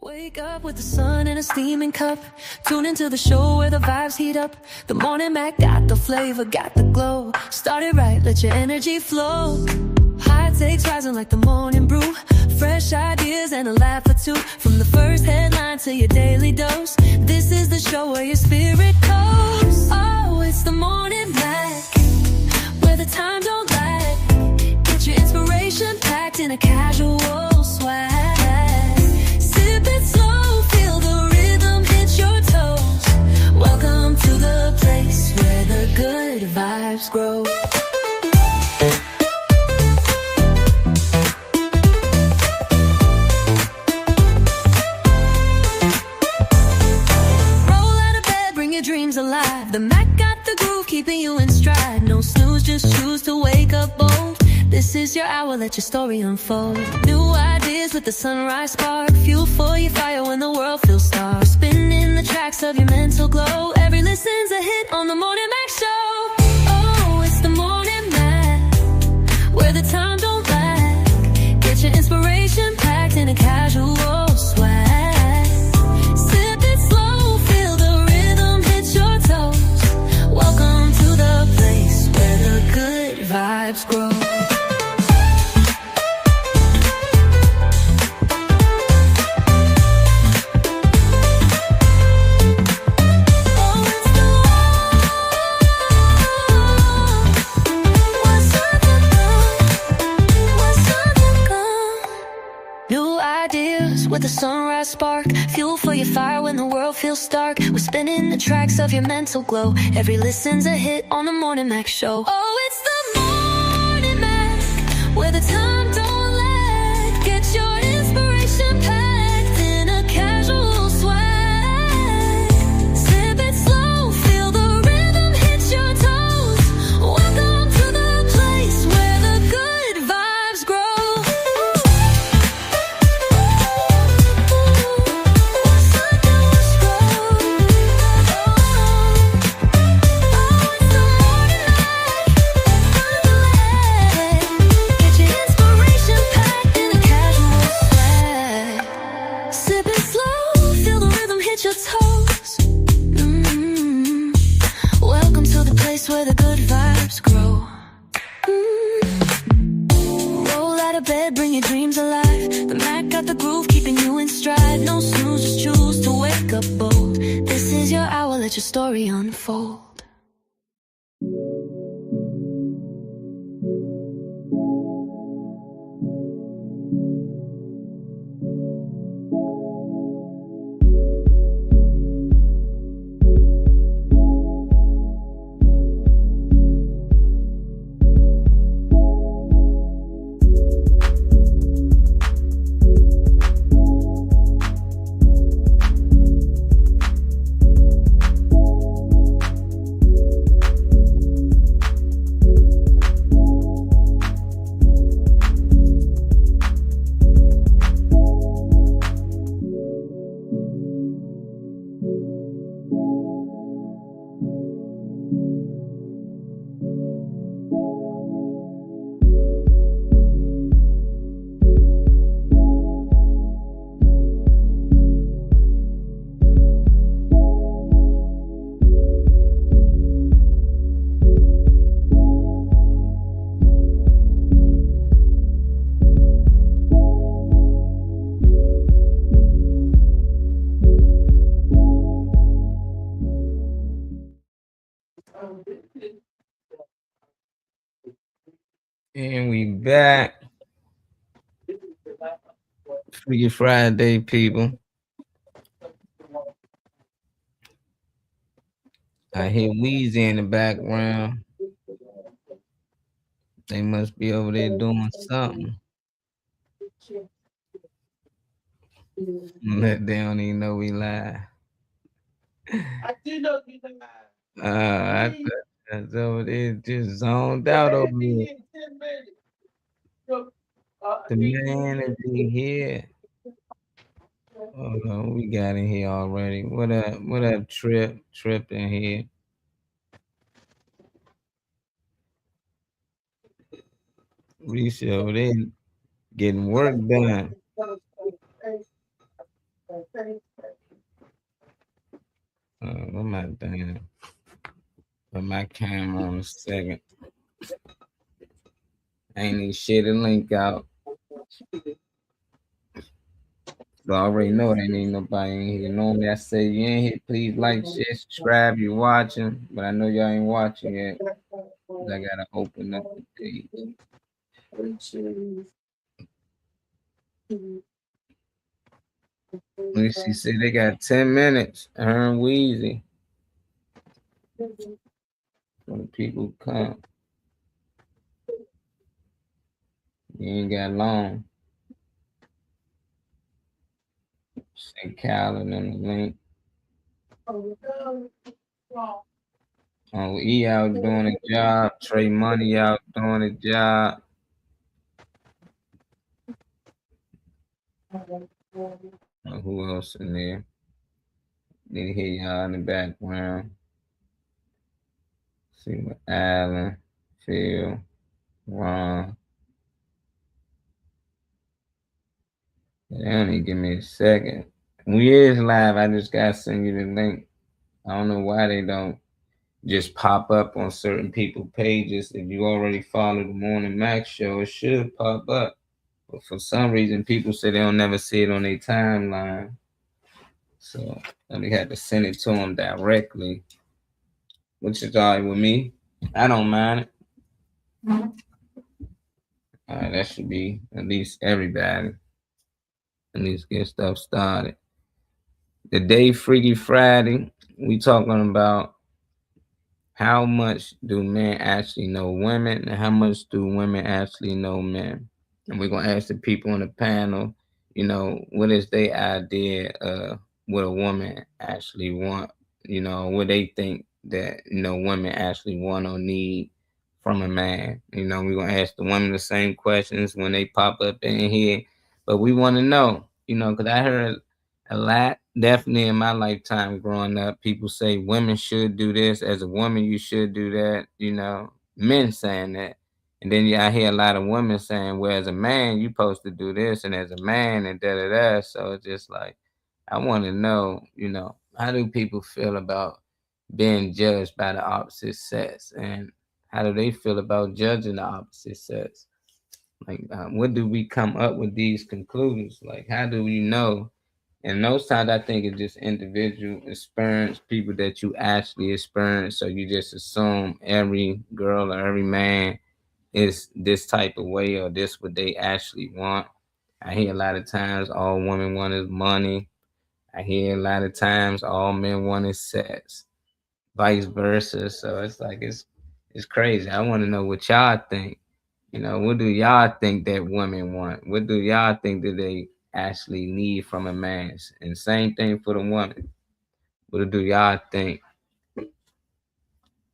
Wake up with the sun in a steaming cup. Tune into the show where the vibes heat up. The Morning Mac got the flavor, got the glow. Start it right, let your energy flow. High takes rising like the morning brew. Fresh ideas and a laugh or two. From the first headline to your daily dose. This is the show where your spirit goes. Oh, it's the Morning Mac, where the time don't lag. Get your inspiration packed in a casual swag. Sip it slow, feel the rhythm hit your toes. Welcome to the place where the good vibes grow. Dreams alive. The Mac got the groove, keeping you in stride. No snooze, just choose to wake up bold. This is your hour, let your story unfold. New ideas with the sunrise spark. Fuel for your fire when the world feels stark. Spinning the tracks of your mental glow. Every listen's a hit on the Morning Mac Show. Oh, it's the Morning Mac, where the time don't lag. Get your inspiration packed in a casual swag. Welcome to the place where the good vibes grow. With a sunrise spark, fuel for your fire when the world feels stark. We're spinning the tracks of your mental glow. Every listen's a hit on the Morning Mac Show. Oh, it's the Morning Mac, where the time don't lag. Get your inspiration packed in a casual swag. Sip it slow, feel the rhythm hit your toes. Welcome to the place where the good vibes grow. Welcome to the place where the good vibes grow. Roll out of bed, bring your dreams alive. The Mac got the groove, keeping you in stride. No snooze, just choose to wake up bold. This is your hour, let your story unfold. And we back. Freaky Friday, people. I hear Weezy in the background. They must be over there doing something. They don't even know we live. I do know we live. I thought that's over there just zoned out over there. The man is in here. Hold on, we got in here already. What up? What up, Trip? Trip in here. Reese over there getting work done. What am I doing? Put my camera on a second. I ain't even share the link out. So I already know there ain't nobody in here. Normally I say you in here, please like, share, subscribe. You watching, but I know y'all ain't watching yet. I gotta open up the page. Let me see. Say they got 10 minutes. Earn Weezy. When the people come, you ain't got long. Say Callan on the link. Oh, E out doing a job. Trey Money out doing a job. Who else in there? Need to hear y'all in the background. See what Alan, Phil, Ron. They only give me a second. We is live. I just gotta send you the link. I don't know why they don't just pop up on certain people pages. If you already follow the Morning Max show, it should pop up. But for some reason, people say they don't never see it on their timeline. So we had to send it to them directly, which is all right with me. I don't mind it. All right, that should be at least everybody. At least get stuff started. The day Freaky Friday, we talking about how much do men actually know women and how much do women actually know men. And we're gonna ask the people on the panel, what is their idea of what a woman actually want, what they think that, women actually want or need from a man. We're gonna ask the women the same questions when they pop up in here. But we wanna know, because I heard a lot, definitely in my lifetime growing up, people say women should do this. As a woman, you should do that, men saying that. And then I hear a lot of women saying, well, as a man, you supposed to do this, and as a man, and da da da. So it's just like, I want to know, how do people feel about being judged by the opposite sex? And how do they feel about judging the opposite sex? Like, what do we come up with these conclusions? Like, how do we know? And those times I think it's just individual experience, people that you actually experience. So you just assume every girl or every man is this type of way or this what they actually want. I hear a lot of times all women want is money. I hear a lot of times all men want is sex, vice versa. So it's like it's crazy. I want to know what y'all think. What do y'all think that women want? What do y'all think that they actually need from a man? And same thing for the woman. What do y'all think?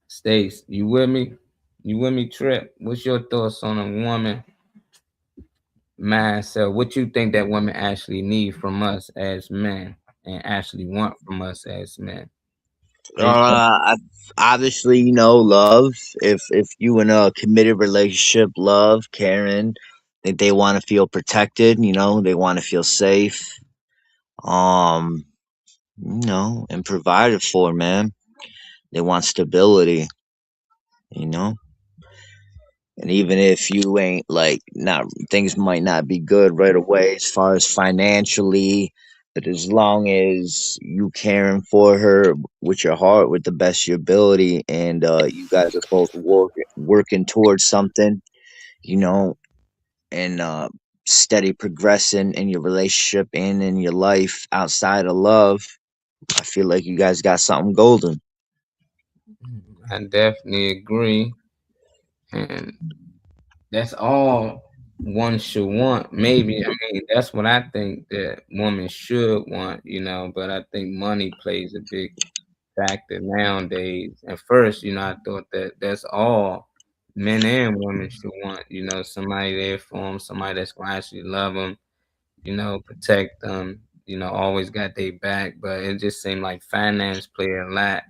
Stace, you with me? You with me, Trip? What's your thoughts on a woman mindset? What you think that women actually need from us as men and actually want from us as men? I, obviously, love. If you in a committed relationship, love, caring, think they want to feel protected. They want to feel safe. Um, and provided for, man. They want stability. You know, and even if you ain't like not things might not be good right away as far as financially, but as long as you caring for her with your heart, with the best of your ability, and you guys are both working towards something, you know and steady progressing in your relationship and in your life outside of love, I feel like you guys got something golden. I definitely agree. And that's all one should want. Maybe, I mean, that's what I think that women should want, but I think money plays a big factor nowadays. At first, I thought that that's all men and women should want, somebody there for them, somebody that's going to actually love them, protect them, always got their back. But it just seemed like finance played a lot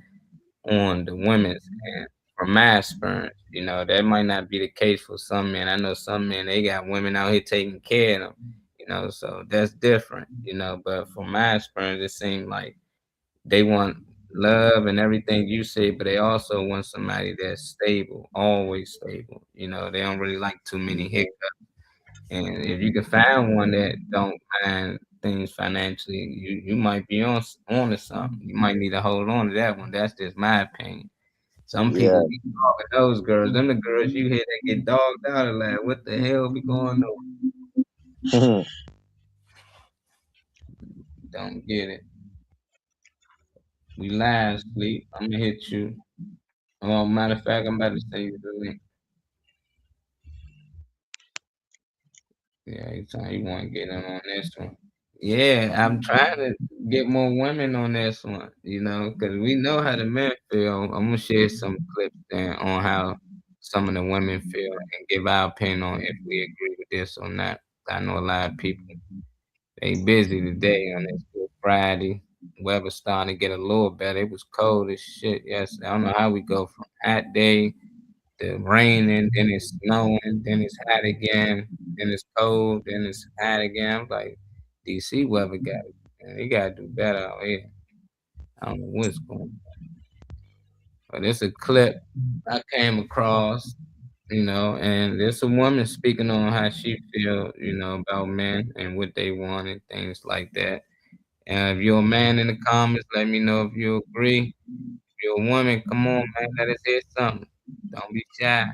on the women's end. From my experience, that might not be the case for some men. I know some men they got women out here taking care of them, so that's different, But from my experience, it seemed like they want love and everything you say, but they also want somebody that's stable, always stable. You know, they don't really like too many hiccups. And if you can find one that don't mind things financially, you might be on to something. You might need to hold on to that one. That's just my opinion. Some people Yeah. be dogging those girls. Them the girls you hear that get dogged out of like, what the hell be going on? Don't get it. We live, sleep. I'm gonna hit you. Oh, matter of fact, I'm about to send you the link. Yeah, anytime you want to get in on this one. Yeah, I'm trying to get more women on this one, you know, because we know how the men feel. I'm gonna share some clips then on how some of the women feel and give our opinion on if we agree with this or not. I know a lot of people they busy today on this Good Friday. Weather starting to get a little better. It was cold as shit. Yes, I don't know how we go from hot day to raining, then it's snowing, then it's hot again, then it's cold, then it's hot again. I'm like, DC weather got it. Man, they gotta do better out here. I don't know what's going on. But it's a clip I came across, you know, and there's a woman speaking on how she feel, you know, about men and what they want and things like that. And if you're a man in the comments, let me know if you agree. If you're a woman, come on, man, let us hear something. Don't be shy.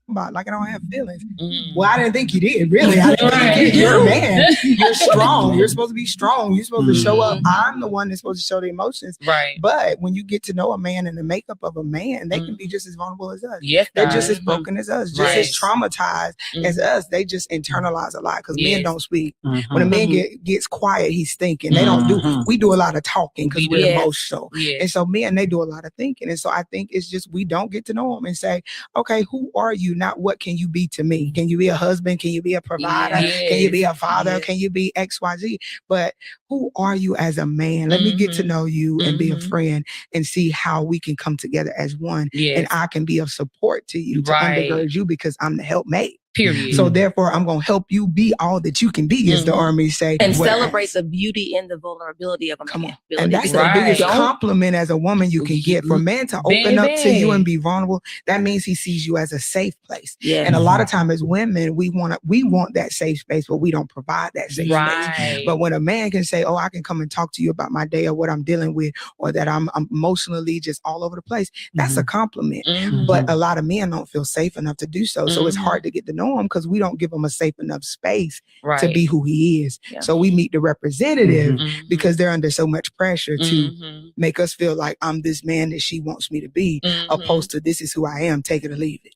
About like I don't have feelings. Mm. Well, I didn't think you did. Really, I didn't think you did. You're a man. You're strong. You're supposed to be strong. You're supposed to show up. I'm the one that's supposed to show the emotions. Right. But when you get to know a man and the makeup of a man, they can be just as vulnerable as us. Yes, They're just as broken as us, just as traumatized as us. They just internalize a lot because men don't speak. When a man gets quiet, he's thinking. They don't do. We do a lot of talking because we're emotional, and so men they do a lot of thinking. And so I think it's just we don't get to know them and say, okay, who are you? Not what can you be to me? Can you be a husband? Can you be a provider? Can you be a father? Can you be XYZ? But who are you as a man? Let me get to know you and be a friend and see how we can come together as one. And I can be of support to you to undergird you because I'm the helpmate. Period. So therefore, I'm going to help you be all that you can be, as the army say. And celebrate the beauty and the vulnerability of a man. Come on. And that's the biggest compliment as a woman you can get. For a man to open up to you and be vulnerable, that means he sees you as a safe place. And a lot of times as women, we want that safe space, but we don't provide that safe space. But when a man can say, oh, I can come and talk to you about my day or what I'm dealing with, or that I'm emotionally just all over the place, that's a compliment. But a lot of men don't feel safe enough to do so. So it's hard to get to know him because we don't give him a safe enough space to be who he is. So we meet the representative because they're under so much pressure to make us feel like I'm this man that she wants me to be, opposed to this is who I am, take it or leave it.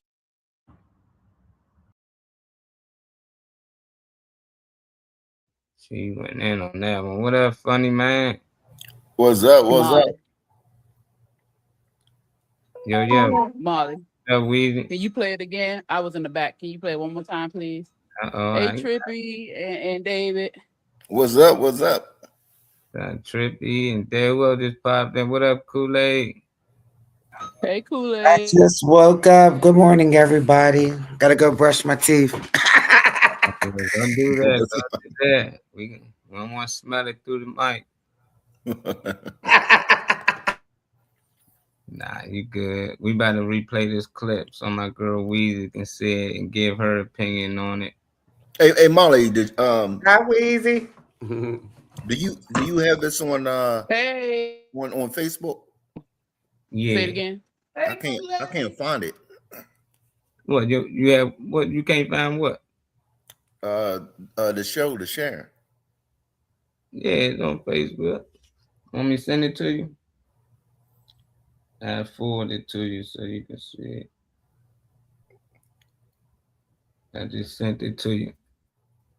She went in on that one. What up, funny man? What's up? What's up? Yo. Molly. Weezy. Can you play it again? I was in the back. Can you play it one more time, please? Hey, Trippy and David. What's up? What's up? Trippy and David just popped in. What up, Kool-Aid? Hey, Kool-Aid. I just woke up. Good morning, everybody. Gotta go brush my teeth. Don't do that. Don't do that. We don't want to smell it through the mic. Nah, you good. We about to replay this clip so my girl Weezy can see it and give her opinion on it. Hey Molly, Not Weezy. do you have this on on Facebook? Yeah. Say it again. I can't find it. What you have? What you can't find? What? The show, the share. Yeah, it's on Facebook. Want me to send it to you? I forward it to you so you can see it. I just sent it to you.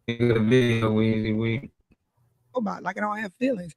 The video, Weezy. About like I don't have feelings.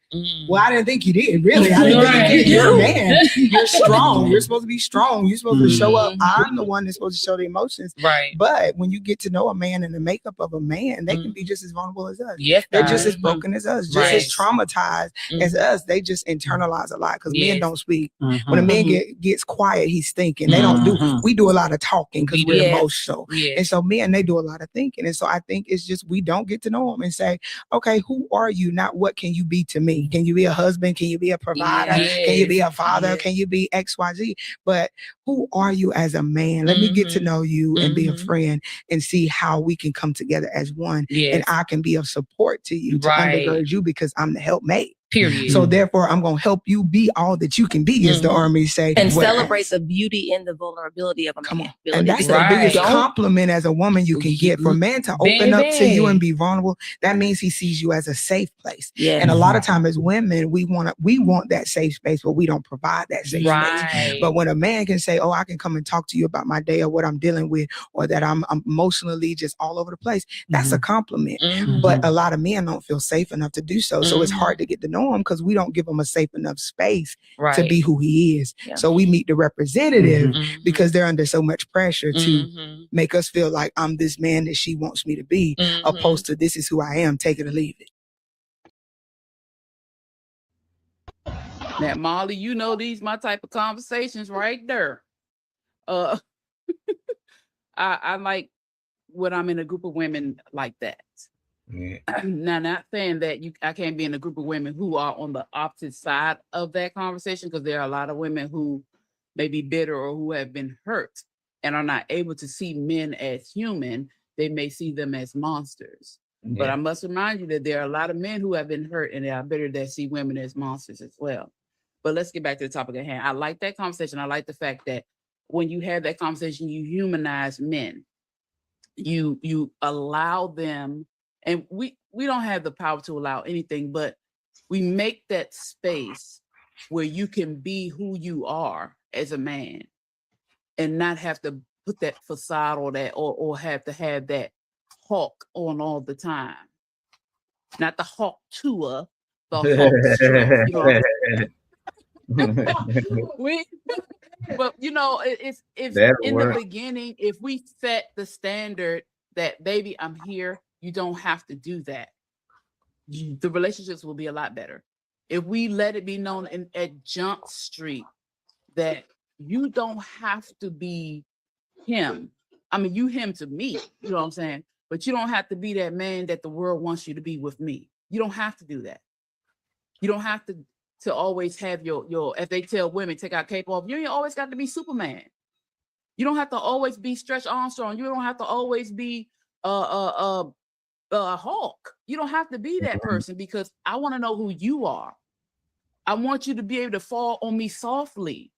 Well, I didn't think you did. Really, I didn't think you did. You're a man. You're strong. You're supposed to be strong. You're supposed to show up. I'm the one that's supposed to show the emotions. But when you get to know a man and the makeup of a man, they can be just as vulnerable as us. They're just as broken as us, just as traumatized as us. They just internalize a lot because men don't speak. When a man gets quiet, he's thinking. They don't do. We do a lot of talking because we're emotional, and so men they do a lot of thinking. And so I think it's just we don't get to know them and say, okay, who are you? you, not what can you be to me. Can you be a husband? Can you be a provider? Can you be a father? Can you be XYZ? But who are you as a man? Let me get to know you and be a friend and see how we can come together as one. And I can be of support to you, to undergird you, because I'm the helpmate. Period. So therefore, I'm going to help you be all that you can be, as the army say. And celebrate the beauty and the vulnerability of a man. Come on. And that's the biggest compliment as a woman you can get. For a man to open up to you and be vulnerable, that means he sees you as a safe place. And a lot of times as women, we want that safe space, but we don't provide that safe space. But when a man can say, oh, I can come and talk to you about my day or what I'm dealing with, or that I'm emotionally just all over the place, that's a compliment. But a lot of men don't feel safe enough to do so. So it's hard to get to know him because we don't give him a safe enough space to be who he is. So we meet the representative because they're under so much pressure to make us feel like I'm this man that she wants me to be, opposed to this is who I am, take it or leave it. Now, Molly, you know these my type of conversations right there. I like when I'm in a group of women like that. Now, not saying that I can't be in a group of women who are on the opposite side of that conversation, because there are a lot of women who may be bitter or who have been hurt and are not able to see men as human. They may see them as monsters. But I must remind you that there are a lot of men who have been hurt and they are bitter that see women as monsters as well. But let's get back to the topic at hand. I like that conversation. I like the fact that when you have that conversation, you humanize men. You allow them. And we don't have the power to allow anything, but we make that space where you can be who you are as a man and not have to put that facade or that or have to have that hawk on all the time. Not the hawk tour, the hawk but you know, it's in the beginning, if we set the standard that, baby, I'm here, you don't have to do that, the relationships will be a lot better. If we let it be known at Jump Street that you don't have to be him. I mean, you him to me, you know what I'm saying? But you don't have to be that man that the world wants you to be with me. You don't have to do that. You don't have to always have your, if they tell women, take our cape off, you ain't always got to be Superman. You don't have to always be Stretch Armstrong. You don't have to always be a Hulk. You don't have to be that person, because I want to know who you are. I want you to be able to fall on me softly.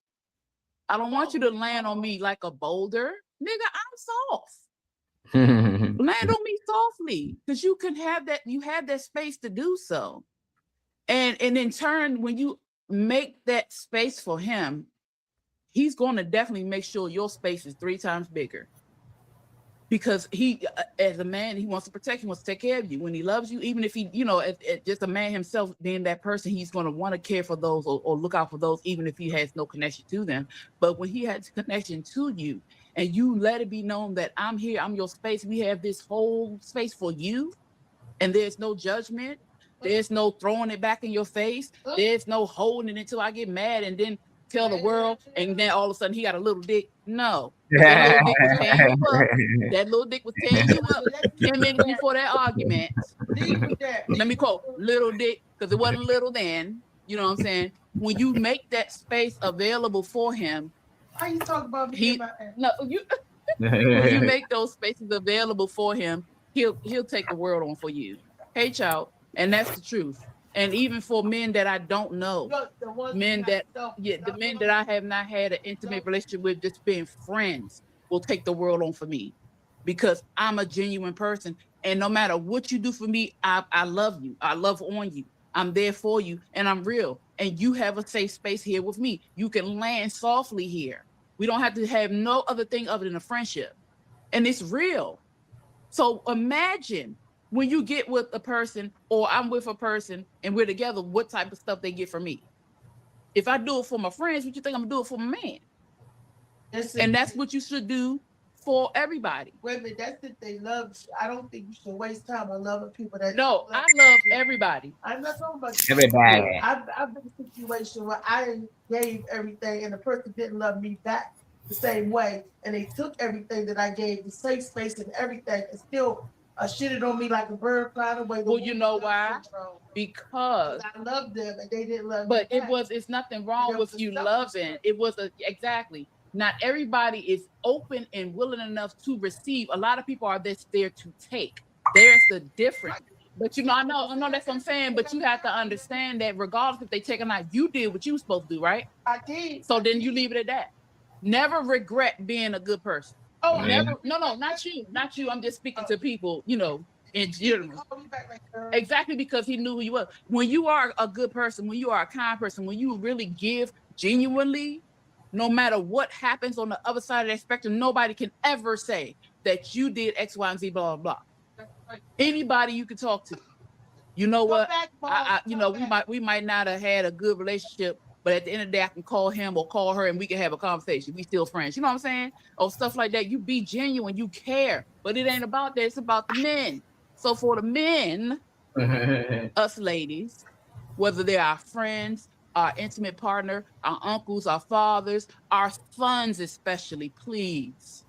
I don't want you to land on me like a boulder. Nigga, I'm soft. Land on me softly, because you can have that. You have that space to do so. And in turn, when you make that space for him, he's going to definitely make sure your space is 3 times bigger. Because he, as a man, he wants to protect, he wants to take care of you. When he loves you, even if he, you know, just a man himself being that person, he's going to want to care for those or look out for those, even if he has no connection to them. But when he has connection to you and you let it be known that I'm here, I'm your space, we have this whole space for you, and there's no judgment, there's no throwing it back in your face, there's no holding it until I get mad and then tell the world, and then all of a sudden he got a little dick. No. That little dick was tearing you up 10 minutes before that argument. Let me quote, little dick, because it wasn't little then. You know what I'm saying? When you make that space available for him, why you talking about me? When you make those spaces available for him, he'll take the world on for you. Hey, child, and that's the truth. And even for men that I don't know, the men that I have not had an intimate relationship with, just being friends, will take the world on for me, because I'm a genuine person. And no matter what you do for me, I love you. I love on you. I'm there for you, and I'm real. And you have a safe space here with me. You can land softly here. We don't have to have no other thing other than a friendship. And it's real. So imagine when you get with a person, or I'm with a person and we're together, what type of stuff they get from me. If I do it for my friends, what you think I'm gonna do it for my man? And that's what you should do for everybody. Wait a minute, that's if they love you. I don't think you should waste time on loving people that. No, I love everybody. I'm not talking about everybody. I've been in a situation where I gave everything and the person didn't love me back the same way, and they took everything that I gave, the safe space and everything, and still shitted on me like a bird flying away. Well, you know why? Because I loved them and they didn't love me. But it's nothing wrong with you loving. Exactly. Not everybody is open and willing enough to receive. A lot of people are there to take. There's the difference. But I know that's what I'm saying. But you have to understand that regardless if they take or not, you did what you were supposed to do, right? I did. So then you leave it at that. Never regret being a good person. Oh, never. No, not you. Not you. I'm just speaking to people, in general. Exactly, because he knew who you were. When you are a good person, when you are a kind person, when you really give genuinely, no matter what happens on the other side of that spectrum, nobody can ever say that you did X, Y, and Z, blah, blah, blah. Anybody you can talk to. You know what? We might not have had a good relationship, but at the end of the day, I can call him or call her and we can have a conversation. We still friends. You know what I'm saying? Or stuff like that. You be genuine, you care. But it ain't about that. It's about the men. So for the men, us ladies, whether they're our friends, our intimate partner, our uncles, our fathers, our sons especially, please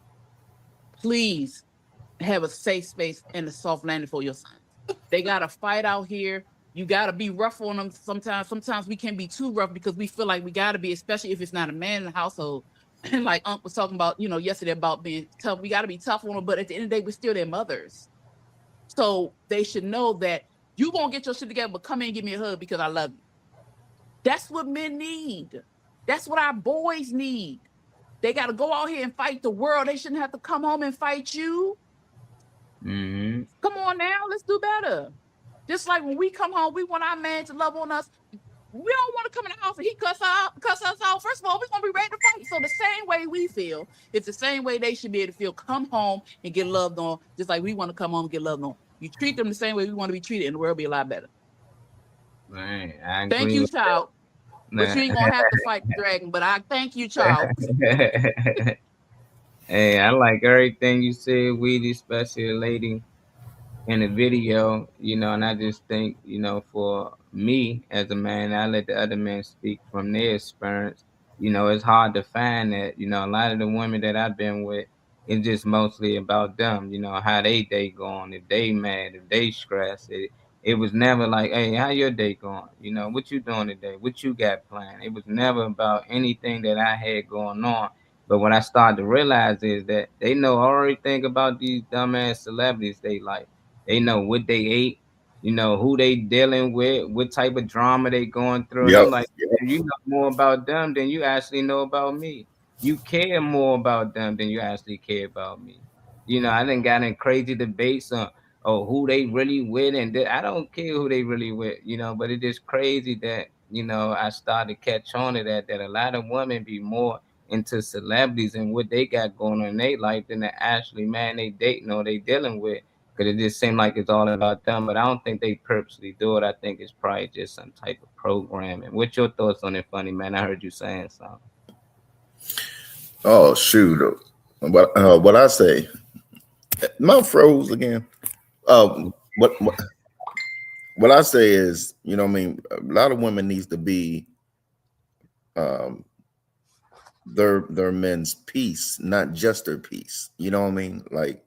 have a safe space and a soft landing for your sons. They got to fight out here. You got to be rough on them sometimes. Sometimes we can be too rough because we feel like we got to be, especially if it's not a man in the household. And like Unc was talking about, yesterday about being tough. We got to be tough on them, but at the end of the day, we're still their mothers. So they should know that you going to get your shit together, but come in and give me a hug because I love you. That's what men need. That's what our boys need. They got to go out here and fight the world. They shouldn't have to come home and fight you. Mm-hmm. Come on now, let's do better. Just like when we come home, we want our man to love on us. We don't want to come in the house and he cuss us out. First of all, we're going to be ready to fight. So the same way we feel, it's the same way they should be able to feel. Come home and get loved on, just like we want to come home and get loved on. You treat them the same way we want to be treated, and the world will be a lot better. Right. Thank you, child. But you ain't going to have to fight the dragon, but I thank you, child. Hey, I like everything you said, Weedy, especially the lady in the video, and I just think, for me as a man, I let the other men speak from their experience. It's hard to find that, a lot of the women that I've been with, it's just mostly about them, how they day going, if they mad, if they stressed. It was never like, hey, how your day going? What you doing today? What you got planned? It was never about anything that I had going on. But what I started to realize is that they know everything about these dumbass celebrities they like. They know what they ate, who they dealing with, what type of drama they going through. Yep. I'm like, you know more about them than you actually know about me. You care more about them than you actually care about me. I done got in crazy debates on who they really with, and I don't care who they really with, but it is crazy that, I started to catch on to that a lot of women be more into celebrities and what they got going on in their life than the actually man they dating or they dealing with. Because it just seems like it's all about them, but I don't think they purposely do it. I think it's probably just some type of programming. What's your thoughts on it, Funny Man? I heard you saying something. Oh shoot! What I say? Mouth froze again. What I say is, a lot of women needs to be their men's peace, not just their peace. You know what I mean? Like,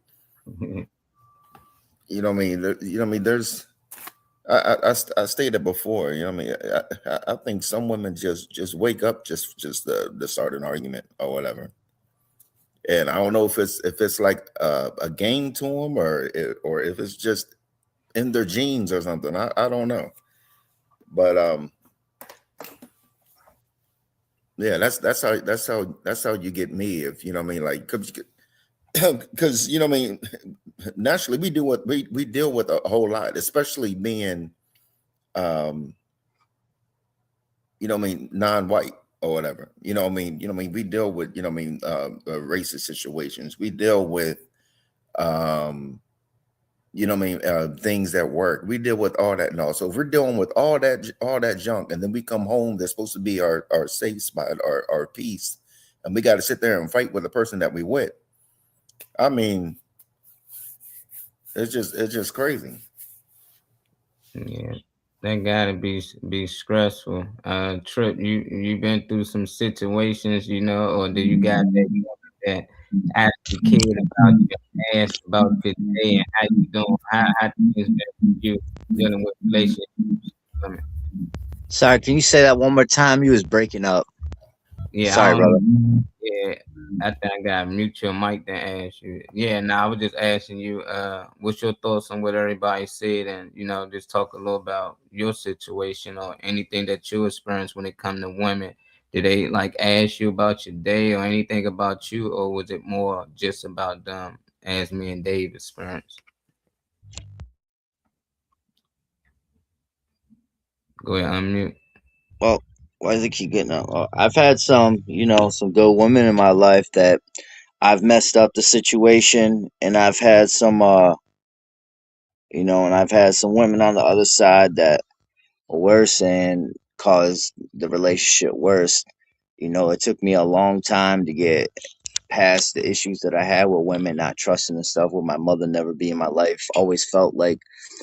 There's, I stated before. I think some women just wake up just to start an argument or whatever. And I don't know if it's like a game to them or if it's just in their genes or something. I don't know, but yeah, that's how you get me. If you know what I mean, like because naturally we do what we deal with a whole lot, especially being non-white or whatever. We deal with racist situations. We deal with things at work. We deal with all that and all. So if we're dealing with all that junk, and then we come home, that's supposed to be our safe spot, our peace, and we got to sit there and fight with the person that we with. I mean, it's just crazy. Yeah, that gotta be stressful. Trip, you been through some situations, or do you got that ask the kid about you, ask about your day and how you doing, how things been with you dealing with relationships. Sorry, can you say that one more time? You was breaking up. Yeah, Sorry, brother. Yeah, I think I got mute your mic to ask you. Yeah, I was just asking you, what's your thoughts on what everybody said, and just talk a little about your situation or anything that you experienced when it comes to women. Did they like ask you about your day or anything about you, or was it more just about them as me and Dave experienced? Go ahead, unmute. Well, why does it keep getting up? I've had some good women in my life that I've messed up the situation, and I've had some, and I've had some women on the other side that were worse and caused the relationship worse. It took me a long time to get past the issues that I had with women not trusting and stuff, with my mother never being in my life. Always felt like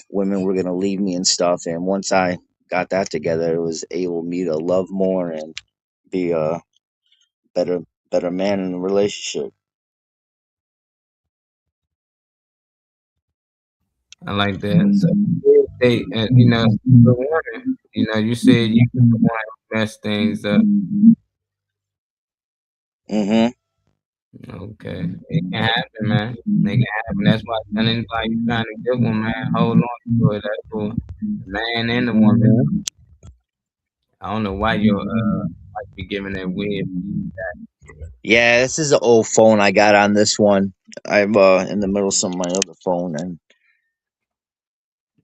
women were gonna leave me and stuff. And once I got that together, it was able me to love more and be a better man in the relationship. I like that. So, hey, the woman, you said you was the one who messed things up. Mm-hmm. Okay, it can happen, man. It can happen. That's why I tell anybody you trying to get one, man, hold on to it. That's for the man and the woman. I don't know why you're like be giving that weird feedback. Yeah, this is an old phone I got on this one. I'm in the middle of some of my other phone, and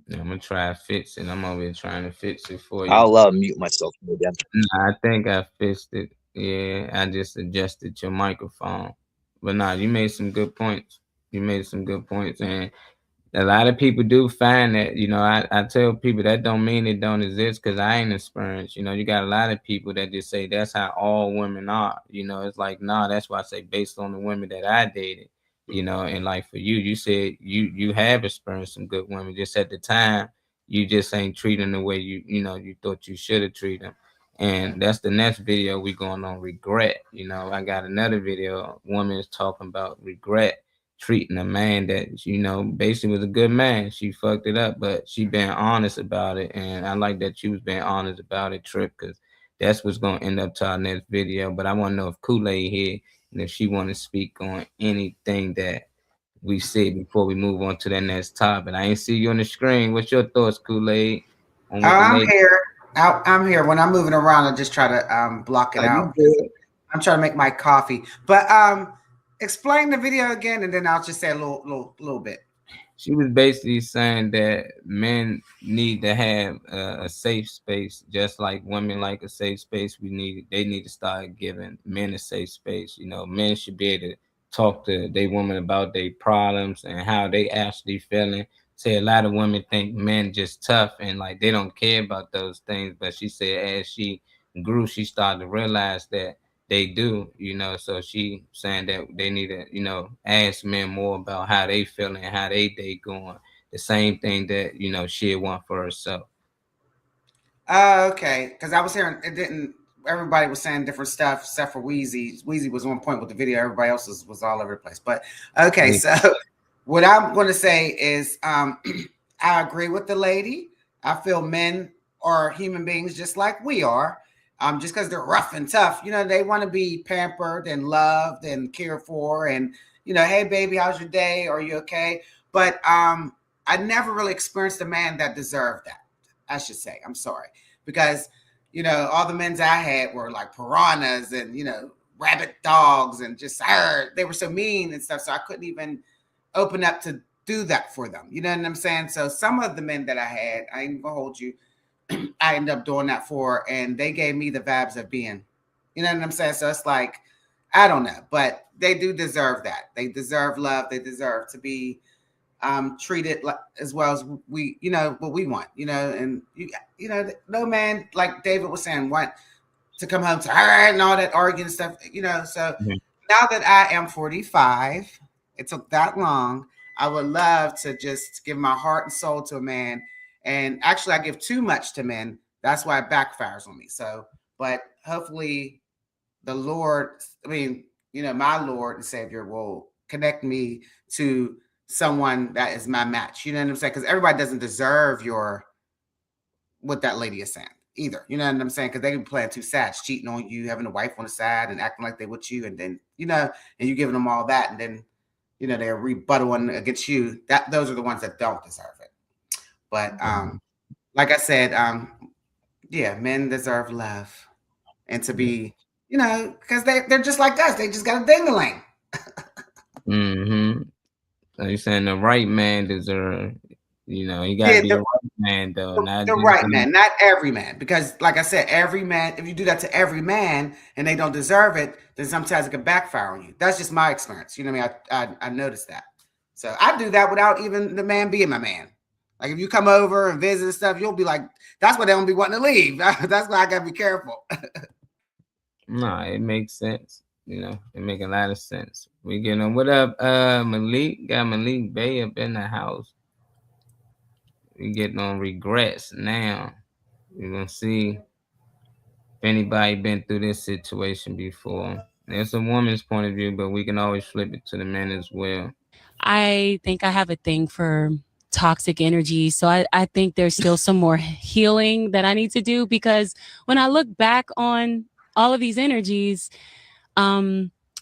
Yeah, I'm gonna try to fix it. I'm over here trying to fix it for you. I'll mute myself again. Nah, I think I fixed it. Yeah, I just adjusted your microphone. But you made some good points. You made some good points, and a lot of people do find that, I tell people that don't mean it don't exist because I ain't experienced. You got a lot of people that just say that's how all women are. It's like, nah, that's why I say based on the women that I dated, and like for you, you said you have experienced some good women. Just at the time, you just ain't treating the way you thought you should have treated them. And that's the next video we going on regret. I got another video. Woman is talking about regret, treating a man that basically was a good man. She fucked it up, but she been honest about it, and I like that she was being honest about it, Trip, because that's what's gonna end up to our next video. But I want to know if Kool-Aid here and if she want to speak on anything that we said before we move on to that next topic. I ain't see you on the screen. What's your thoughts, Kool-Aid? I'm here. I'm here. When I'm moving around, I just try to block it out. I'm trying to make my coffee, but explain the video again, and then I'll just say a little bit. She was basically saying that men need to have a safe space, just like women like a safe space. They need to start giving men a safe space. Men should be able to talk to their women about their problems and how they actually feeling. Say a lot of women think men just tough and like they don't care about those things. But she said as she grew, she started to realize that they do, so she saying that they need to, ask men more about how they feeling, how they day going. The same thing that, she want for herself. Okay. Because I was hearing everybody was saying different stuff except for Weezy. Weezy was on point with the video. Everybody else was all over the place. But okay, so what I'm going to say is I agree with the lady. I feel men are human beings just like we are. Just because they're rough and tough, they want to be pampered and loved and cared for, and hey baby, how's your day? Are you okay? But I never really experienced a man that deserved that. I should say, I'm sorry, because all the men I had were like piranhas and rabid dogs and just they were so mean and stuff. So I couldn't even open up to do that for them. You know what I'm saying? So some of the men that I had, I ain't gonna hold you, I ended up doing that for, and they gave me the vibes of being, you know what I'm saying? So it's like, I don't know, but they do deserve that. They deserve love. They deserve to be treated as well as we, what we want, and no man, like David was saying, want to come home to her and all that arguing stuff, so now that I am 45, it took that long. I would love to just give my heart and soul to a man. And actually, I give too much to men. That's why it backfires on me. So, but hopefully the Lord, my Lord and Savior will connect me to someone that is my match. You know what I'm saying? Because everybody doesn't deserve what that lady is saying either. You know what I'm saying? Because they can play two sides, cheating on you, having a wife on the side and acting like they with you, and then, and you giving them all that, and then, they're rebuttaling against you. Those are the ones that don't deserve it. But like I said, men deserve love and to be, because they're just like us. They just got a ding-a-ling. Mm-hmm. So you're saying the right man deserve, he got to be the right man, though. The right man, not every man. Because, like I said, every man, if you do that to every man and they don't deserve it, then sometimes it can backfire on you. That's just my experience. You know what I mean? I noticed that. So I do that without even the man being my man. Like, if you come over and visit and stuff, you'll be like, that's why they don't be wanting to leave. That's why I got to be careful. No, it makes sense. It makes a lot of sense. We getting on. What up, Malik? Got Malik Bay up in the house. We getting on regrets now. We're gonna see if anybody been through this situation before. It's a woman's point of view, but we can always flip it to the men as well. I think I have a thing for toxic energy. So I think there's still some more healing that I need to do, because when I look back on all of these energies,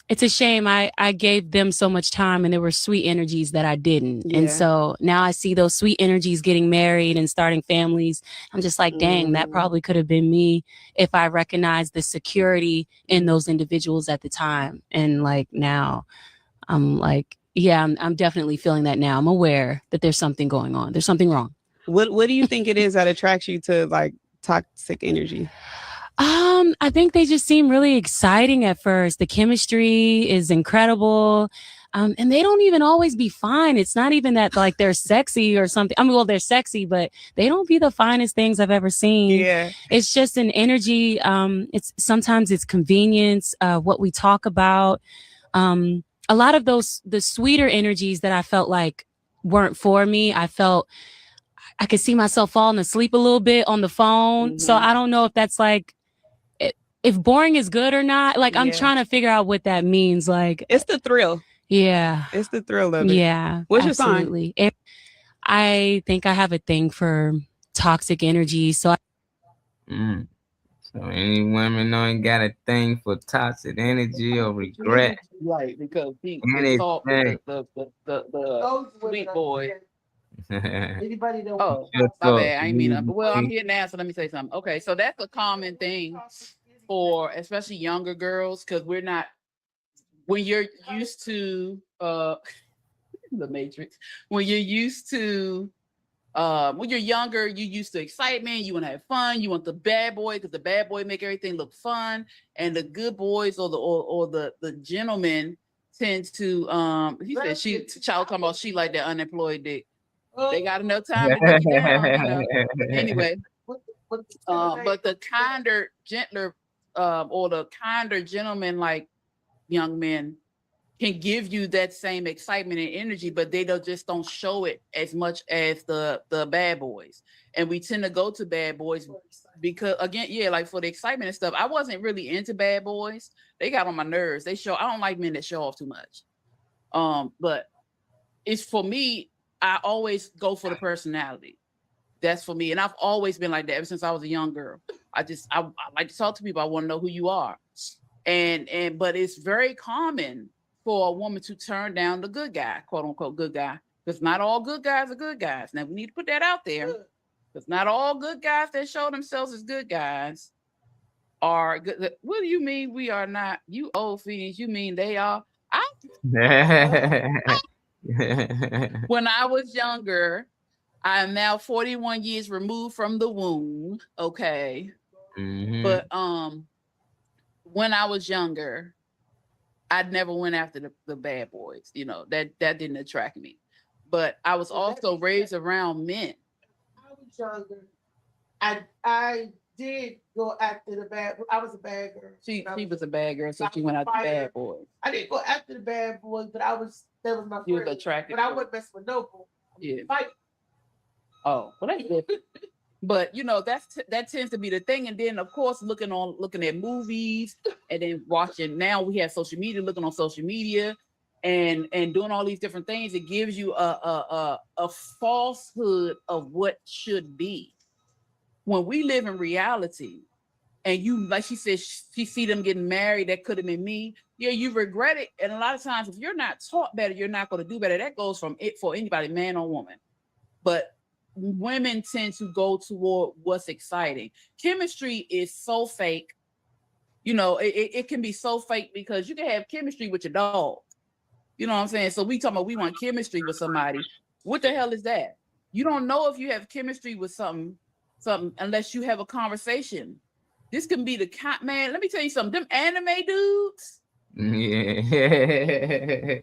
it's a shame I gave them so much time and there were sweet energies that I didn't. Yeah. And so now I see those sweet energies getting married and starting families. I'm just like, dang, that probably could have been me if I recognized the security in those individuals at the time. And like now I'm like, yeah, I'm definitely feeling that now. I'm aware that there's something going on. There's something wrong. What do you think it is that attracts you to like toxic energy? I think they just seem really exciting at first. The chemistry is incredible. And they don't even always be fine. It's not even that like they're sexy or something. I mean, well, they're sexy, but they don't be the finest things I've ever seen. Yeah. It's just an energy. Sometimes it's convenience, what we talk about. A lot of the sweeter energies that I felt like weren't for me. I felt I could see myself falling asleep a little bit on the phone. Mm-hmm. So I don't know if that's like, if boring is good or not. Like, I'm trying to figure out what that means. Like, it's the thrill. Yeah. It's the thrill of it. Yeah. What's absolutely. your sign? I think I have a thing for toxic energy. So So any women knowing got a thing for toxic energy or regret. Right, because the sweet boy. Anybody that my bad. I ain't mean that. But well, I'm here now, so let me say something. Okay, so that's a common thing for especially younger girls, because we're not, when you're used to the Matrix, when you're used to when you're younger, you're used to excitement, you want to have fun, you want the bad boy, because the bad boy make everything look fun, and the good boys or the gentlemen tend to he said child talking about she like that unemployed dick. They got enough time to get you down, Anyway, but the kinder, gentler, or the kinder gentlemen like young men can give you that same excitement and energy, but they don't show it as much as the bad boys. And we tend to go to bad boys because, again, like for the excitement and stuff. I wasn't really into bad boys. They got on my nerves. I don't like men that show off too much. But it's for me, I always go for the personality. That's for me. And I've always been like that ever since I was a young girl. I like to talk to people. I want to know who you are. But it's very common for a woman to turn down the good guy, quote unquote good guy, because not all good guys are good guys. Now we need to put that out there, because not all good guys that show themselves as good guys are good. What do you mean we are not? You old Phoenix, you mean they are? When I was younger, I'm now 41 years removed from the womb. Okay. Mm-hmm. But when I was younger, I never went after the bad boys. That didn't attract me. But I was also raised around men. I was younger. I did go after the bad. I was a bad girl. She was a bad girl, so she went after the bad boys. I didn't go after the bad boys, but that was my friend. You was attracted. But I wouldn't mess with no boy. Yeah. Fight. Oh, well, that's different. But you know, that tends to be the thing. And then of course looking at movies and then watching, now we have social media, looking on social media and doing all these different things. It gives you a falsehood of what should be. When we live in reality, and you, like she said, she see them getting married, that could have been me. Yeah, you regret it. And a lot of times if you're not taught better, you're not going to do better. That goes from it for anybody, man or woman. But women tend to go toward what's exciting. Chemistry is so fake. You know, it can be so fake because you can have chemistry with your dog. You know what I'm saying? So we talking about we want chemistry with somebody. What the hell is that? You don't know if you have chemistry with something unless you have a conversation. This can be man. Let me tell you something. Them anime dudes. Yeah.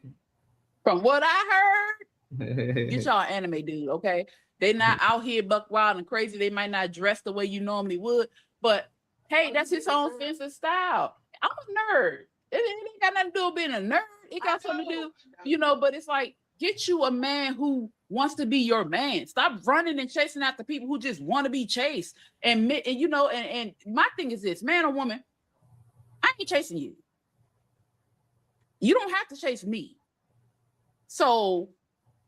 From what I heard, get y'all anime dude, okay? They're not out here buck wild and crazy. They might not dress the way you normally would, but hey, that's his own sense of style. I'm a nerd. It ain't got nothing to do with being a nerd. It got something to do, you know, but it's like, get you a man who wants to be your man. Stop running and chasing after people who just want to be chased. And you know, and my thing is this, man or woman, I ain't chasing you. You don't have to chase me. So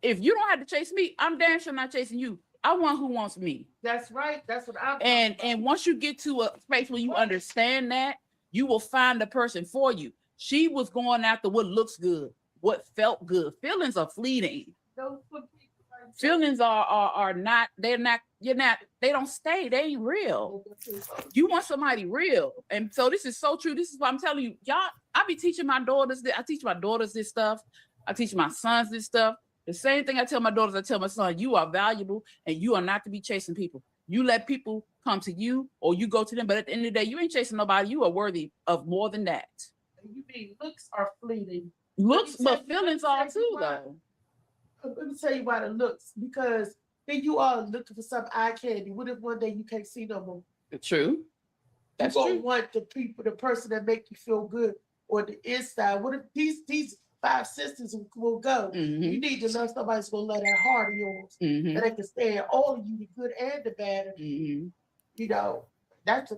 if you don't have to chase me, I'm damn sure not chasing you. I want who wants me. That's right. That's what I'm. And once you get to a space where you understand that, you will find the person for you. She was going after what looks good, what felt good. Feelings are fleeting. Feelings are not. They're not. You're not. They don't stay. They ain't real. You want somebody real, and so this is so true. This is what I'm telling you, y'all. I be teaching my daughters. I teach my daughters this stuff. I teach my sons this stuff. The same thing I tell my daughters, I tell my son, you are valuable and you are not to be chasing people. You let people come to you or you go to them. But at the end of the day, you ain't chasing nobody. You are worthy of more than that. You mean looks are fleeting. Looks, but feelings are too, though. Let me tell you why the looks. Because then you are looking for some eye candy. What if one day you can't see no more? True. That's true. You don't want the person that make you feel good or the inside. What if these 5 sisters will go? Mm-hmm. You need to know somebody's gonna let that heart of yours, mm-hmm. and they can stand all of you, the good and the bad. Mm-hmm. You know, that's a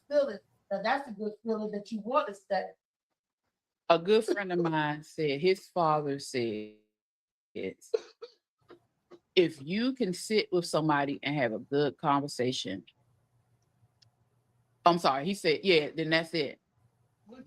feeling. Now that's a good feeling that you want to stay. A good friend of mine said his father said, if you can sit with somebody and have a good conversation, I'm sorry, he said, yeah, then that's it.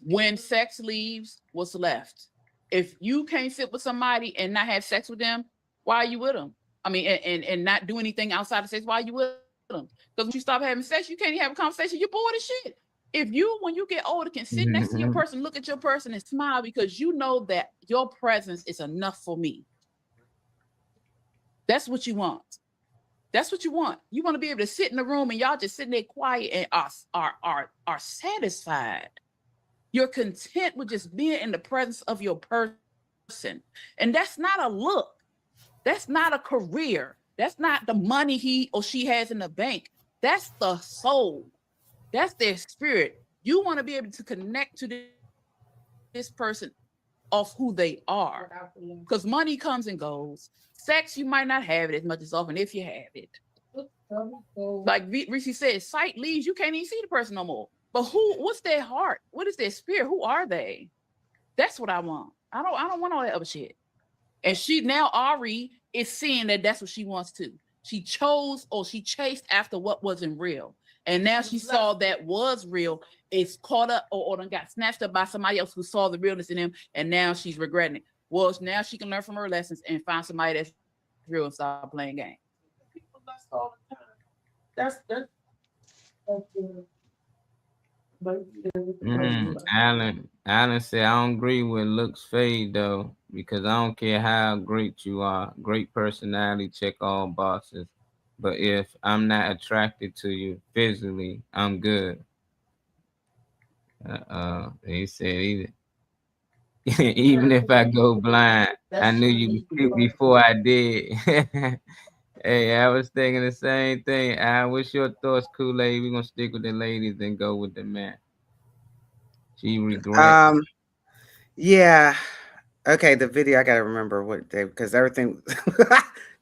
When sex leaves, what's left? If you can't sit with somebody and not have sex with them, why are you with them? I mean, and not do anything outside of sex, why are you with them? Because when you stop having sex, you can't even have a conversation. You're bored as shit. If you, when you get older, can sit next to your person, look at your person and smile because you know that your presence is enough for me. That's what you want. That's what you want. You want to be able to sit in the room and y'all just sitting there quiet and are satisfied. You're content with just being in the presence of your person. And that's not a look. That's not a career. That's not the money he or she has in the bank. That's the soul. That's their spirit. You want to be able to connect to this person of who they are. Because money comes and goes. Sex, you might not have it as much as often if you have it. Like Reese said, sight leaves, you can't even see the person no more. But what's their heart? What is their spirit? Who are they? That's what I want. I don't want all that other shit. And Ari is seeing that that's what she wants to. She chose or she chased after what wasn't real. And now she saw that was real. It's caught up or done got snatched up by somebody else who saw the realness in him. And now she's regretting it. Well, now she can learn from her lessons and find somebody that's real and stop playing games. People lust all the time. That's good. Alan said, I don't agree with looks fade though, because I don't care how great you are. Great personality, check all boxes. But if I'm not attracted to you physically, I'm good. He said, even if I go blind, I knew you before I did. Hey, I was thinking the same thing. What's your thoughts, Kool-Aid? We're gonna stick with the ladies and go with the man. She regrets. Yeah. Okay, the video, I gotta remember what day, because everything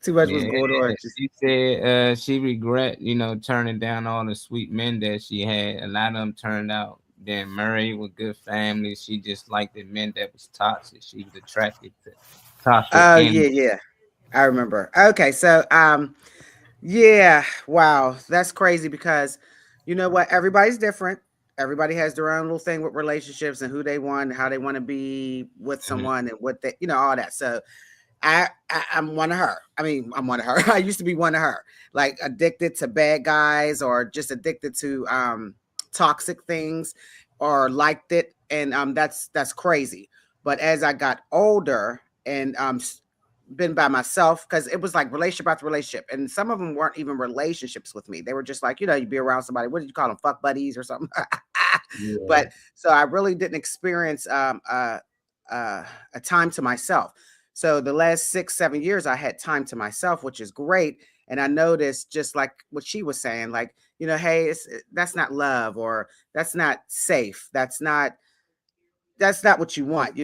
Too much was going on. She said she regret, turning down all the sweet men that she had. A lot of them turned out being married with good families. She just liked the men that was toxic. She was attracted to toxic. Oh yeah. I remember. Okay, so yeah, wow, that's crazy because you know what? Everybody's different. Everybody has their own little thing with relationships and who they want, how they want to be with someone, and what they, all that. So I'm one of her. I mean, I'm one of her. I used to be one of her, like addicted to bad guys or just addicted to toxic things or liked it. And that's crazy. But as I got older and been by myself, because it was like relationship after relationship, and some of them weren't even relationships with me. They were just like, you'd be around somebody. What did you call them? Fuck buddies or something. Yeah. But so I really didn't experience a time to myself. So the last 6-7 years, I had time to myself, which is great. And I noticed, just like what she was saying, like, hey, that's not love, or that's not safe. That's not what you want.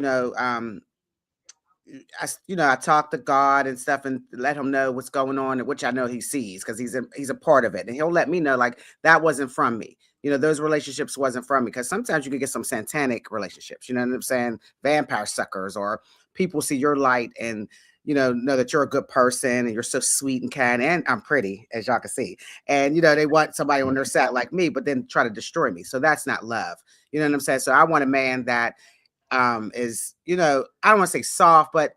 I talk to God and stuff and let him know what's going on, which I know he sees because he's a part of it. And he'll let me know, like, that wasn't from me. Those relationships wasn't from me, because sometimes you can get some satanic relationships, you know what I'm saying? Vampire suckers, or people see your light and, know that you're a good person and you're so sweet and kind, and I'm pretty, as y'all can see. And, they want somebody on their side like me, but then try to destroy me. So that's not love. You know what I'm saying? So I want a man that is, I don't want to say soft, but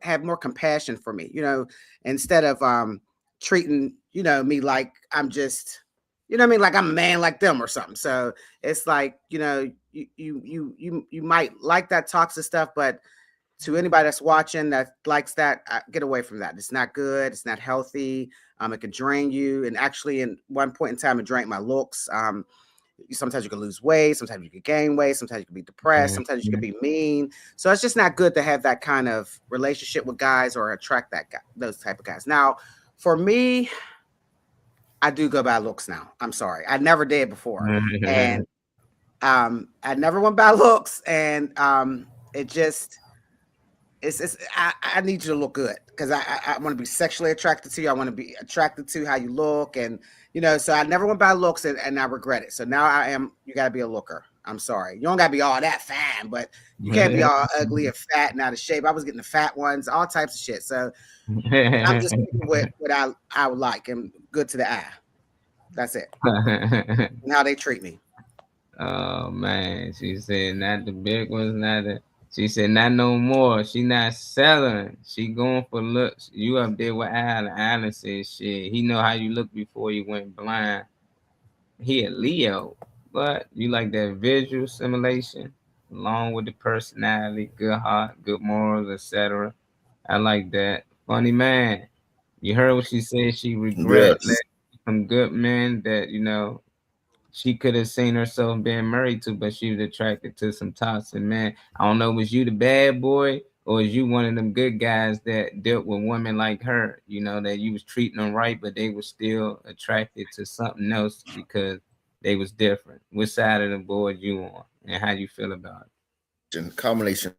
have more compassion for me, instead of treating, me like I'm just, like I'm a man like them or something. So it's like, you might like that toxic stuff, but to anybody that's watching that likes that, get away from that. It's not good. It's not healthy. It can drain you. And actually, in one point in time, it drained my looks. Sometimes you can lose weight. Sometimes you can gain weight. Sometimes you can be depressed. Sometimes you can be mean. So it's just not good to have that kind of relationship with guys or attract those type of guys. Now, for me, I do go by looks now. I'm sorry. I never did before. And I never went by looks. And I need you to look good, because I want to be sexually attracted to you. I want to be attracted to how you look, and so I never went by looks, and I regret it. So now you got to be a looker. I'm sorry. You don't got to be all that fine, but you can't be all ugly and fat and out of shape. I was getting the fat ones, all types of shit. So I'm just with what I would like, and good to the eye. That's it. And how they treat me. Oh man, she said not the big ones, she said not no more. She not selling. She going for looks. You up there with Alan. Alan said shit. He know how you look before you went blind. He a Leo, but you like that visual simulation along with the personality, good heart, good morals, etc. I like that. Funny man. You heard what she said. She regrets some good men that she could have seen herself being married to, but she was attracted to some toxic man. I don't know, was you the bad boy, or was you one of them good guys that dealt with women like her, that you was treating them right, but they were still attracted to something else because they was different? Which side of the board you on, and how you feel about it? Combination.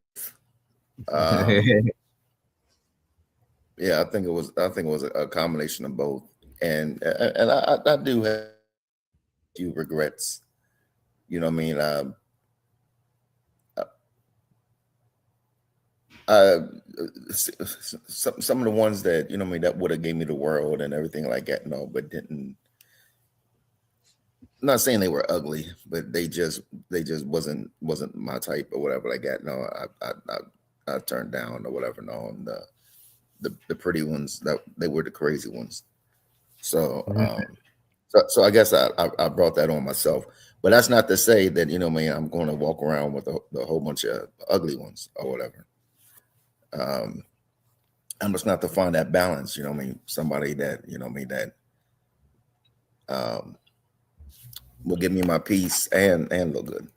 Yeah, I think it was a combination of both. And I do have few regrets, you know what I mean? Some of the ones that, you know what I mean, that would have gave me the world and everything like that, but didn't. I'm not saying they were ugly, but they just wasn't my type or whatever like that. No, I turned down or whatever. No, and the pretty ones, that they were the crazy ones. So So I guess I brought that on myself, but that's not to say that, I'm going to walk around with a whole bunch of ugly ones or whatever. I'm just not to find that balance, somebody that, that will give me my peace and look good.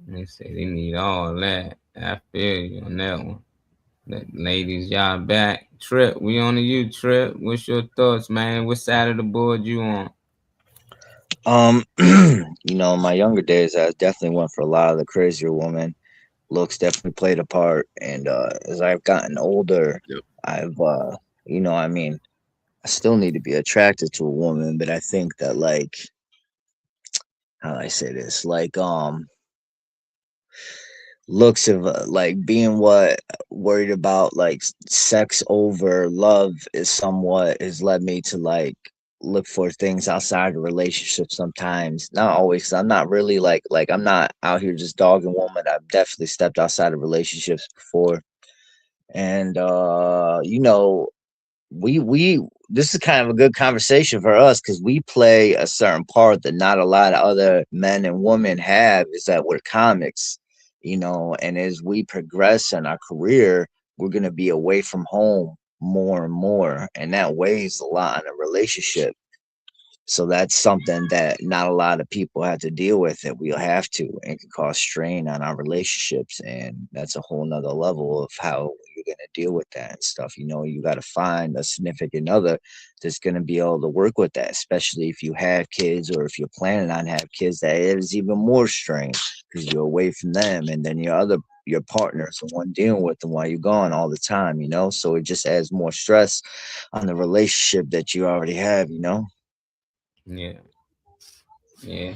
They say they need all that. I feel you on that one. Ladies, y'all back. Trip, we on to you, Trip. What's your thoughts, man? What side of the board you on? In my younger days, I definitely went for a lot of the crazier women. Looks definitely played a part. And as I've gotten older, I've you know, I mean, I still need to be attracted to a woman, but I think that like how do I say this? Like looks of like being what worried about like sex over love is somewhat has led me to like look for things outside the relationship sometimes, not always, 'cause I'm not really like I'm not out here just dogging woman. I've definitely stepped outside of relationships before, and you know, we this is kind of a good conversation for us because we play a certain part that not a lot of other men and women have, is that we're comics, you know, and as we progress in our career, we're going to be away from home more and more, and that weighs a lot on a relationship. So that's something that not a lot of people have to deal with, that we'll have to, and can cause strain on our relationships. And that's a whole nother level of how you're gonna deal with that and stuff. You know, you gotta find a significant other that's gonna be able to work with that, especially if you have kids or if you're planning on have kids, that is even more strain because you're away from them, and then your partner is the one dealing with them while you're gone all the time, you know. So it just adds more stress on the relationship that you already have, you know. Yeah. Yeah.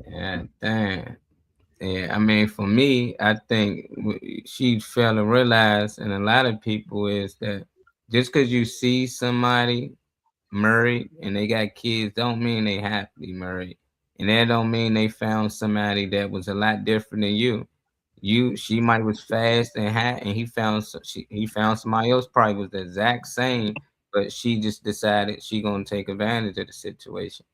Yeah. Damn. Yeah. I mean, for me, I think she failed to realize, and a lot of people, is that just because you see somebody married and they got kids, don't mean they happily married, and that don't mean they found somebody that was a lot different than you. She might was fast and hot, and he found somebody else probably was the exact same, but she just decided she gonna take advantage of the situation.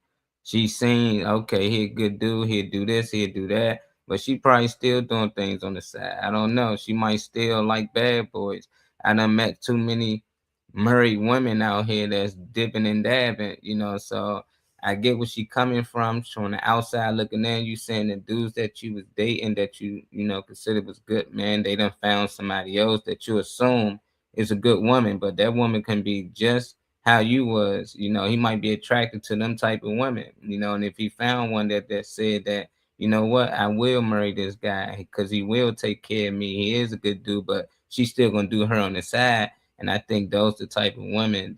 She seen, okay, he a good dude, he'll do this, he'll do that, but she probably still doing things on the side. I don't know. She might still like bad boys. I done met too many married women out here that's dipping and dabbing, you know. So I get where she coming from. She on the outside looking in. You saying the dudes that you was dating that you know considered was good, man, they done found somebody else that you assume is a good woman, but that woman can be just how you was. You know, he might be attracted to them type of women, you know, and if he found one that said that, you know what, I will marry this guy because he will take care of me. He is a good dude, but she's still gonna do her on the side. And I think those the type of women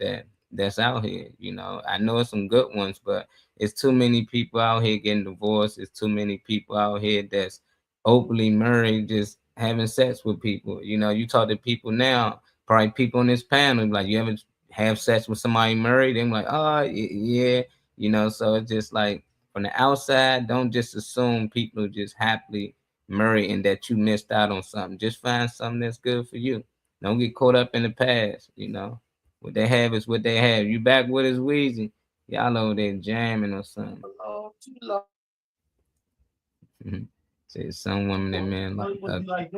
that's out here. You know, I know it's some good ones, but it's too many people out here getting divorced. It's too many people out here that's openly married, just having sex with people. You know, you talk to people now, probably people on this panel, like, you ever have sex with somebody married? They're like, oh, yeah. You know, so it's just like, from the outside, don't just assume people just happily married and that you missed out on something. Just find something that's good for you. Don't get caught up in the past, you know. What they have is what they have. You back with us, Weezy? Y'all over there jamming or something. Say some women and men like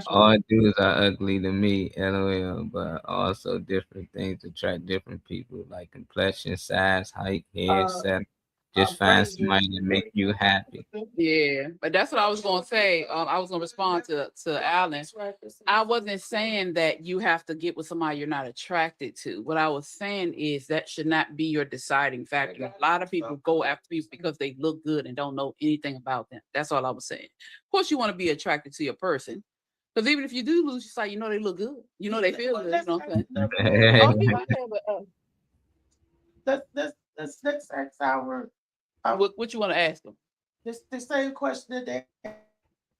all dudes are ugly to me, LOL, but also different things attract different people, like complexion, size, height, hair, set. Just find somebody to make you happy. Yeah, but that's what I was gonna say. I was gonna respond to Alan. I wasn't saying that you have to get with somebody you're not attracted to. What I was saying is that should not be your deciding factor. A lot of people go after people because they look good and don't know anything about them. That's all I was saying. Of course, you want to be attracted to your person, because even if you do lose your sight, you know they look good. You know they feel good. You know what I'm saying? That's next hour. What you want to ask them? This the same question that they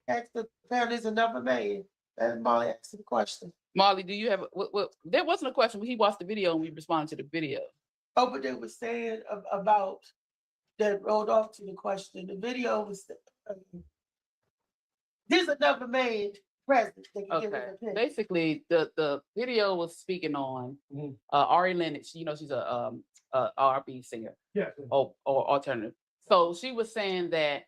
asked the panel, is another man. And Molly asked the question. Molly, do you have what? There wasn't a question. He watched the video and we responded to the video. Oh, but they were saying about that rolled off to the question. The video was there's another man present. Okay. Basically, the video was speaking on Ari Lennox. You know, she's a R&B singer. Yeah. Or alternative. So she was saying that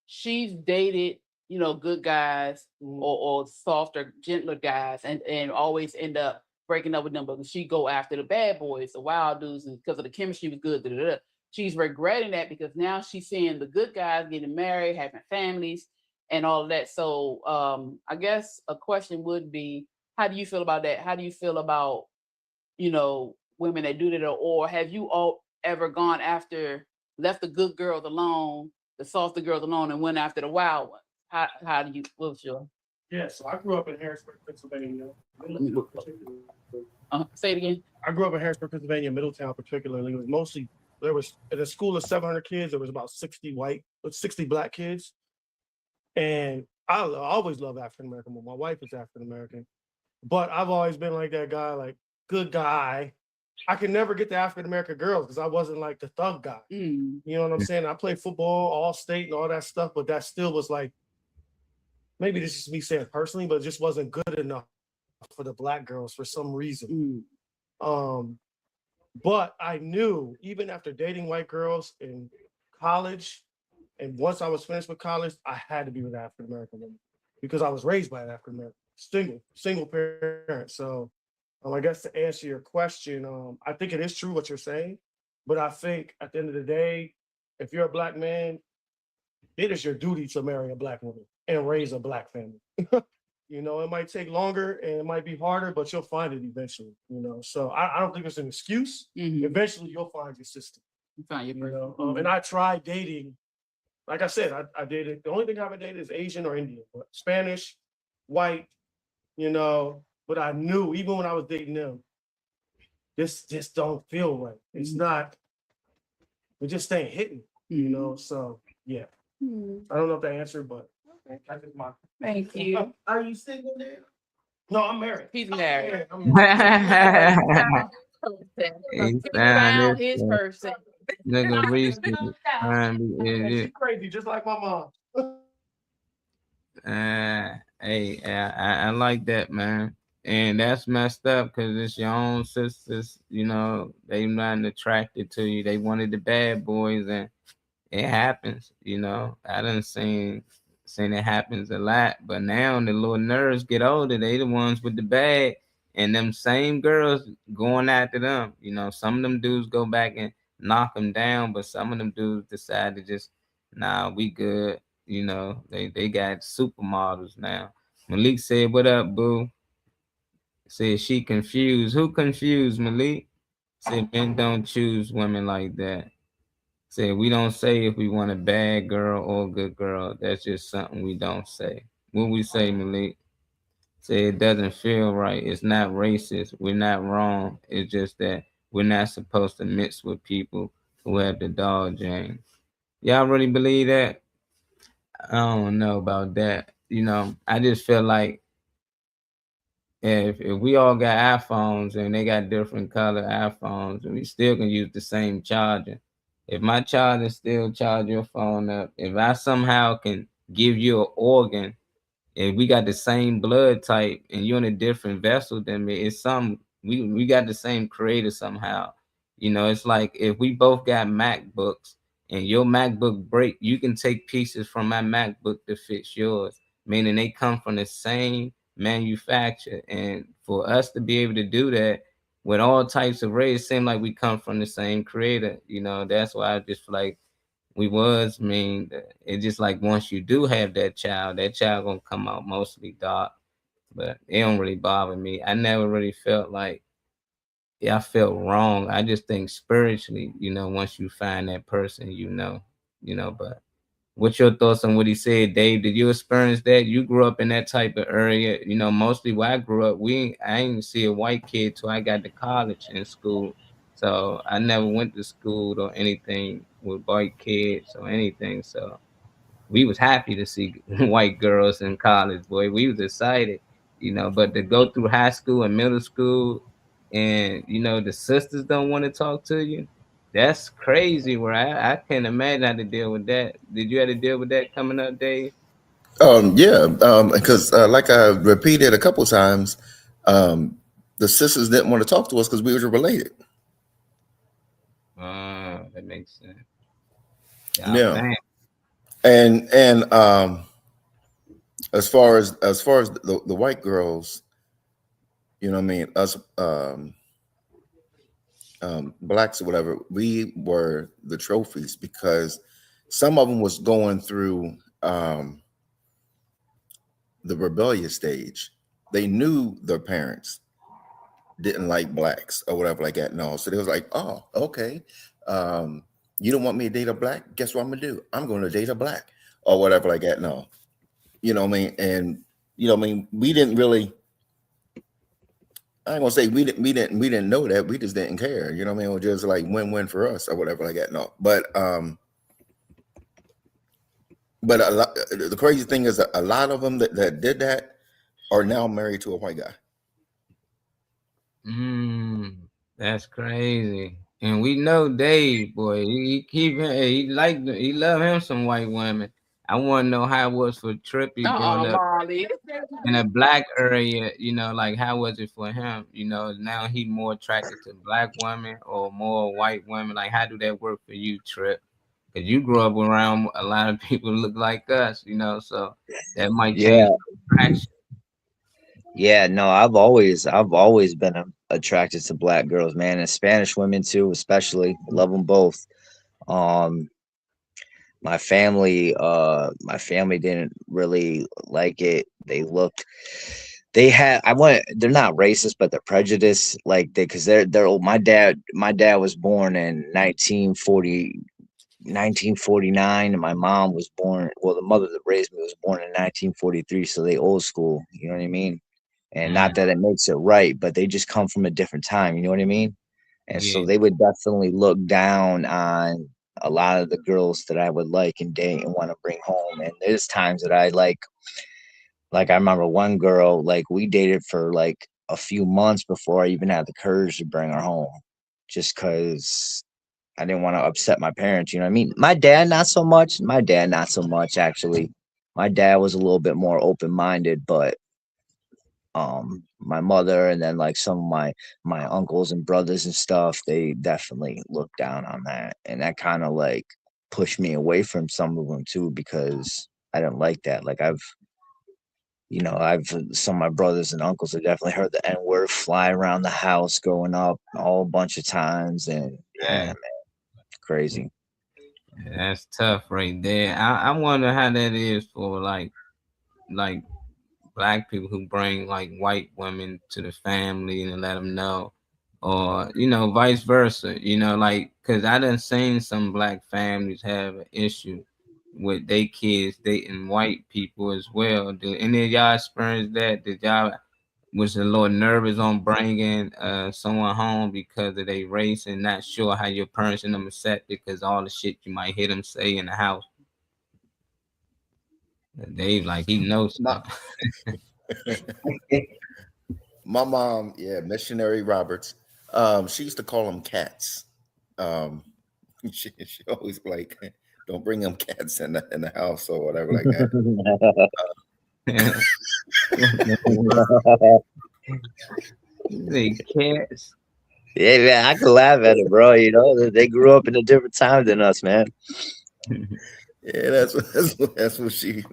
she's dated, you know, good guys or softer, gentler guys, and always end up breaking up with them. But she go after the bad boys, the wild dudes, and because of the chemistry was good. She's regretting that because now she's seeing the good guys getting married, having families, and all of that. So I guess a question would be, how do you feel about that? How do you feel about, you know, women that do that, or have you all ever gone after, left the good girls alone, the softer girls alone, and went after the wild ones? How do you? What's your? Yeah, so I grew up in Harrisburg, Pennsylvania. Say it again. I grew up in Harrisburg, Pennsylvania, Middletown particularly. It was mostly, there was, in a school of 700 kids, there was about 60 black kids. And I always love African American, but my wife is African American. But I've always been like that guy, like good guy. I could never get the African American girls because I wasn't like the thug guy. You know what I'm saying? I played football, all state and all that stuff, but that still was like, maybe this is me saying personally, but it just wasn't good enough for the black girls for some reason. But I knew even after dating white girls in college, and once I was finished with college, I had to be with African American women because I was raised by an African American, single parent. So I guess to answer your question, I think it is true what you're saying, but I think at the end of the day, if you're a black man, it is your duty to marry a black woman and raise a black family. You know, it might take longer and it might be harder, but you'll find it eventually, you know. So I don't think it's an excuse. Eventually you'll find your sister. You find your person. You know? And I tried dating. Like I said, I dated, the only thing I haven't dated is Asian or Indian, but Spanish, white, you know, but I knew even when I was dating them, this just don't feel right. It's not, it just ain't hitting, you know? So yeah. I don't know if that answered, but that's just my. Thank you. Are you single now? No, I'm married. He's married. He's found his person. Nigga Reese She's crazy, just like my mom. Hey, I like that, man. And that's messed up because it's your own sisters, you know, they not attracted to you. They wanted the bad boys, and it happens, you know. I done seen it happens a lot, but now the little nerds get older, they the ones with the bag, and them same girls going after them. You know, some of them dudes go back and knock them down, but some of them dudes decide to just, nah, we good. You know, they got supermodels now. Malik said, "What up, boo?" Said she confused. Who confused, Malik? Said men don't choose women like that. Said we don't say if we want a bad girl or a good girl. That's just something we don't say. What we say, Malik? Say it doesn't feel right. It's not racist. We're not wrong. It's just that we're not supposed to mix with people who have the dog gene. Y'all really believe that? I don't know about that. You know, I just feel like if we all got iPhones and they got different color iPhones, and we still can use the same charger. If my charger still charge your phone up, if I somehow can give you an organ, if we got the same blood type and you're in a different vessel than me, it's some we got the same creator somehow. You know, it's like if we both got MacBooks and your MacBook break, you can take pieces from my MacBook to fix yours, meaning they come from the same manufacturer. And for us to be able to do that with all types of rays, it seems like we come from the same creator. You know, that's why I just feel like it's just like once you do have that child gonna come out mostly dark, but it don't really bother me. I never really felt like I felt wrong. I just think spiritually, you know, once you find that person, you know, but what's your thoughts on what he said, Dave? Did you experience that? You grew up in that type of area, you know, mostly where I grew up, I didn't see a white kid till I got to college and school. So I never went to school or anything with white kids or anything. So we was happy to see white girls in college, boy. We was excited, you know, but to go through high school and middle school and, you know, the sisters don't want to talk to you. That's crazy where I can't imagine how to deal with that. Did you have to deal with that coming up, Dave? Yeah, because like I repeated a couple times, the sisters didn't want to talk to us because we were related. That makes sense. Yeah. And as far as the white girls, you know what I mean, us blacks or whatever, we were the trophies because some of them was going through the rebellious stage. They knew their parents didn't like blacks or whatever like that. No, so they was like, oh, okay. You don't want me to date a black? Guess what I'm gonna do? I'm going to date a black or whatever like that. No, you know what I mean? And you know, I mean, we didn't really. I ain't gonna say we didn't know that. We just didn't care. You know what I mean? It was just like win-win for us or whatever like that. No, but a lot, the crazy thing is that a lot of them that did that are now married to a white guy. That's crazy. And we know Dave, boy, he love him some white women. I want to know how it was for Trippy growing up in a black area, you know, like how was it for him? You know, now he more attracted to black women or more white women. Like, how do that work for you, Trip? Because you grew up around a lot of people who look like us, you know, so that might change attraction. Yeah, no, I've always been attracted to black girls, man, and Spanish women too, especially. Love them both. My family didn't really like it. They're not racist, but they're prejudiced, like because they're old. My dad was born in 1949, and my mom was born, well, the mother that raised me was born in 1943, so they old school, you know what I mean? And not that it makes it right, but they just come from a different time, you know what I mean? And so they would definitely look down on a lot of the girls that I would like and date and want to bring home. And there's times that I like I remember one girl, like we dated for like a few months before I even had the courage to bring her home, just because I didn't want to upset my parents, you know what I mean? My dad, not so much, actually. My dad was a little bit more open-minded, but my mother and then like some of my uncles and brothers and stuff, they definitely looked down on that, and that kind of like pushed me away from some of them too, because I didn't like that. Like some of my brothers and uncles have definitely heard the N-word fly around the house growing up a bunch of times, and man, crazy. That's tough right there. I wonder how that is for like black people who bring like white women to the family and let them know, or you know, vice versa. You know, like because I done seen some black families have an issue with their kids dating white people as well. Did any of y'all experience that? Did y'all was a little nervous on bringing someone home because of their race and not sure how your parents and them accept it because all the shit you might hear them say in the house? Dave, like he knows stuff. My mom, Missionary Roberts, she used to call them cats. She always like, don't bring them cats in the house or whatever like that. They cats. Yeah, man, I can laugh at it, bro. You know, they grew up in a different time than us, man. Yeah, that's what she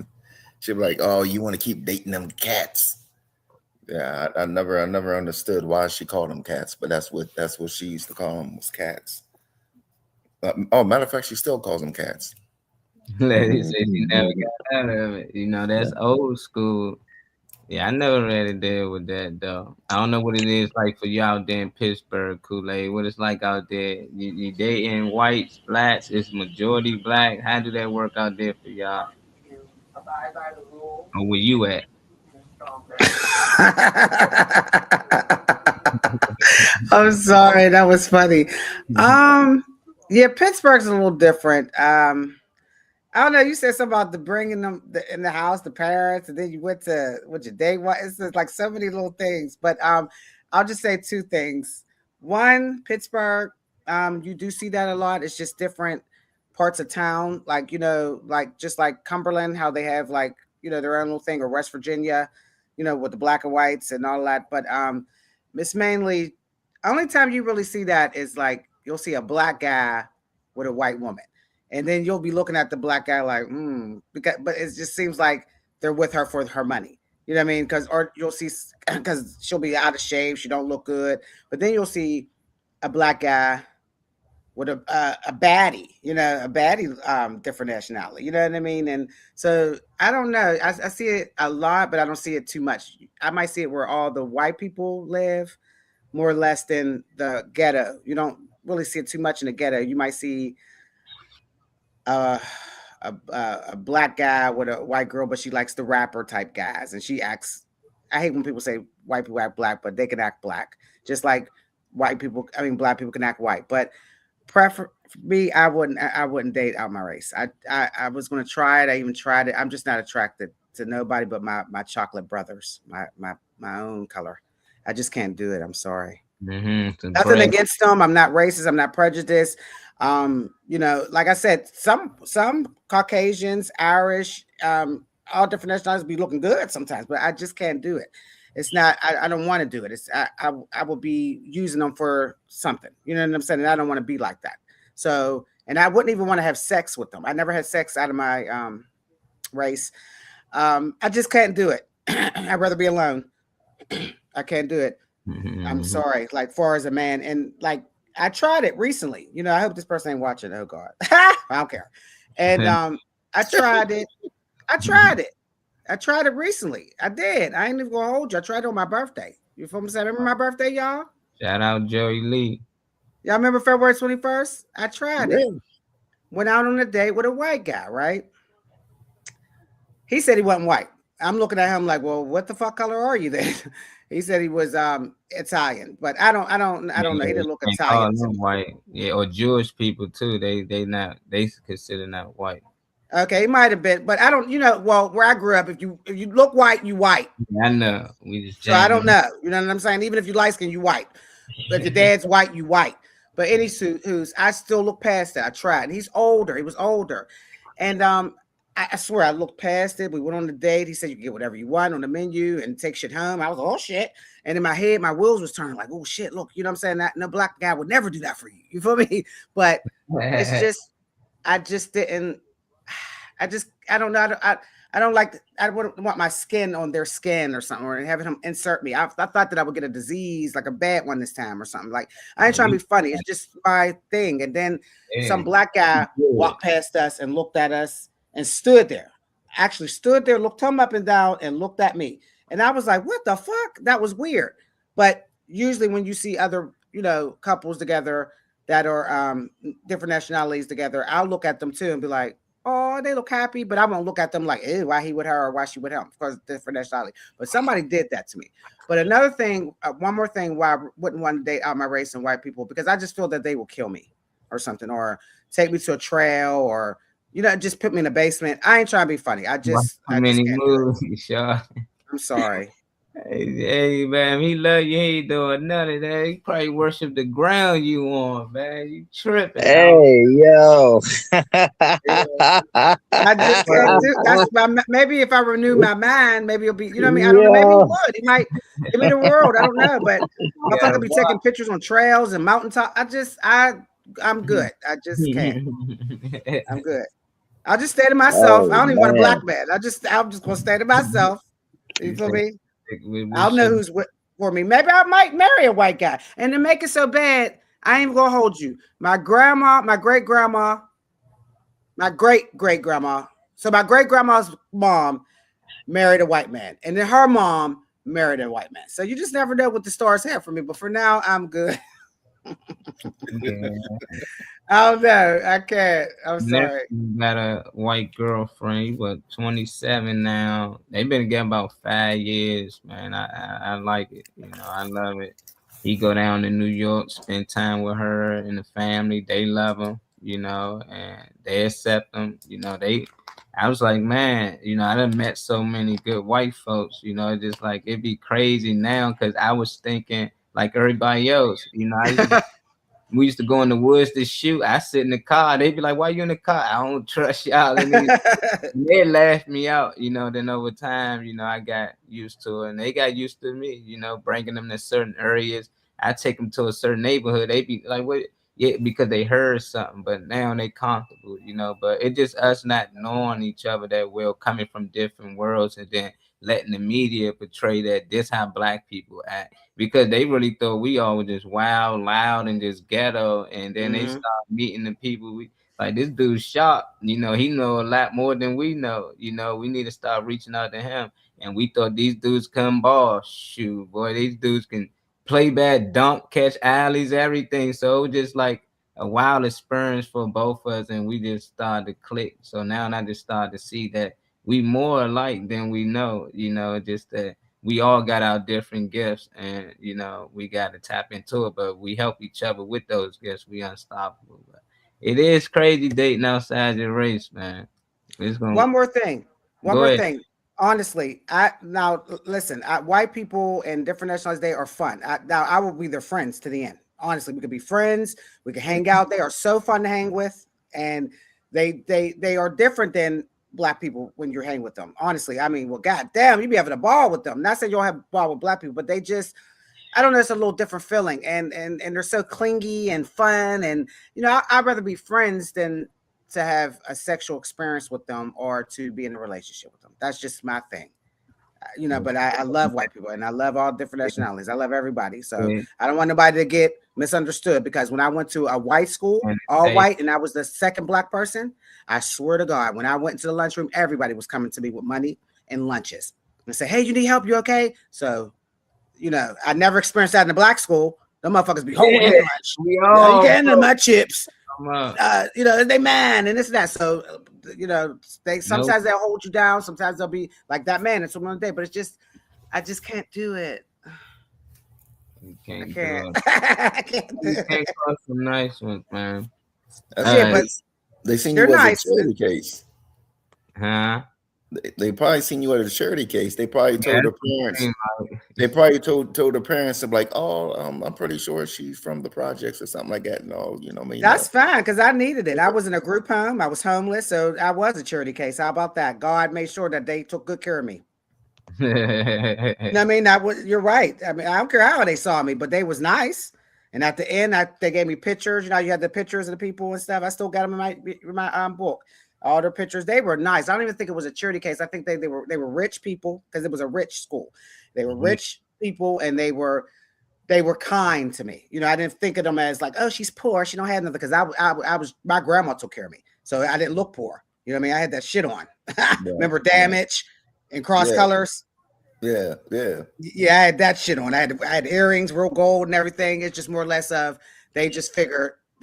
be like. Oh, you want to keep dating them cats? Yeah, I never understood why she called them cats, but that's what she used to call them, was cats. Matter of fact, she still calls them cats. Lady said she never got out of it. You know, that's old school. Yeah, I never really deal with that though. I don't know what it is like for you out there in Pittsburgh, Kool-Aid. What it's like out there? You dating whites, blacks? It's majority black. How do that work out there for y'all? Or where you at? I'm sorry, that was funny. Yeah, Pittsburgh's a little different. I don't know. You said something about the bringing them in the house, the parents, and then you went to what your day was. It's just like so many little things. But I'll just say two things. One, Pittsburgh, you do see that a lot. It's just different parts of town, like like just like Cumberland, how they have like their own little thing, or West Virginia, with the black and whites and all that. But it's mainly only time you really see that is like you'll see a black guy with a white woman. And then you'll be looking at the black guy like, but it just seems like they're with her for her money. You know what I mean? Or you'll see, because she'll be out of shape, she don't look good. But then you'll see a black guy with a baddie, different nationality. You know what I mean? And so I don't know. I see it a lot, but I don't see it too much. I might see it where all the white people live, more or less, than the ghetto. You don't really see it too much in the ghetto. You might see a a black guy with a white girl, but she likes the rapper type guys, and she acts. I hate when people say white people act black, but they can act black, just like white people. I mean, black people can act white, but prefer me. I wouldn't date out my race. I was going to try it. I even tried it. I'm just not attracted to nobody but my chocolate brothers, my own color. I just can't do it. I'm sorry. Nothing against them. I'm not racist. I'm not prejudiced. You know, like I said, some Caucasians, Irish, all different nationalities be looking good sometimes, but I just can't do it. It's not. I don't want to do it. It's I will be using them for something. You know what I'm saying? And I don't want to be like that. So, and I wouldn't even want to have sex with them. I never had sex out of my race. I just can't do it. I'd rather be alone. I can't do it. I'm sorry. Like far as a man, and like I tried it recently. You know, I hope this person ain't watching. Oh God, I don't care. And I tried it. I tried it recently. I did. I ain't even gonna hold you. I tried it on my birthday. You feel me? Remember my birthday, y'all? Shout out Joey Lee. Y'all remember February 21st? I tried it. Went out on a date with a white guy, right? He said he wasn't white. I'm looking at him like, well, what the fuck color are you then? He said he was Italian, but I don't know. He didn't look Italian. White, yeah, or Jewish people too. They consider not white. Okay, he might have been, but I don't. You know, well, where I grew up, if you look white, you white. I know. We just. So I don't know. You know what I'm saying? Even if you light skin, you white. But if your dad's white, you white. But who's I still look past that. I tried. He's older. He was older, and I swear I looked past it. We went on the date. He said you can get whatever you want on the menu and take shit home. I was like, oh shit. And in my head, my wheels was turning like, oh shit, look, you know what I'm saying? That no black guy would never do that for you. You feel me? But it's just, I just didn't, I don't know. I don't like, I wouldn't want my skin on their skin or something, or having him insert me. I thought that I would get a disease, like a bad one this time or something. Like, I ain't trying to be funny. It's just my thing. And then some black guy walked past us and looked at us and stood there, looked him up and down and looked at me. And I was like, what the fuck? That was weird. But usually when you see other, you know, couples together that are different nationalities together, I'll look at them too and be like, oh, they look happy. But I won't look at them like, ew, why he with her or why she with him, because different nationality. But somebody did that to me. But another thing, one more thing why I wouldn't want to date out my race and white people, because I just feel that they will kill me or something, or take me to a trail, or you know, just put me in the basement. I ain't trying to be funny. I'm sorry. Hey, man, he love you. He ain't doing none of that. He probably worship the ground you on, man. You tripping. Hey, yo. I just can't do. That's maybe if I renew my mind, maybe it'll be. You know what I mean? I don't know. Maybe he would. He might give me the world. I don't know. But I'm gonna be taking pictures on trails and mountaintop. I'm good. I just can't. I'm good. I'll just stay to myself. I don't even want a black man. I'm just gonna stay to myself. You feel me? I'll know who's for me. Maybe I might marry a white guy. And to make it so bad, I ain't even gonna hold you. My grandma, my great grandma, my great great grandma. So my great grandma's mom married a white man, and then her mom married a white man. So you just never know what the stars have for me. But for now, I'm good. I don't know. I can't. I'm sorry. Got a white girlfriend, but 27 now. They've been together about 5 years, man. I like it. You know, I love it. He go down to New York, spend time with her and the family. They love him, you know, and they accept him. You know, I was like, man, you know, I done met so many good white folks. You know, just like it'd be crazy now because I was thinking like everybody else. You know, we used to go in the woods to shoot. I sit in the car. They'd be like, why you in the car? I don't trust y'all. And they laughed me out, you know. Then over time, you know, I got used to it. And they got used to me, you know, bringing them to certain areas. I take them to a certain neighborhood. They be like, what? Yeah, because they heard something. But now they comfortable, you know. But it's just us not knowing each other that well, coming from different worlds, and then letting the media portray that this how black people act, because they really thought we all were just wild, loud, and just ghetto. And then they start meeting the people. Like, this dude's sharp, you know, he know a lot more than we know. You know, we need to start reaching out to him. And we thought these dudes come ball. Shoot, boy, these dudes can play bad, dunk, catch alleys, everything. So just like a wild experience for both of us, and we just started to click. So now I just started to see that we more alike than we know, just that we all got our different gifts, and we got to tap into it, but we help each other with those gifts. We unstoppable. But it is crazy dating outside your race, man. One more thing. Honestly, listen. White people and different nationalities, they are fun. I will be their friends to the end. Honestly, we could be friends. We could hang out. They are so fun to hang with, and they are different than Black people when you're hanging with them. Honestly, I mean, well, goddamn, you be having a ball with them. Not saying you don't have a ball with Black people, but they just, I don't know, it's a little different feeling, and they're so clingy and fun, and I'd rather be friends than to have a sexual experience with them or to be in a relationship with them. That's just my thing. But I love white people and I love all different nationalities. I love everybody. So I don't want nobody to get misunderstood, because when I went to a white school, all white, and I was the second Black person, I swear to God, when I went into the lunchroom, everybody was coming to me with money and lunches and say, hey, you need help? You okay? So, I never experienced that in the Black school. The motherfuckers be holding lunch. You getting my chips. They man and this and that. So, they sometimes they'll hold you down. Sometimes they'll be like that man. It's one day, but it's just, I just can't do it. I can't. I can't call some nice ones, man. But they seen you as a charity case. Huh? They probably seen you at a charity case. They probably told the parents. They probably told the parents of like, oh, I'm pretty sure she's from the projects or something like that. No, That's fine, because I needed it. I was in a group home. I was homeless, so I was a charity case. How about that? God made sure that they took good care of me. You're right. I mean, I don't care how they saw me, but they was nice. And at the end, they gave me pictures. You had the pictures of the people and stuff. I still got them in my book. All their pictures, they were nice. I don't even think it was a charity case. I think they were rich people, because it was a rich school. They were rich people, and they were kind to me. I didn't think of them as like, oh, she's poor, she don't have nothing, because I was, my grandma took care of me, so I didn't look poor. I had that shit on. Remember Damage and Cross Colors? Yeah. I had that shit on. I had earrings, real gold and everything. It's just more or less of, they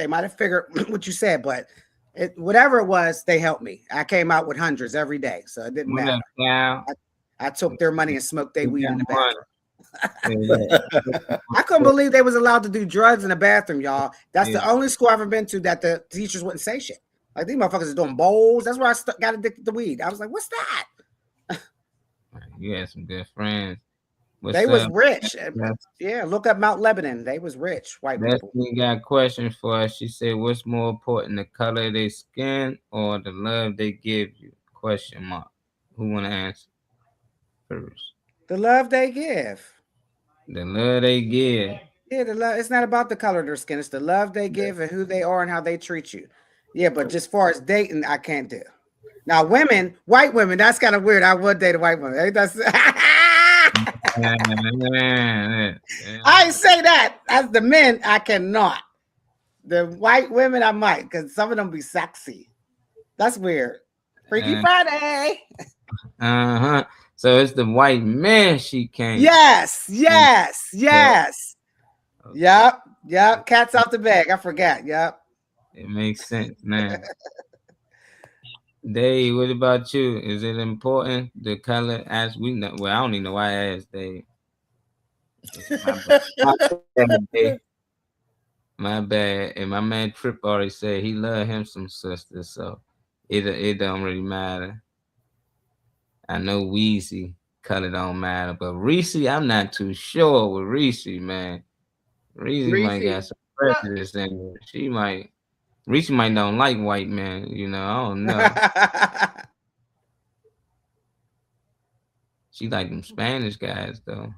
might have figured what you said, but whatever it was, they helped me. I came out with hundreds every day, so it didn't matter. I took their money and smoked their weed in the bathroom. I couldn't believe they was allowed to do drugs in the bathroom, y'all. That's the only school I've ever been to that the teachers wouldn't say shit. Like, these motherfuckers are doing bowls. That's where I got addicted to weed. I was like, what's that? You had some good friends. They was rich. Yeah, look up Mount Lebanon. They was rich, white people. We got a question for us. She said, what's more important, the color of their skin or the love they give you? Question mark. Who want to answer first? The love they give. The love they give. Yeah, the love. It's not about the color of their skin. It's the love they give and who they are and how they treat you. Yeah, but just far as dating, I can't do. Now, white women, that's kind of weird. I would date a white woman. That's I ain't say that. As the men, I cannot. The white women, I might, because some of them be sexy. That's weird. Freaky Friday. So it's the white man she can't. Yes. Yep. Cat's out the bag. I forgot. Yep. It makes sense, man. Dave, what about you? Is it important, the color? As we know, well, I don't even know why I asked Dave. My bad. And my man Trip already said he love him some sisters, so it don't really matter. I know Weezy color don't matter, but Reese, I'm not too sure with Reese, man. Reese might got some prejudice in her. Reese might don't like white men, I don't know. She like them Spanish guys, though.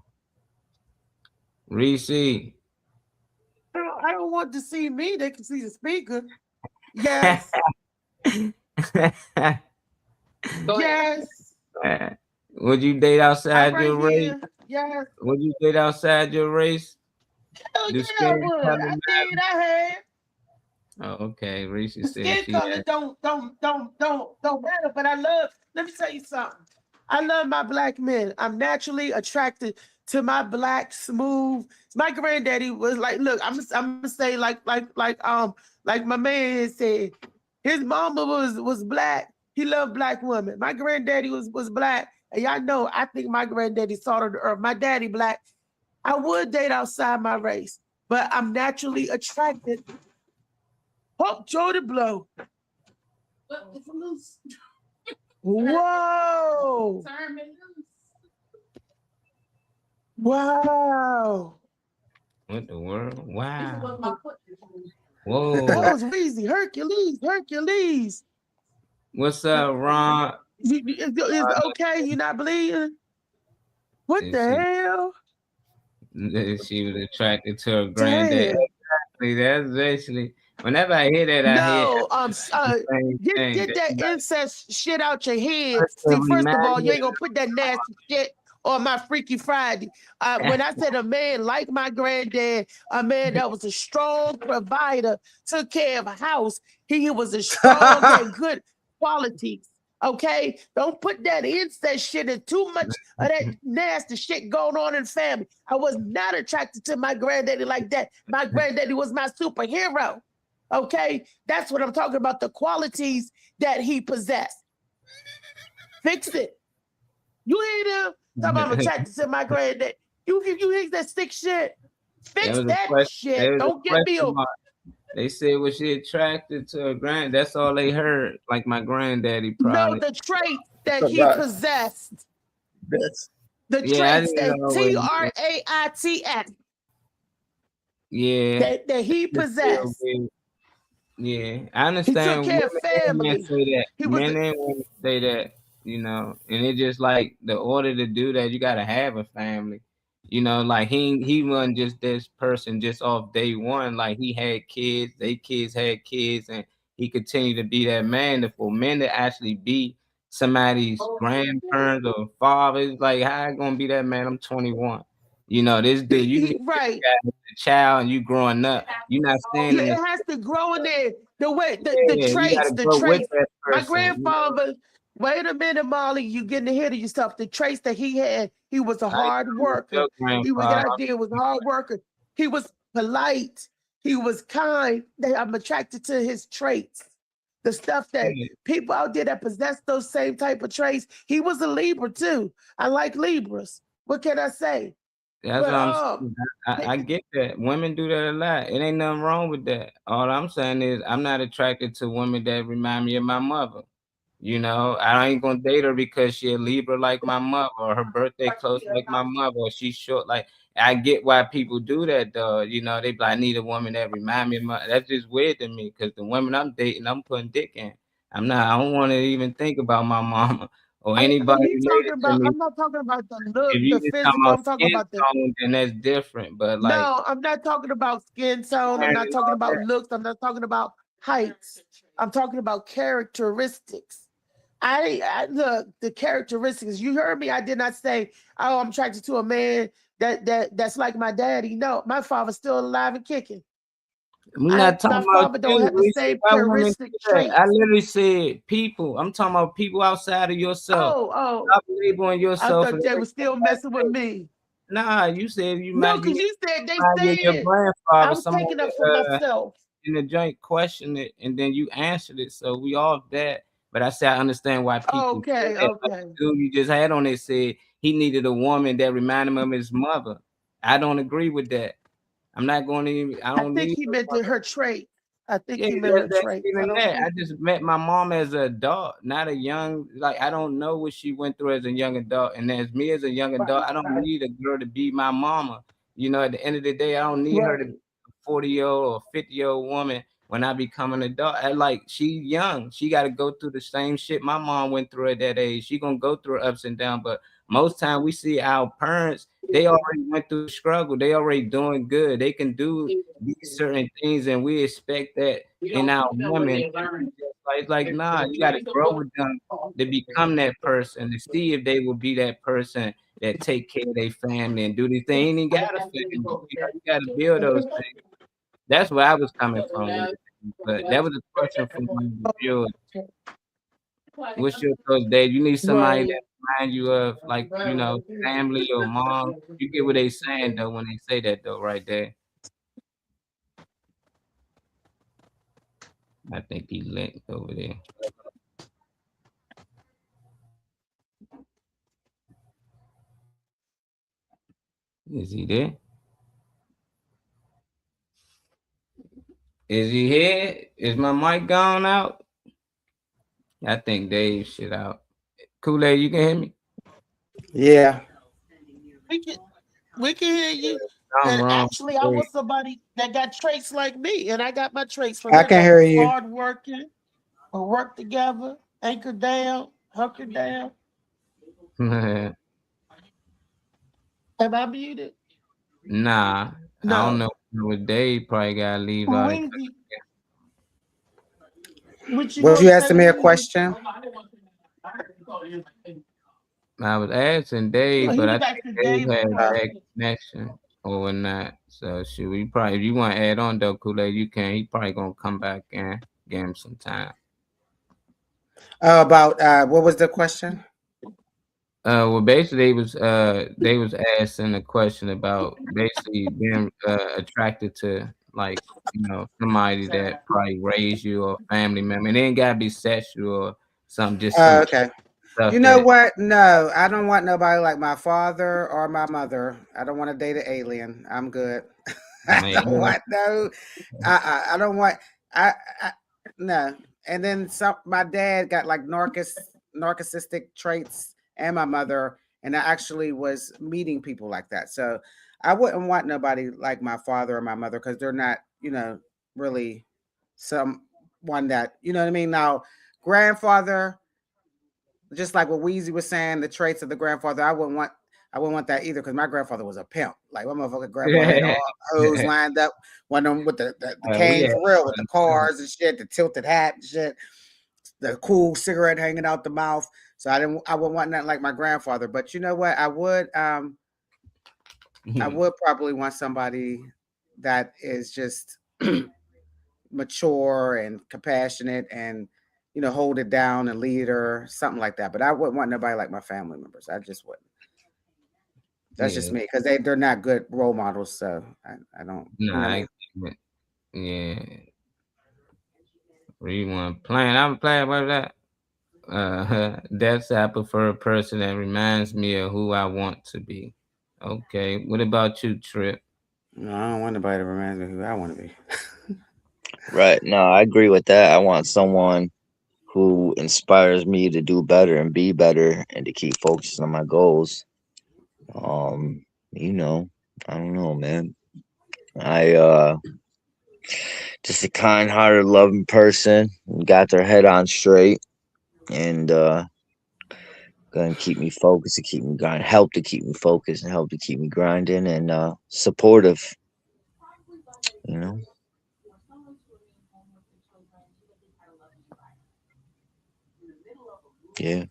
Reese. I don't want to see me. They can see the speaker. Yes. Yes. Would you date outside your race? Yes. Would you date outside your race? Hell yeah, I would. I had. Oh, okay. Reese said skin color don't matter, but let me tell you something. I love my black men. I'm naturally attracted to my black smooth. My granddaddy was like, look, I'm gonna say like my man said, his mama was black. He loved black women. My granddaddy was black. And y'all know, I think my granddaddy salt of the earth. My daddy black. I would date outside my race, but I'm naturally attracted. Hope Joe to blow. Whoa. Wow. What the world? Wow. Whoa. That was Weezy. Hercules. What's up, Ron? Is it okay? You not bleeding? What the hell? She was attracted to her granddad. Exactly. That's actually, whenever I hear that, I hear get that incest shit out your head. See, first of all, you ain't gonna put that nasty shit on my Freaky Friday. When I said a man like my granddad, a man that was a strong provider, took care of a house, he was a strong and good qualities. Okay, don't put that incest shit and too much of that nasty shit going on in the family. I was not attracted to my granddaddy like that. My granddaddy was my superhero. Okay, that's what I'm talking about. The qualities that he possessed. Fix it. You ain't him. Talking about I'm attracted to my granddad. You hate that sick shit. Fix that shit. Don't get me over. They said, was she attracted to her grand? That's all they heard. Like my granddaddy probably. No, the traits that he possessed. The traits that TRAITS. Yeah. That he possessed. Yeah, I understand. He took care of family. Say that. Men and women say that, you know, and it's just like the order to do that, you gotta have a family. You know, like he wasn't just this person just off day one. Like he had kids, they kids had kids, and he continued to be that man. For men to actually be somebody's grandparents or fathers, like how I gonna be that man? I'm 21. You know, this dude, you right. A child and you growing up. You're not standing. It has to grow in there. The way the traits. My grandfather. Wait a minute, Molly. You getting ahead of yourself. The traits that he had, he was a hard worker. He was a hard worker. He was polite. He was kind. I'm attracted to his traits. The stuff that people out there that possess those same type of traits. He was a Libra too. I like Libras. What can I say? That's what I'm saying. I get that. Women do that a lot. It ain't nothing wrong with that. All I'm saying is I'm not attracted to women that remind me of my mother. You know, I ain't gonna date her because she a Libra like my mother, or her birthday close like my mother, or she's short. Like I get why people do that though. You know, they be like, I need a woman that remind me of my. That's just weird to me because the women I'm dating, I'm putting dick in. I don't want to even think about my mama or anybody. I'm not talking about the look, the physical. I'm talking about the tone, then that's different. But like, no, I'm not talking about skin tone. I'm not talking about looks. I'm not talking about heights. I'm talking about characteristics. I look, the characteristics. You heard me. I did not say, oh, I'm attracted to a man that's like my daddy. No, my father's still alive and kicking. We're not talking my father don't have the same characteristic traits. I literally said people. I'm talking about people outside of yourself. Stop labeling yourself. I thought they were still messing with me. Nah, you said you might. No, because you said they said your grandfather. I'm taking up for myself. In the joint question it, and then you answered it. So we all that. But I said I understand why people. Okay. Like dude you just had on it said he needed a woman that reminded him of his mother. I don't agree with that. I'm not going to. I think he meant her trait. I think he meant her trait. I just met my mom as an adult, not a young. Like I don't know what she went through as a young adult, and as me as a young adult, I don't need a girl to be my mama. You know, at the end of the day, I don't need her to be a 40-year-old or 50-year-old woman. When I become an adult, she's young. She got to go through the same shit my mom went through at that age. She gonna go through ups and downs. But most time we see our parents, they already went through the struggle. They already doing good. They can do these certain things, and we expect that in our women. It's like, nah, you got to grow with them to become that person, to see if they will be that person that take care of their family and do these things. You gotta build those things. That's where I was coming from. But that was a question from you. What's your thoughts, Dave? You need somebody that remind you of, like, you know, family or mom. You get what they saying though when they say that though, right there. I think he linked over there. Is he there? Is he here? Is my mic gone out? I think Dave shit out. Kool-Aid, you can hear me? Yeah. We can hear you. And actually, I was somebody that got traits like me, and I got my traits from I can hear you. Hard working, or work together, anchor down, hunker down. Am I muted? Nah, no. I don't know. With Dave, probably gotta leave out. Was you asking me a question? I was asking Dave, but I think Dave had that connection or not. So should we probably, if you want to add on though, Kool-Aid, you can. He probably gonna come back and give him some time. About what was the question? Well, basically, they was asking a question about basically being attracted to, like, you know, somebody that probably raised you or family member. And it ain't gotta be sexual or something. Just okay. You know what? No, I don't want nobody like my father or my mother. I don't want to date an alien. I'm good. I don't want no. I don't want. No. And then my dad got like narcissistic traits, and my mother, and I actually was meeting people like that. So I wouldn't want nobody like my father or my mother, because they're not, you know, really someone that, you know what I mean. Now, grandfather. Just like what Weezy was saying, the traits of the grandfather, I wouldn't want that either, because my grandfather was a pimp. Like my motherfucking grandfather had all hoes lined up, one of them with the cane for real, with the cars and shit, the tilted hat and shit, the cool cigarette hanging out the mouth. So I wouldn't want nothing like my grandfather. But you know what? I would probably want somebody that is just mature and compassionate and, you know, hold it down and lead or something like that. But I wouldn't want nobody like my family members. I just wouldn't. That's just me, because they're not good role models. So I don't. Nah, yeah. What do you want? Playing? I'm playing. What is that? That's I prefer a person that reminds me of who I want to be. Okay. What about you, Trip? No, I don't want nobody to remind me of who I want to be. Right. No, I agree with that. I want someone who inspires me to do better and be better and to keep focusing on my goals. You know, I don't know, man. I just a kind-hearted, loving person, got their head on straight, and gonna keep me focused, to keep me grinding, help to keep me focused, and help to keep me grinding, and supportive. You know. Yeah.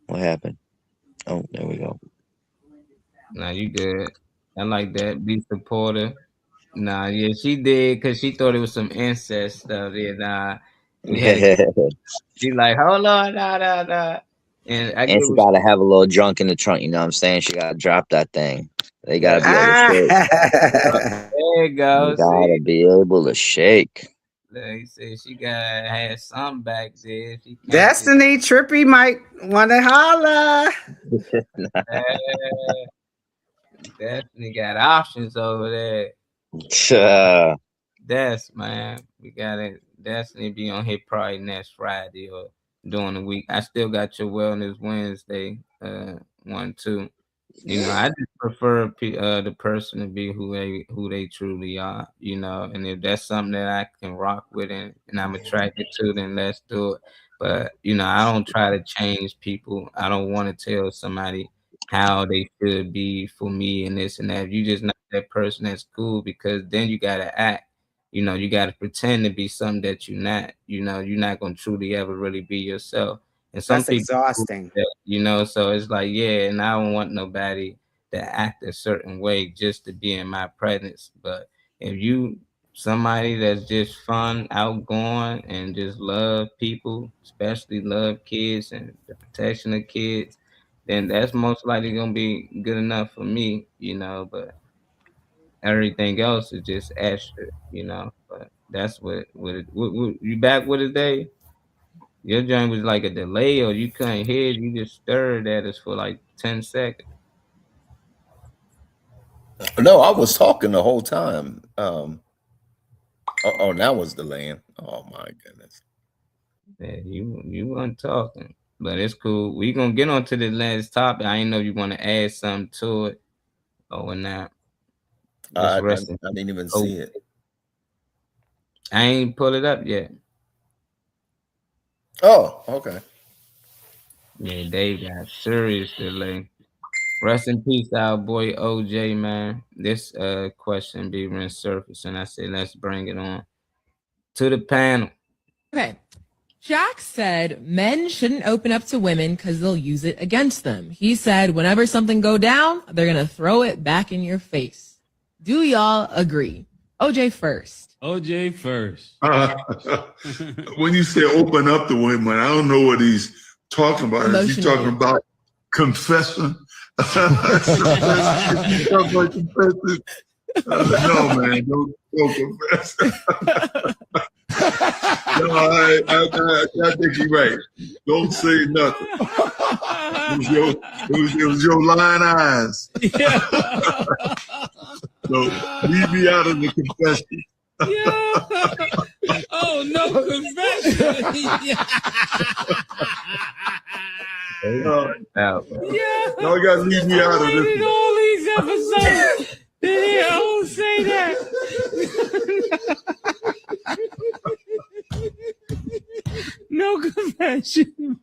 What happened? Oh, there we go. Nah, you good. I like that. Be supportive. Nah, yeah, she did, because she thought it was some incest stuff. Yeah, nah. We had to. She like, hold on, nah. And she gotta have a little drunk in the trunk. You know what I'm saying? She gotta drop that thing. They gotta be able to shake. There you go. You gotta be able to shake. They said she gotta have some back there. Destiny Trippy might want to holla. Destiny got options over there. Man, we got it. Destiny be on here probably next Friday or during the week. I still got your Wellness Wednesday 1-2. You know, I just prefer the person to be who they truly are, you know, and if that's something that I can rock with and I'm attracted to, then let's do it. But, you know, I don't try to change people. I don't want to tell somebody how they should be for me and this and that. If you just not that person, that's cool, because then you got to act. You know, you got to pretend to be something that you're not. You know, you're not going to truly ever really be yourself. And some That's people, exhausting. You know, so it's like, yeah, and I don't want nobody to act a certain way just to be in my presence. But if you somebody that's just fun, outgoing, and just love people, especially love kids and the protection of kids, then that's most likely gonna be good enough for me, you know. But everything else is just extra, you know. But that's what you back with it, Dave? Your joint was like a delay, or you couldn't hear it, you just stirred at us for like 10 seconds. No, I was talking the whole time. Oh, that was delaying. Oh my goodness. Yeah, you weren't talking, but it's cool. We gonna get on to the last topic. I didn't know you want to add something to it or not. I didn't even see it. I ain't pull it up yet. Oh, okay. Yeah, they got serious delay. Rest in peace, our boy OJ, man. This question be resurfacing. I said, let's bring it on to the panel. Okay. Jack said men shouldn't open up to women because they'll use it against them. He said whenever something go down, they're going to throw it back in your face. Do y'all agree? OJ first. OJ first. When you say open up to women, I don't know what he's talking about. Is he talking about confessing? No, man, don't confess. No, I think you're right. Don't say nothing. It was your lying eyes. So leave me out of the confession. Yeah. Oh, no confession. No, you gotta leave me out of this. All these episodes. I won't say that. No confession.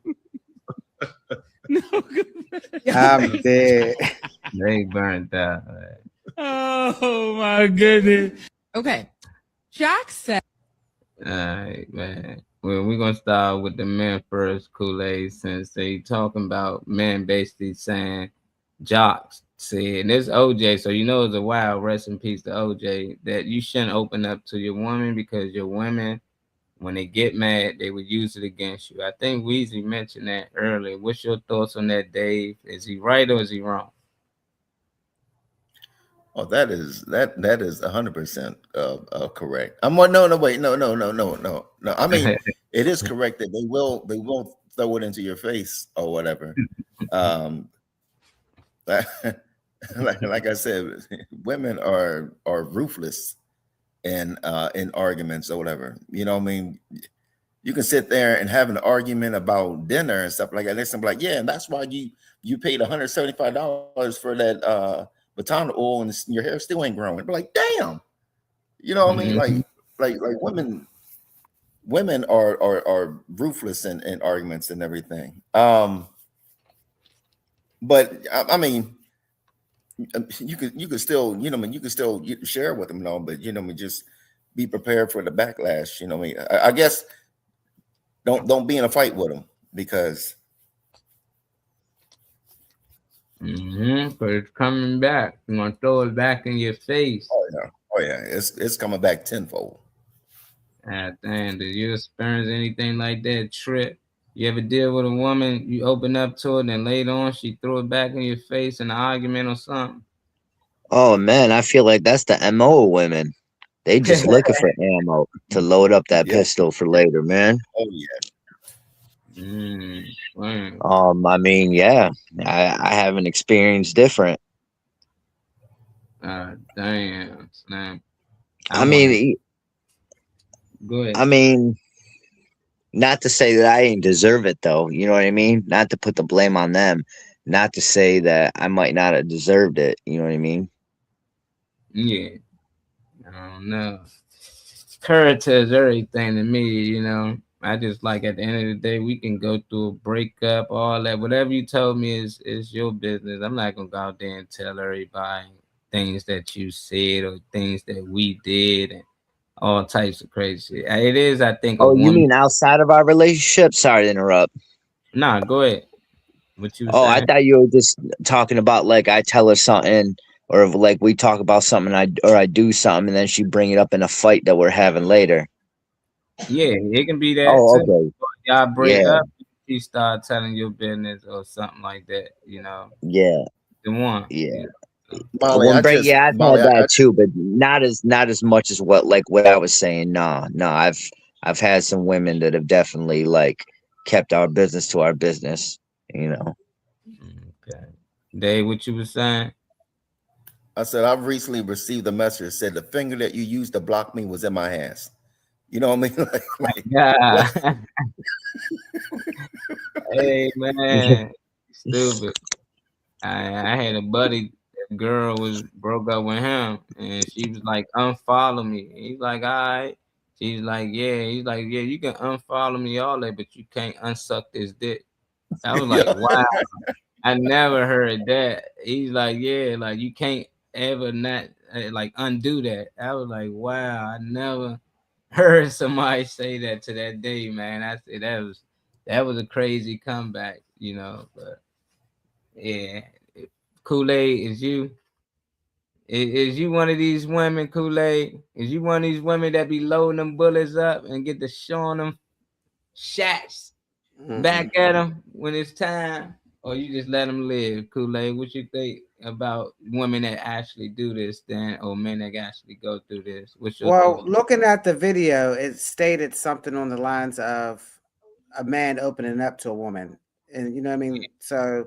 No confession. I'm dead. They burned out. Oh my goodness. Okay. Jack said. All right, man. Well, we're gonna start with the men first, Kool-Aid, since they talking about men basically saying jocks. See, and this OJ, so you know it's a wild, rest in peace to OJ, that you shouldn't open up to your woman because your women, when they get mad, they would use it against you. I think Weezy mentioned that earlier. What's your thoughts on that, Dave? Is he right or is he wrong? Oh, that is 100% correct. No. I mean, it is correct that they will throw it into your face or whatever. Like I said, women are ruthless in arguments or whatever. You know what I mean? You can sit there and have an argument about dinner and stuff like that. They're like, yeah, and that's why you paid $175 for that baton oil and your hair still ain't growing. But like, damn, you know what I mean? Like women are ruthless in arguments and everything. But I mean, you could still, you know, you can still share with them, but you know, just be prepared for the backlash. You know, I guess don't be in a fight with them because. But it's coming back. You want to throw it back in your face. Oh yeah, it's coming back tenfold. Damn, did you experience anything like that, Trip? You ever deal with a woman, you open up to it, and later on she throw it back in your face in an argument or something? Oh man, I feel like that's the MO of women. They just looking for ammo to load up that pistol for later, man. Oh yeah. I mean, yeah, I have an experience different. Damn, snap. I mean, go ahead. I mean, not to say that I ain't deserve it though. You know what I mean? Not to put the blame on them. Not to say that I might not have deserved it. You know what I mean? Yeah. I don't know. Character is everything to me, you know. I just like at the end of the day, we can go through a breakup, all that. Whatever you told me is your business. I'm not gonna go out there and tell everybody things that you said or things that we did and all types of crazy shit. It is, I think. Oh, you mean outside of our relationship? Sorry to interrupt. Nah, go ahead. What you? Oh, I thought you were just talking about like I tell her something or if like we talk about something I do something and then she bring it up in a fight that we're having later. Yeah, it can be that Oh, too. okay. Y'all break Yeah. up, she start telling your business or something like that, you know. Yeah. The one. Yeah. Molly, I've had that I too, but not as much as what I was saying. No, I've had some women that have definitely like kept our business to our business, you know. Okay. Dave, what you was saying? I said I've recently received a message that said the finger that you used to block me was in my hands. You know what I mean? Yeah. Hey man, stupid. I had a buddy, that girl was broke up with him, and she was like, unfollow me. He's like, all right. She's like, yeah. He's like, yeah, you can unfollow me all day, but you can't unsuck this dick. I was like, wow. I never heard that. He's like, yeah, like you can't ever not like undo that. I was like, wow, I never heard somebody say that to that day, man. I said that was a crazy comeback, you know. But yeah, Kool-Aid, is you you one of these women, Kool-Aid? Is you one of these women that be loading them bullets up and get to showing them shots back at them when it's time? Or you just let them live, Kool-Aid? What you think about women that actually do this then, or men that actually go through this? What's your thought? Looking at the video, it stated something on the lines of a man opening up to a woman. And you know what I mean? So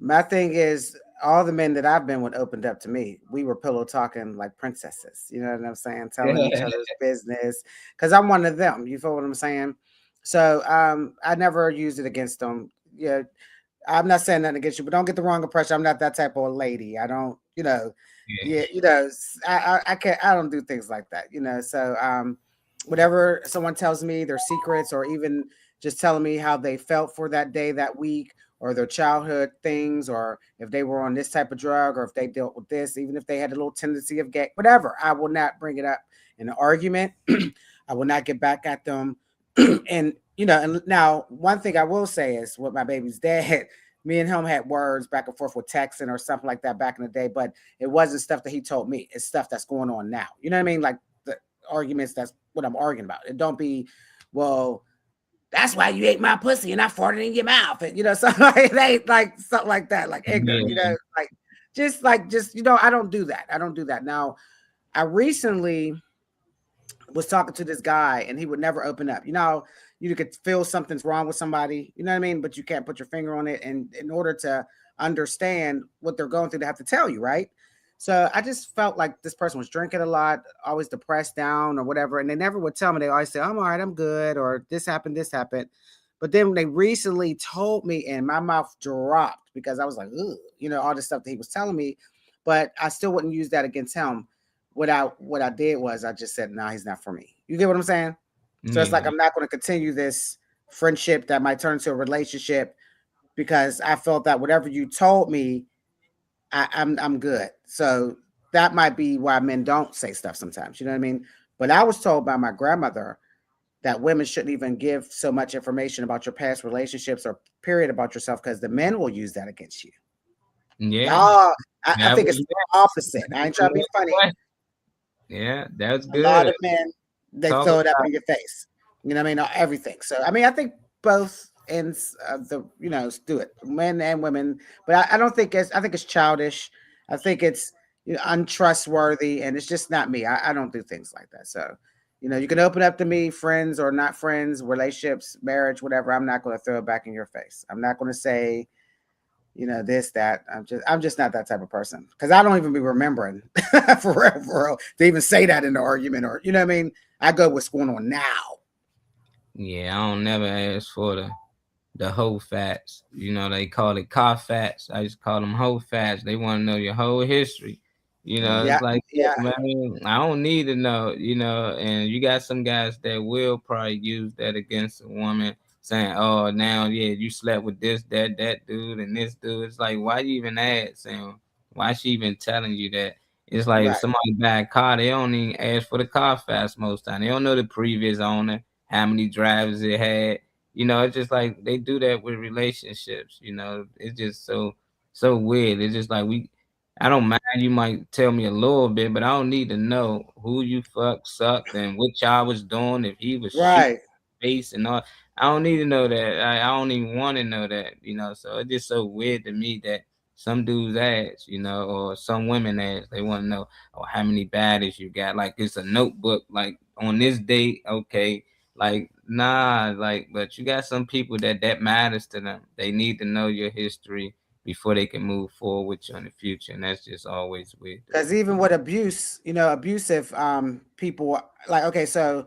my thing is all the men that I've been with opened up to me. We were pillow talking like princesses. You know what I'm saying? Telling each other's business. Because I'm one of them. You feel what I'm saying? So I never used it against them. Yeah. I'm not saying nothing against you, but don't get the wrong impression. I'm not that type of lady. I don't, I can't, I don't do things like that, So whatever someone tells me, their secrets, or even just telling me how they felt for that day, that week, or their childhood things, or if they were on this type of drug, or if they dealt with this, even if they had a little tendency of gay, whatever, I will not bring it up in an argument. I will not get back at them. And now one thing I will say is with my baby's dad, me and him had words back and forth with texting or something like that back in the day, but it wasn't stuff that he told me. It's stuff that's going on now. You know what I mean? Like the arguments, that's what I'm arguing about. It don't be, well, that's why you ate my pussy and I farted in your mouth. And something like that, like something like that, like ignorant, just I don't do that. I don't do that. Now, I recently was talking to this guy and he would never open up. You could feel something's wrong with somebody, you know what I mean? But you can't put your finger on it. And in order to understand what they're going through, they have to tell you, right? So I just felt like this person was drinking a lot, always depressed, down, or whatever. And they never would tell me. They always say, I'm all right, I'm good, or this happened. But then they recently told me and my mouth dropped because I was like, ugh, all the stuff that he was telling me. But I still wouldn't use that against him. What I did was I just said, no, he's not for me. You get what I'm saying? So it's like I'm not going to continue this friendship that might turn into a relationship because I felt that whatever you told me, I'm good. So that might be why men don't say stuff sometimes. You know what I mean? But I was told by my grandmother that women shouldn't even give so much information about your past relationships or period about yourself because the men will use that against you. Yeah. I think it's the opposite. I ain't trying to be funny. Yeah, that's good. A lot of men, they throw it up in your face. You know what I mean? Everything. So, I think both ends of the, do it, men and women. But I don't think I think it's childish. I think it's untrustworthy, and it's just not me. I don't do things like that. So, you can open up to me, friends or not friends, relationships, marriage, whatever. I'm not going to throw it back in your face. I'm not going to say, this, that. I'm just not that type of person because I don't even be remembering for real to even say that in the argument or, you know what I mean? I go what's going on now. Yeah, I don't never ask for the whole facts. They call it car facts. I just call them whole facts. They want to know your whole history. It's like, man, I don't need to know, and you got some guys that will probably use that against a woman saying, oh, now, you slept with this, that dude, and this dude. It's like, why you even ask? Saying, why she even telling you that? It's like if somebody buy a car, they don't even ask for the car facts most time. They don't know the previous owner, how many drivers it had. It's just like they do that with relationships. It's just so weird. It's just like I don't mind. You might tell me a little bit, but I don't need to know who you sucked and what y'all was doing. If he was shooting face and all, I don't need to know that. I don't even want to know that. So it's just so weird to me that some dudes ask, or some women ask, they want to know, how many baddies you got. Like it's a notebook. Like on this date, okay. Like nah, like but you got some people that matters to them. They need to know your history before they can move forward with you in the future. And that's just always weird. Because even with abuse, abusive people, like, okay, so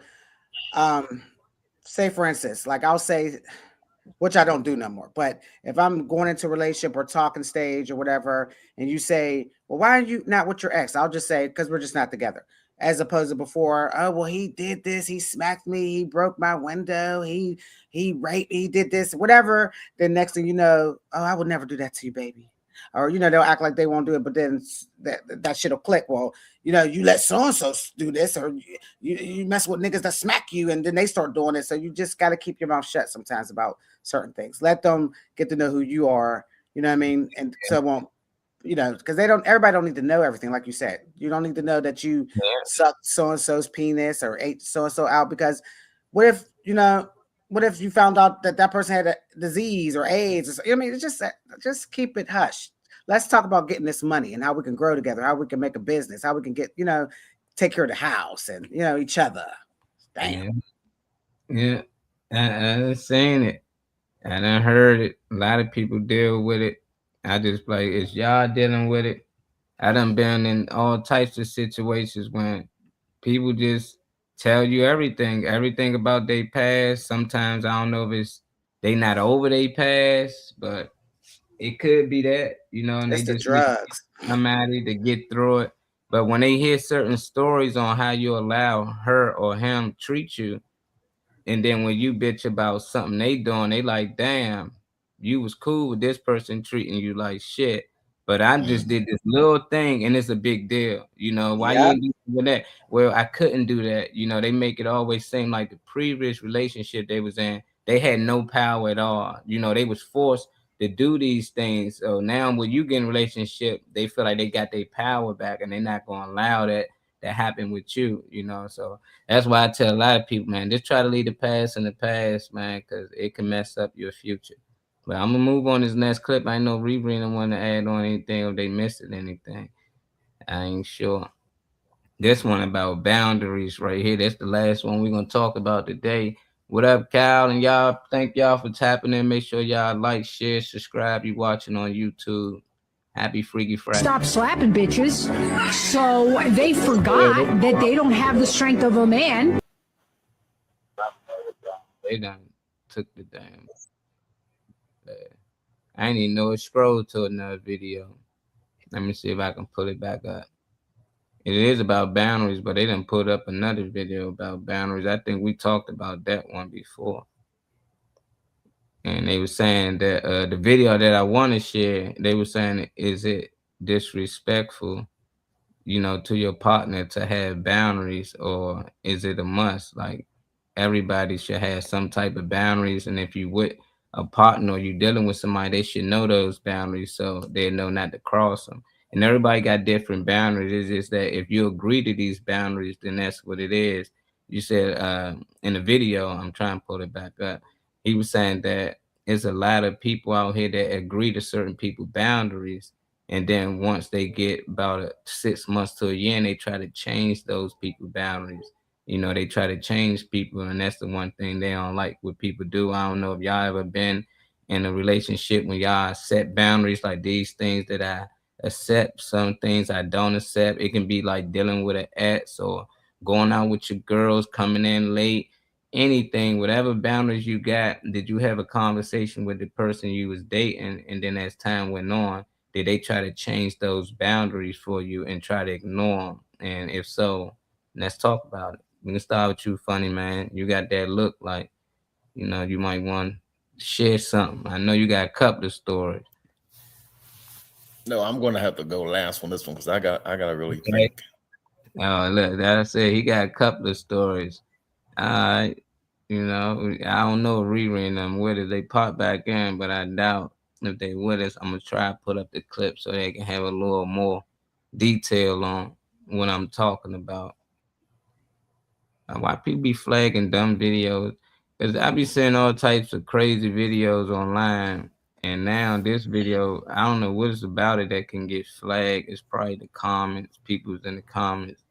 say for instance, like I'll say, which I don't do no more, but if I'm going into a relationship or talking stage or whatever, and you say, well, why are you not with your ex? I'll just say, because we're just not together. As opposed to before, oh, well, he did this, he smacked me, he broke my window, he raped, he did this, whatever. Then next thing you know, oh, I would never do that to you, baby. Or, they'll act like they won't do it, but then that shit'll click. Well, you let so-and-so do this, or you mess with niggas that smack you, and then they start doing it. So you just got to keep your mouth shut sometimes about certain things. Let them get to know who you are, you know what I mean? And so it won't, because everybody don't need to know everything. Like you said, you don't need to know that you sucked so-and-so's penis or ate so-and-so out, because what if you found out that person had a disease or AIDS? It's just keep it hushed. Let's talk about getting this money and how we can grow together, how we can make a business, how we can get, take care of the house and, each other. Damn. Yeah. I'm saying it. I done heard it. A lot of people deal with it. I just like, is y'all dealing with it? I done been in all types of situations when people just tell you everything about their past. Sometimes I don't know if it's they not over their past, but it could be that, and it's they the just drugs. Somebody to get through it. But when they hear certain stories on how you allow her or him treat you, and then when you bitch about something they doing, they like, damn, you was cool with this person treating you like shit. But I just did this little thing and it's a big deal. Why you ain't doing that? Well, I couldn't do that. They make it always seem like the previous relationship they was in, they had no power at all. They was forced to do these things. So now when you get in a relationship, they feel like they got their power back and they're not gonna allow that happen with you, so that's why I tell a lot of people, man, just try to leave the past in the past, man, because it can mess up your future. But I'm gonna move on this next clip. I know Riri don't want to add on anything or they missed anything. I ain't sure. This one about boundaries right here. That's the last one we're gonna talk about today. What up, Kyle? And y'all, thank y'all for tapping in. Make sure y'all like, share, subscribe. You watching on YouTube. Happy Freaky Friday. Stop slapping bitches. So they forgot that they don't have the strength of a man. They done took the damn. I didn't even know it scrolled to another video. Let me see if I can pull it back up. It is about boundaries, but they done put up another video about boundaries. I think we talked about that one before. And they were saying that the video that I want to share, they were saying, is it disrespectful, to your partner to have boundaries, or is it a must? Like everybody should have some type of boundaries. And if you with a partner or you dealing with somebody, they should know those boundaries so they know not to cross them. And everybody got different boundaries. It's just that if you agree to these boundaries, then that's what it is. You said in the video, I'm trying to pull it back up. He was saying that there's a lot of people out here that agree to certain people's boundaries. And then once they get about 6 months to a year and they try to change those people's boundaries, they try to change people. And that's the one thing they don't like what people do. I don't know if y'all ever been in a relationship when y'all set boundaries like these things that I accept, some things I don't accept. It can be like dealing with an ex or going out with your girls, coming in late. Anything, whatever boundaries you got, did you have a conversation with the person you was dating? And then as time went on, did they try to change those boundaries for you and try to ignore them? And if so, let's talk about it. We can start with you, Funny Man. You got that look like, you might want to share something. I know you got a couple of stories. No, I'm going to have to go last on this one because I got to really think. Oh, look, that I said he got a couple of stories. I don't know Riri and them, whether they pop back in, but I doubt if they with us, I'm gonna try to put up the clip so they can have a little more detail on what I'm talking about. Why people be flagging dumb videos? Because I be seeing all types of crazy videos online, and now this video, I don't know what it's about it that can get flagged. It's probably the comments. People's in the comments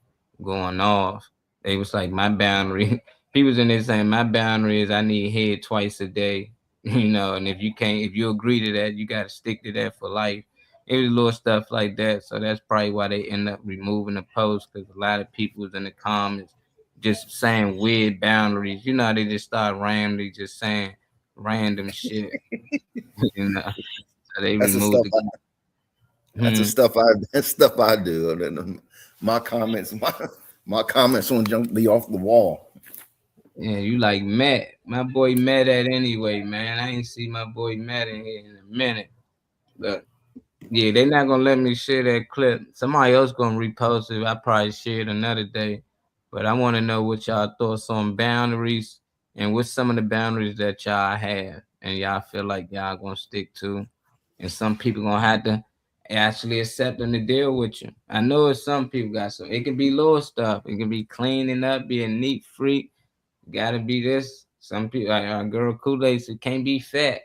going off. They was like, my boundary. People's in there saying my boundary is I need head twice a day. You know, and if you agree to that, you got to stick to that for life. It was little stuff like that. So that's probably why they end up removing the post, because a lot of people was in the comments just saying weird boundaries. You know, they just start randomly just saying random shit. You know, so they removed it. That's the stuff I do. And then my comments won't jump be off the wall. Yeah, you like Matt. My boy Matt at anyway, man. I ain't see my boy Matt in here in a minute. But yeah, they not gonna let me share that clip. Somebody else gonna repost it. I probably share it another day. But I want to know what y'all thoughts on boundaries and what's some of the boundaries that y'all have and y'all feel like y'all gonna stick to. And some people gonna have to actually accept them to deal with you. I know it's some people got so it can be little stuff. It can be cleaning up, be a neat freak. Gotta be this. Some people, like our girl Kool-Aid said, can't be fat.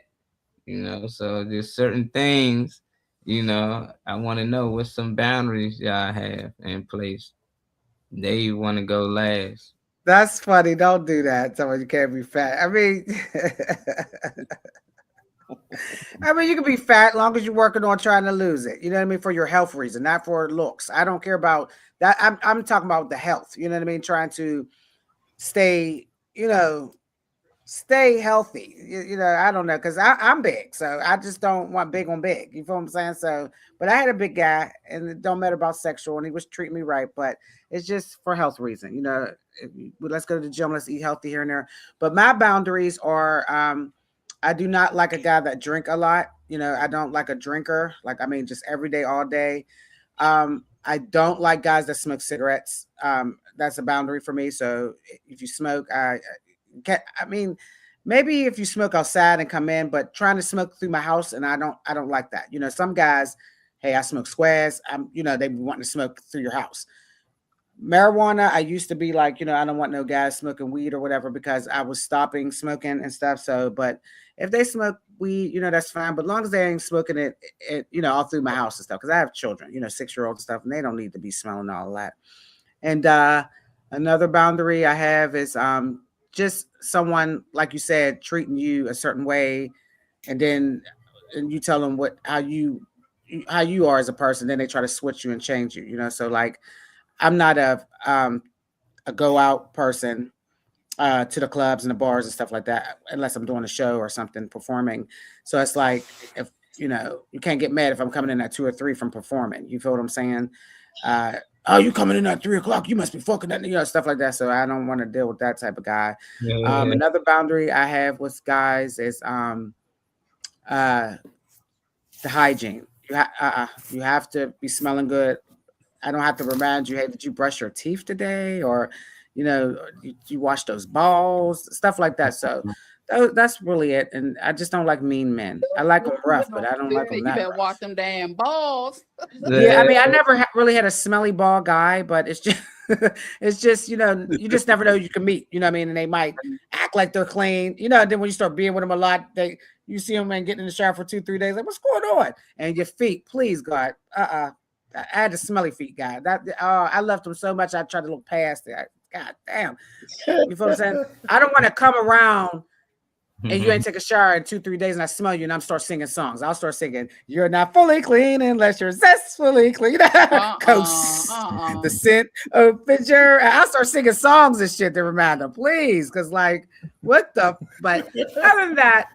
You know, so there's certain things, you know, I want to know what some boundaries y'all have in place. They want to go last. That's funny. Don't do that. Someone you can't be fat. I mean, you can be fat long as you're working on trying to lose it. You know what I mean? For your health reason, not for looks. I don't care about that. I'm talking about the health. You know what I mean? Trying to stay, stay healthy. You know, I don't know, because I'm big, so I just don't want big on big. You feel what I'm saying? So, but I had a big guy, and it don't matter about sexual, and he was treating me right, but it's just for health reason. You know, let's go to the gym, let's eat healthy here and there. But my boundaries are, I do not like a guy that drink a lot. You know, I don't like a drinker. Like, I mean, just every day, all day. I don't like guys that smoke cigarettes. That's a boundary for me. So if you smoke, I mean, maybe if you smoke outside and come in, but trying to smoke through my house, and I don't like that. You know, some guys, hey, I smoke squares. They be wanting to smoke through your house. Marijuana, I used to be like, I don't want no guys smoking weed or whatever, because I was stopping smoking and stuff. So, but if they smoke weed, that's fine. But as long as they ain't smoking it, all through my house and stuff, because I have children, 6-year-olds and stuff, and they don't need to be smelling all of that. And another boundary I have is just someone, like you said, treating you a certain way, and you tell them how you are as a person, then they try to switch you and change you. So like, I'm not a go out person to the clubs and the bars and stuff like that, unless I'm doing a show or something, performing. So it's like, if you can't get mad if I'm coming in at 2 or 3 from performing. You feel what I'm saying? Oh, you coming in at 3 o'clock? You must be fucking that, stuff like that. So I don't want to deal with that type of guy. Yeah. Another boundary I have with guys is the hygiene. You have to be smelling good. I don't have to remind you, hey, did you brush your teeth today? Or, you wash those balls, stuff like that. So that's really it. And I just don't like mean men. I like them rough, but I don't like them that rough. You better wash them damn balls. Yeah, I mean, I never really had a smelly ball guy, but it's just, you just never know who you can meet, you know what I mean? And they might act like they're clean, and then when you start being with them a lot, you see them and getting in the shower for 2-3 days, like, what's going on? And your feet, please, God, I had a smelly feet guy. I loved him so much, I tried to look past it. God damn. You feel what I'm saying? I don't want to come around and you ain't take a shower in 2-3 days and I smell you and I'm start singing songs. I'll start singing, you're not fully clean unless you're zestfully clean. The scent opens your... I'll start singing songs and shit to remind them, please. Because like, what the... But other than that,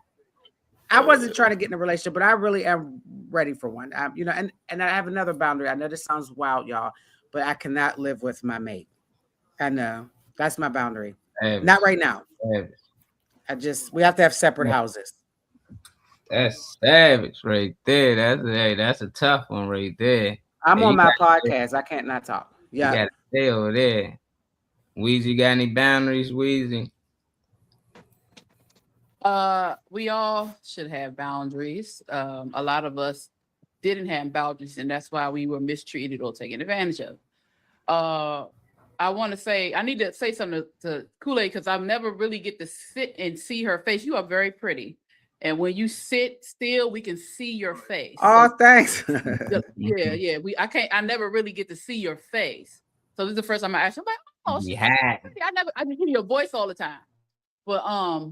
I wasn't trying to get in a relationship, but I really am ready for one. And I have another boundary. I know this sounds wild, y'all, but I cannot live with my mate. I know. That's my boundary. Not right now. We have to have separate houses. That's savage right there. That's a tough one right there. I'm on my podcast. I can't not talk. Yeah. You gotta stay over there. Weezy, got any boundaries, Weezy? We all should have boundaries. A lot of us didn't have boundaries, and that's why we were mistreated or taken advantage of. I want to say, I need to say something to Kool-Aid because I never really get to sit and see her face. You are very pretty. And when you sit still, we can see your face. Oh, thanks. Yeah. I never really get to see your face. So this is the first time I asked you. I'm like, oh, I just hear your voice all the time. But a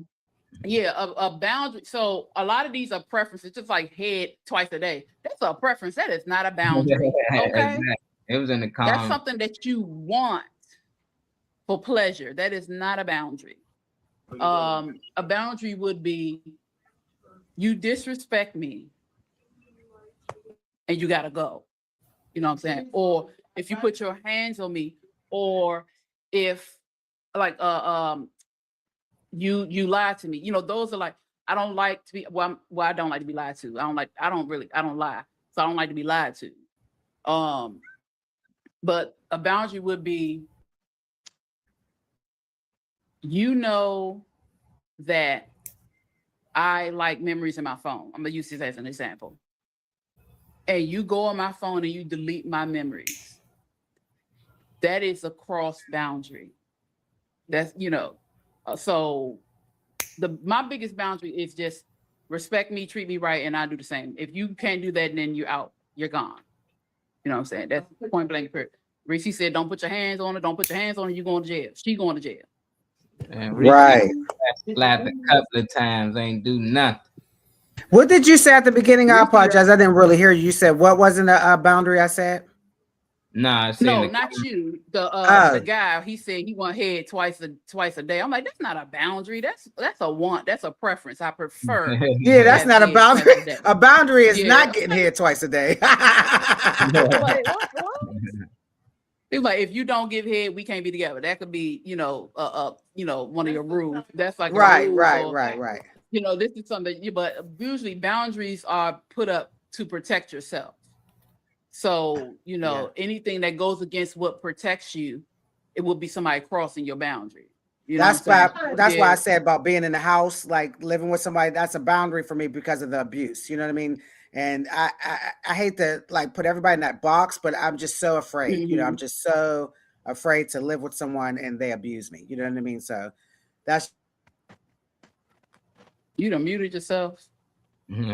boundary. So a lot of these are preferences, just like head twice a day. That's a preference. That is not a boundary. Okay. Exactly. It was in the comments. That's something that you want for pleasure. That is not a boundary. A boundary would be you disrespect me and you gotta go. You know what I'm saying? Or if you put your hands on me, or if like you lied to me. You know, those are like, I don't like to be I don't like to be lied to. I don't lie. So I don't like to be lied to. But a boundary would be, you know, that I like memories in my phone. I'm gonna use this as an example. And you go on my phone and you delete my memories. That is a cross boundary. That's, you know, so my biggest boundary is just respect me, treat me right, and I do the same. If you can't do that, then you're out. You're gone. You know what I'm saying? That's point blank period. Reese said, don't put your hands on her. Don't put your hands on her. You're going to jail. She going to jail. And Right. Slapped a couple of times, ain't do nothing. What did you say at the beginning? I apologize. I didn't really hear you. You said what wasn't a boundary I said? Nah, no, not you. The guy, he said he want head twice a day. I'm like, that's not a boundary. That's a want. That's a preference. I prefer. Yeah, that's not a boundary. A boundary is not getting head twice a day. It's like, if you don't give head, we can't be together. That could be, one of your rules. That's like right. You know, this is something. But usually boundaries are put up to protect yourself. So, anything that goes against what protects you, it will be somebody crossing your boundary. That's why I said about being in the house, like living with somebody. That's a boundary for me because of the abuse. You know what I mean? And I hate to like put everybody in that box, but I'm just so afraid. Mm-hmm. You know, I'm just so afraid to live with someone and they abuse me. You know what I mean? So that's. You done muted yourself.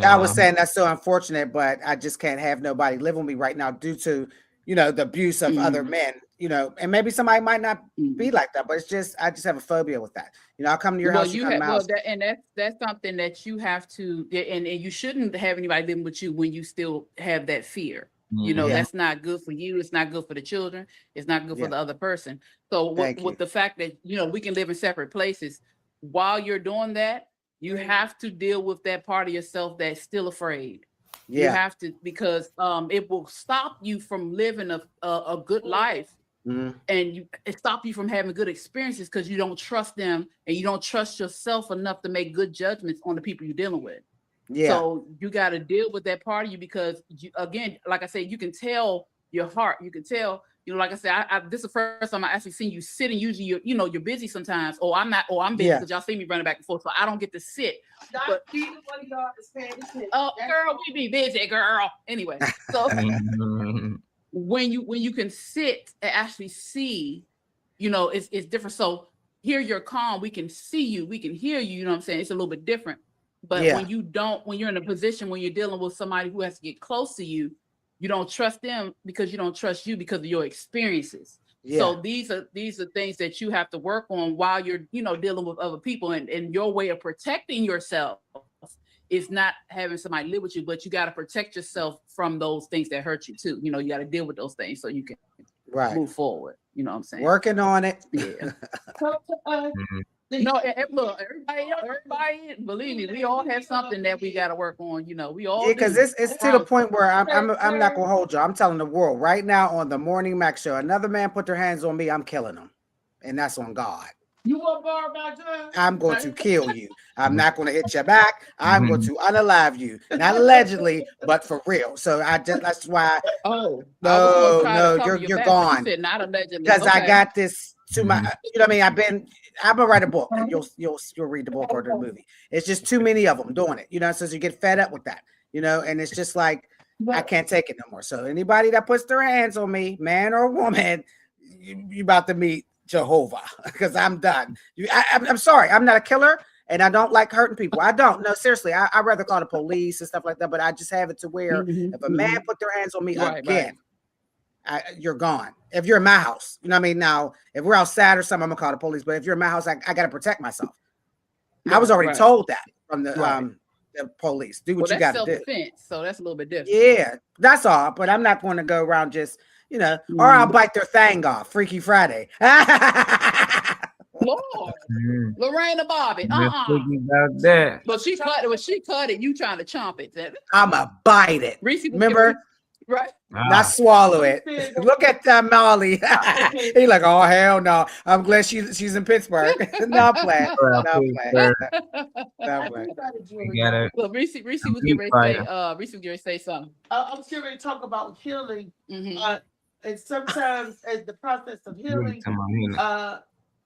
I was saying that's so unfortunate, but I just can't have nobody live with me right now due to, the abuse of other men, and maybe somebody might not be like that, but it's just, I just have a phobia with that. I'll come to your house. That's something that you have to, and you shouldn't have anybody living with you when you still have that fear. That's not good for you. It's not good for the children. It's not good for the other person. So with the fact that, we can live in separate places, while you're doing that, you have to deal with that part of yourself that's still afraid. You have to, because it will stop you from living a good life. And it stop you from having good experiences because you don't trust them and you don't trust yourself enough to make good judgments on the people you're dealing with. So you got to deal with that part of you because, again, like I said, you can tell your heart. You can tell, like I said, this is the first time I actually seen you sitting. Usually you're busy sometimes. Oh, I'm not. Oh, I'm busy because y'all see me running back and forth. So I don't get to sit. But, girl, we be busy, girl. Anyway, so when you can sit and actually see, it's different. So here you're calm. We can see you. We can hear you. You know what I'm saying? It's a little bit different. But when you're in a position when you're dealing with somebody who has to get close to you, you don't trust them because you don't trust you because of your experiences. So these are things that you have to work on while you're, dealing with other people, and your way of protecting yourself is not having somebody live with you, but you got to protect yourself from those things that hurt you too. You got to deal with those things so you can move forward. You know what I'm saying? Working on it. Yeah. No, look, everybody, believe me, we all have something that we got to work on. We all because it's to the point where I'm not gonna hold you. I'm telling the world right now on the Morning Mac show, another man put their hands on me, I'm killing them, and that's on God. You want bar my gun? I'm going to kill you. I'm not going to hit your back. I'm going to unalive you, not allegedly, but for real. So that's why. Oh no, you're gone. You said not allegedly because I got this to my. I've been. I'm gonna write a book, and you'll read the book or the movie. It's just too many of them doing it, you know. So you get fed up with that, you know, and it's just like I can't take it no more. So anybody that puts their hands on me, man or woman, you about to meet Jehovah, because I'm done. I'm sorry, I'm not a killer, and I don't like hurting people. I don't. No, seriously, I'd rather call the police and stuff like that. But I just have it to where if a man put their hands on me again. You're gone. If you're in my house, you know what I mean? Now, if we're outside or something, I'm gonna call the police. But if you're in my house, I got to protect myself. I was already told that from the police. Do what you got to do. Self-defense, so that's a little bit different. Yeah, that's all. But I'm not going to go around just, you know, or I'll bite their thing off. Freaky Friday. Lord, Lorena Bobby. About that. But she cut it. When she cut it, you trying to chomp it. I'ma bite it. Reese, remember? Right. Not swallow it. Look at Molly. He like, oh hell no. I'm glad she's in Pittsburgh. Not playing. Not playing. Not playing. Well, Reese was getting ready to say something. I was getting ready to talk about healing. And sometimes as the process of healing,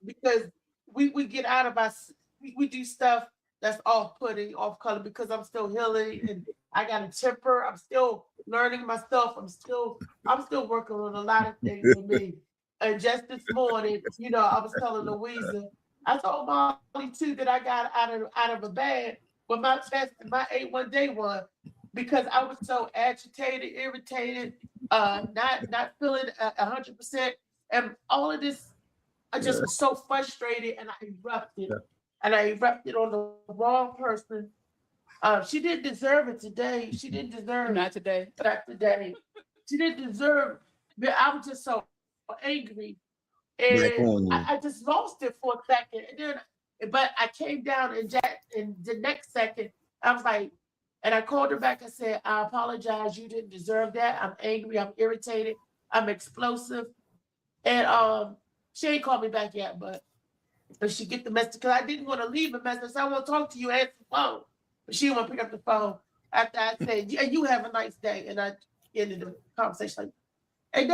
because we get out of us, we do stuff that's off-putting, off-color, because I'm still healing and I got a temper. I'm still learning myself. I'm still working on a lot of things for me. And just this morning, you know, I was telling Louisa, I told Molly too that I got out of a bed with my 8-1 one because I was so agitated, irritated, not feeling 100%, and all of this. I just was so frustrated, and I erupted. And I erupted on the wrong person. She didn't deserve it today. She didn't deserve Not today. Not today. She didn't deserve it. I was just so angry. And I just lost it for a second. And then, but I came down and the next second, I was like, and I called her back and said, I apologize. You didn't deserve that. I'm angry. I'm irritated. I'm explosive. And she ain't called me back yet, but if she get the message, because I didn't want to leave a message. I want to talk to you, answer the phone. But she didn't want to pick up the phone after I said, yeah, you have a nice day. And I ended the conversation like, and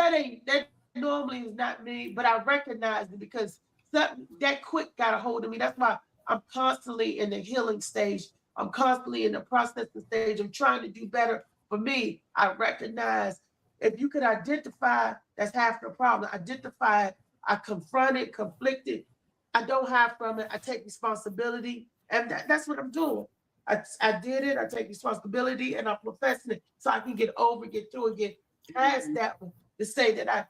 that normally is not me, but I recognized it because that quick got a hold of me. That's why I'm constantly in the healing stage. I'm constantly in the processing stage. I'm trying to do better for me. I recognize if you could identify, that's half the problem. Identify it, I confront it, conflicted. I don't hide from it. I take responsibility. And that's what I'm doing. I did it. I take responsibility and I'm professing it so I can get over, get through it, get past that one to say that I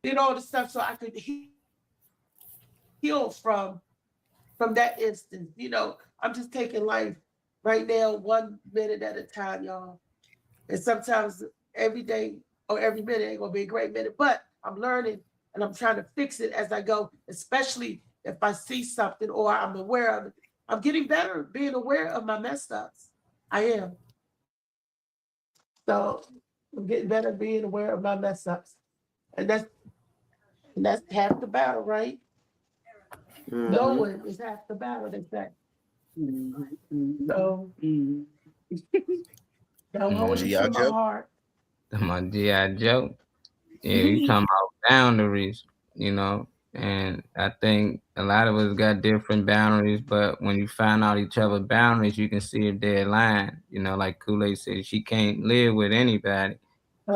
did all the stuff so I could heal from that instance. You know, I'm just taking life right now, 1 minute at a time, y'all. And sometimes every day or every minute ain't gonna be a great minute, but I'm learning and I'm trying to fix it as I go, especially if I see something or I'm aware of it. I'm getting better at being aware of my mess ups. I am. So I'm getting better at being aware of my mess ups. And that's half the battle, right? Knowing is half the battle, they say. So don't hold it to my heart. My G.I. Joe. Yeah, you talking about boundaries, you know, and I think a lot of us got different boundaries, but when you find out each other's boundaries, you can see if they're aligned. You know, like Kool-Aid said, she can't live with anybody.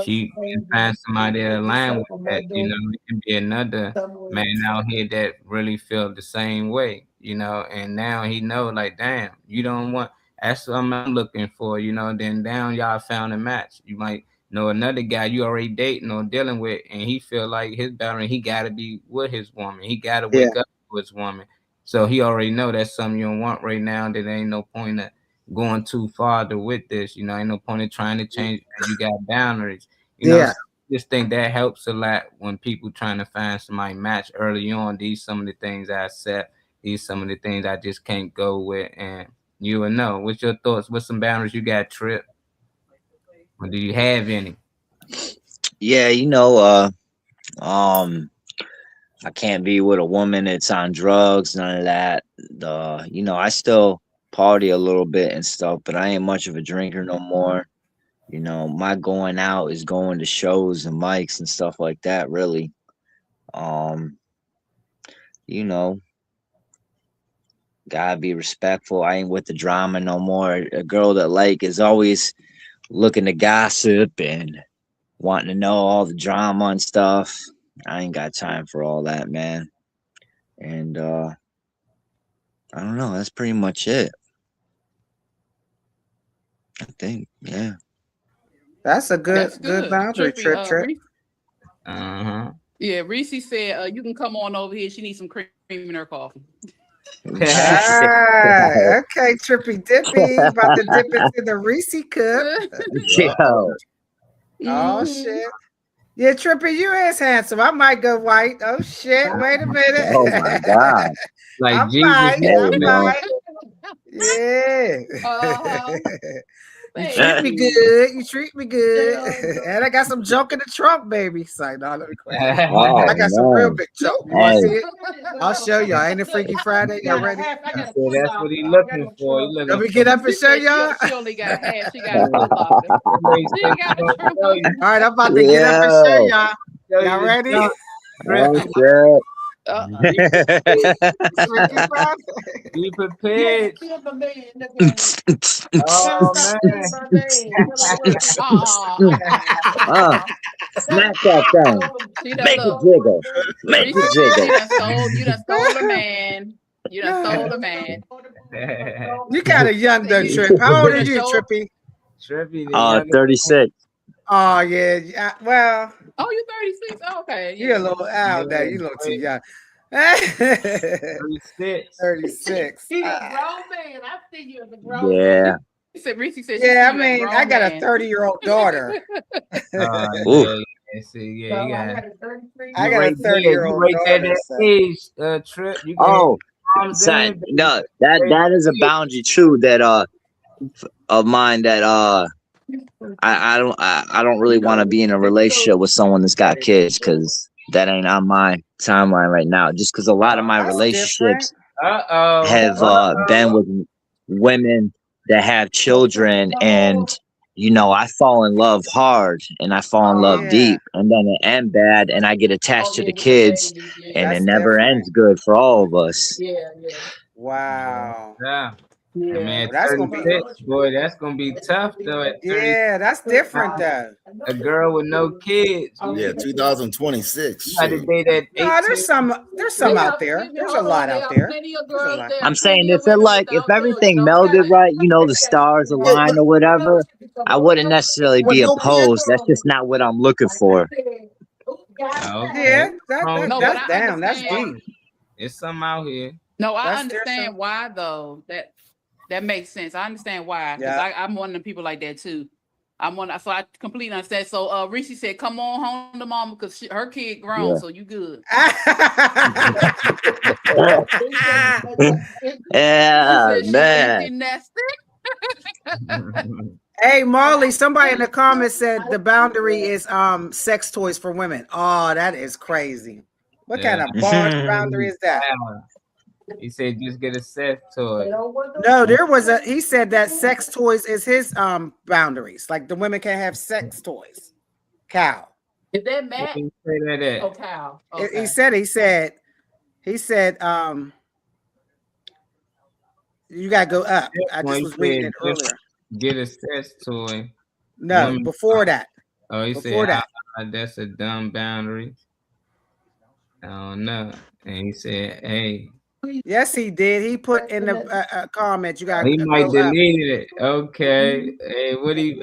She can find somebody that align with that. You know, it can be another man out here that really feel the same way, you know, and now he know like, damn, you don't want, that's what I'm looking for, you know, then down y'all found a match. You might know another guy you already dating or dealing with, and he feel like his boundary, he got to be with his woman. He got to wake up with his woman. So he already know that's something you don't want right now. There ain't no point of going too farther with this. You know, ain't no point in trying to change. You got boundaries. You know, so I just think that helps a lot when people trying to find somebody match early on. These some of the things I said. These some of the things I just can't go with. And you will know. What's your thoughts? What's some boundaries you got, Trip? Or do you have any? Yeah, you know, I can't be with a woman that's on drugs, none of that. You know, I still party a little bit and stuff, but I ain't much of a drinker no more. You know, my going out is going to shows and mics and stuff like that, really. You know, Gotta be respectful. I ain't with the drama no more. A girl that like is always looking to gossip and wanting to know all the drama and stuff. I ain't got time for all that, man. And I don't know. That's pretty much it. I think, yeah. That's a good boundary, Trip. Yeah, Reese said you can come on over here. She needs some cream in her coffee. Okay, Trippy Dippy, about to dip into the Reese cup. Oh shit. Yeah, Trippy, you is handsome. I might go white. Oh shit, wait a minute. Oh my god. Like I Jesus, might. Yeah. You treat me good. You treat me good. And I got some junk in the trunk, baby. It's like, no, let me quit. I got some real big junk. You want to see it? I'll show y'all. Ain't it Freaky Friday? Y'all ready? That's what he looking for. Let me get up and show y'all. She only got half. She got a full locker. All right, I'm about to get up and show y'all. Y'all ready? Oh shit. Be prepared. Oh man. Smack that thing. Make it jiggle. Make it jiggle. You done stole a man. You done stole a man. You kind of young though, Trip. How old are you, Trippy? 36. Oh yeah. Well. Oh, you 36. Oh, okay. You're a little out there. You a little too young. 36. He's a grown man. I see you as a grown Yeah. man. Reese said yeah, I mean, I got a 30-year-old daughter. Yeah, I got a 30-year-old daughter. Trip. No, that is a boundary too that of mine that I don't really want to be in a relationship with someone that's got kids because that ain't on my timeline right now. Just because a lot of my relationships have been with women that have children, and I fall in love hard and I fall in love deep, and then it ends bad, and I get attached to the kids, and it never ends good for all of us. Wow. Yeah. Yeah, Man, that's gonna be boy. That's gonna be tough though. Yeah, that's different though. A girl with no kids. Yeah, 2026. You gotta date at 18. No, there's some out there. There's a lot out there. I'm saying if everything melded right, the stars aligned or whatever, I wouldn't necessarily be opposed. That's just not what I'm looking for. Yeah, that's down. That's deep. It's something out here. No, I understand why though. That makes sense. I understand why. Because I'm one of the people like that too. So I completely understand. So Reese said, "Come on home to mama," because her kid grown, so you good. Yeah, man. Hey Marley, somebody in the comments said the boundary is sex toys for women. Oh, that is crazy. What kind of boundary is that? He said just get a sex toy. No, he said that sex toys is his boundaries. Like the women can't have sex toys. Cal. Is that Matt? Say that Oh, Cal. Okay. He said you gotta go up. I just was reading it earlier. Get a sex toy. No, before that. Oh, he before said that. That's a dumb boundary. I don't know. And he said, hey. Yes, he did. He put in the comment. You got. He might deleted it. Okay. Hey,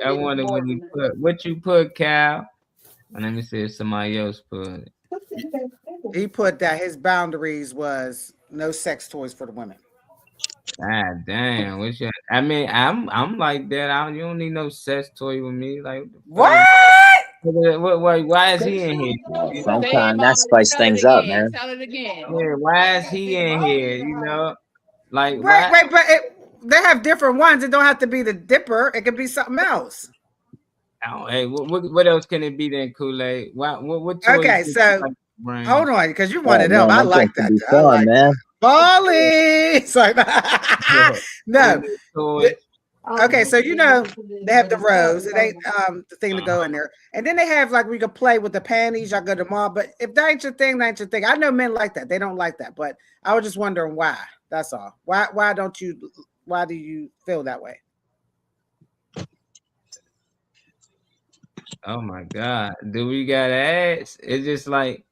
I wonder what he put. What you put, Cal? And let me see if somebody else put it. He put that his boundaries was no sex toys for the women. God damn. I mean, I'm like that. You don't need no sex toy with me. Like what? Why is he in here? Sometimes that spice things up, man. Tell it again. Yeah, why is he in here? Like right, but they have different ones. It don't have to be the dipper. It could be something else. Oh, hey, what else can it be then, Kool-Aid? What okay, so hold on, because you wanted them. I like that. Fun, man. Bali. Sorry. No. Okay, so they have the rose, and they the thing to go in there, and then they have like we can play with the panties. Y'all go to the mall, but if that ain't your thing, that ain't your thing. I know men like that; they don't like that, but I was just wondering why. That's all. Why do you feel that way? Oh my God. Do we gotta ask? It's just like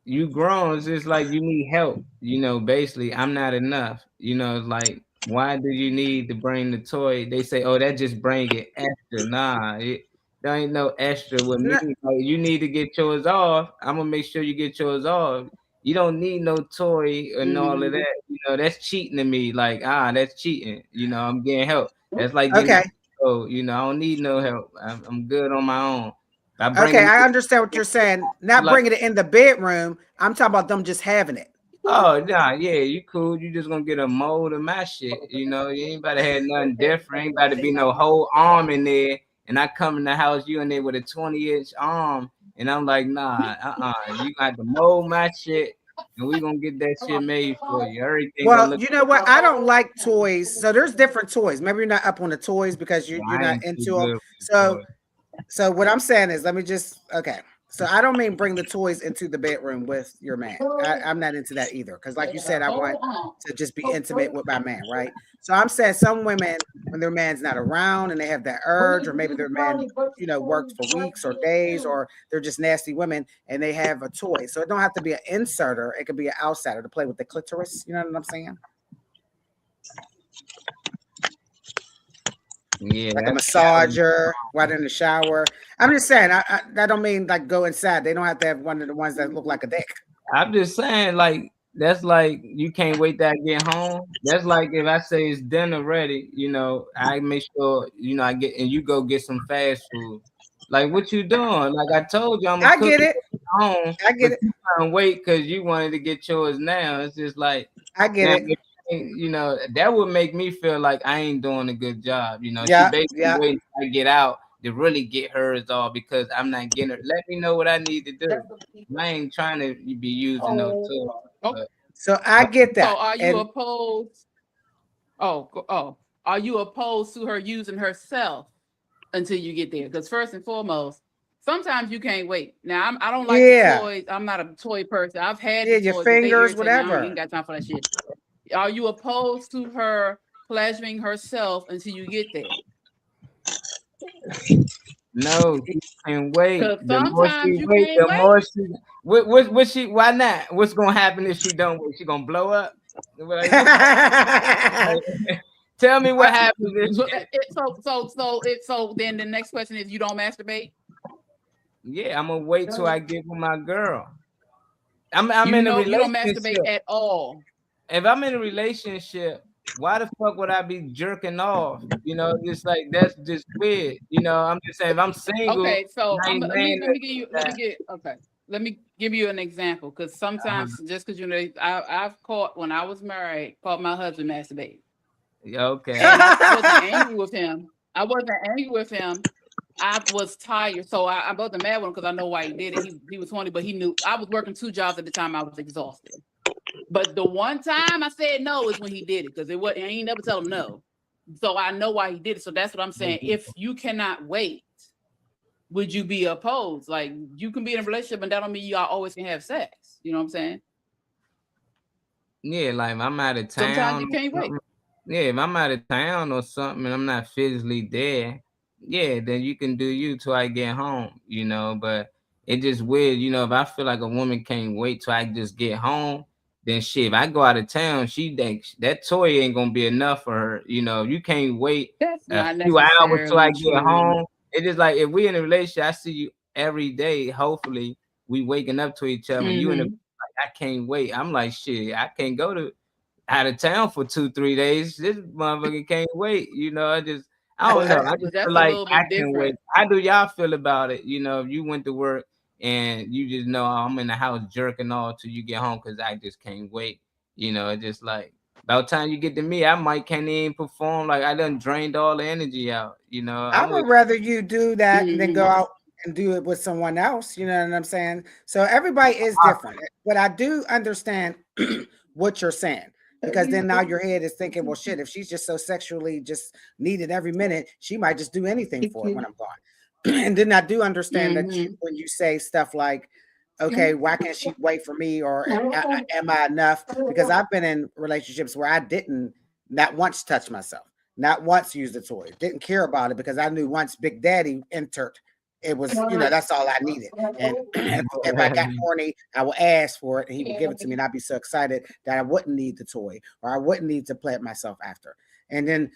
you grown, it's just like you need help. Basically, I'm not enough. It's like, why do you need to bring the toy? They say, oh, that just bring it extra. Nah, there ain't no extra with me. Like, you need to get yours off. I'm gonna make sure you get yours off. You don't need no toy and all of that. That's cheating to me. Like, that's cheating. I'm getting help. That's like getting okay. I don't need no help. I'm good on my own. I understand what you're saying. Not like, bringing it in the bedroom. I'm talking about them just having it. Oh, nah, yeah, you cool. You just gonna get a mold of my shit. You ain't about to have nothing different. Ain't about to be no whole arm in there. And I come in the house, you in there with a 20-inch arm. And I'm like, nah, you got to mold my shit. And we gonna get that shit made for you. Everything. Well, you know what? I don't like toys. So there's different toys. Maybe you're not up on the toys because you're not into them. So what I'm saying is, So I don't mean bring the toys into the bedroom with your man. I'm not into that either. Because like you said, I want to just be intimate with my man, right? So I'm saying some women, when their man's not around and they have that urge, or maybe their man, worked for weeks or days, or they're just nasty women and they have a toy. So it don't have to be an inserter. It could be an outsider to play with the clitoris. You know what I'm saying? Yeah, like a massager while in the shower. I'm just saying, I don't mean like go inside. They don't have to have one of the ones that look like a dick. I'm just saying, like, that's like you can't wait till I get home. That's like if I say it's dinner ready, I make sure I get, and you go get some fast food. Like, what you doing? Like I told you, I get it. Home, I get it. You trying to wait because you wanted to get yours now. It's just like I get it. That would make me feel like I ain't doing a good job. She basically waiting till I get out to really get hers off because I'm not getting her. Let me know what I need to do. I ain't trying to be using no tool. So I get that. So are you opposed? Are you opposed to her using herself until you get there? Because first and foremost, sometimes you can't wait. Now I don't like the toys. I'm not a toy person. I've had your toys, fingers, whatever. I ain't got time for that shit. Are you opposed to her pleasuring herself until you get there? No, you can't wait. Sometimes you can't wait. Why not? What's gonna happen if she don't wait? She gonna blow up? Tell me what happens. So then the next question is, you don't masturbate? Yeah, I'm gonna wait till I get with my girl. I'm in a relationship. You don't masturbate at all. If I'm in a relationship, why the fuck would I be jerking off? Just like that's just weird. I'm just saying if I'm single. Okay, so let me give you an example, because sometimes just because I've caught when I was married, caught my husband masturbating. Okay. And I wasn't angry with him. I was tired, so I wasn't mad with him because I know why he did it. He was 20, but he knew I was working 2 jobs at the time. I was exhausted. But the one time I said no is when he did it, because I ain't never tell him no. So I know why he did it. So that's what I'm saying. If you cannot wait, would you be opposed? Like, you can be in a relationship and that don't mean y'all always can have sex. You know what I'm saying? Yeah, like I'm out of town. Sometimes you can't wait. Yeah, if I'm out of town or something and I'm not physically there, yeah, then you can do you till I get home, but it's just weird, if I feel like a woman can't wait till I just get home, then shit, if I go out of town, she thinks that toy ain't gonna be enough for her. You can't wait a few hours till I get home. It's just like if we in a relationship, I see you every day. Hopefully, we waking up to each other. You in a, like, I can't wait. I'm like, shit, I can't go to out of town for 2-3 days. This motherfucker can't wait. I don't know. I just feel like I can wait. How do y'all feel about it? If you went to work and you just know I'm in the house jerking off till you get home because I just can't wait. It's just like by the time you get to me, I can't even perform. Like I done drained all the energy out. I would rather you do that than go out and do it with someone else. You know what I'm saying? So everybody is different. But I do understand what you're saying. Because then now your head is thinking, well, shit, if she's just so sexually just needed every minute, she might just do anything for it when I'm gone. And then I do understand that when you say stuff like, okay, why can't she wait for me, or am I enough? Because I've been in relationships where I didn't not once touch myself, not once use the toy, didn't care about it because I knew once Big Daddy entered, it was, that's all I needed. And if I got horny, I would ask for it and he would give it to me, and I'd be so excited that I wouldn't need the toy, or I wouldn't need to plant myself after. And then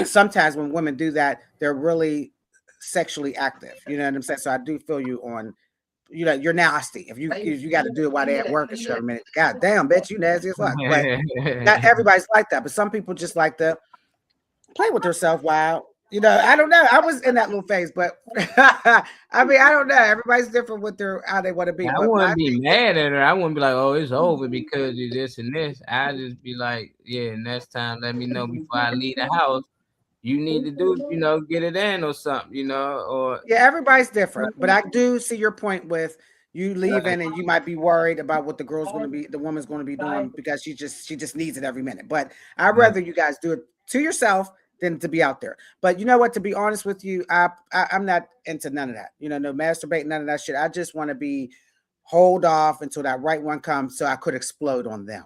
sometimes when women do that, they're really sexually active. You know what I'm saying? So I do feel you on, you're nasty. If you got to do it while they're at work and 7 minutes, god damn, bitch, you nasty as fuck. But not everybody's like that. But some people just like to play with themselves while, I don't know. I was in that little phase, but I mean, I don't know. Everybody's different with how they want to be. I wouldn't be mad at her. I wouldn't be like, oh, it's over because you this and this. I just be like, yeah, next time let me know before I leave the house. You need to do, get it in or something, or yeah, everybody's different. But I do see your point with you leaving, and you might be worried about what the woman's going to be doing because she just needs it every minute. But I'd rather you guys do it to yourself than to be out there. But you know what? To be honest with you, I'm not into none of that. No masturbating, none of that shit. I just want to hold off until that right one comes, so I could explode on them.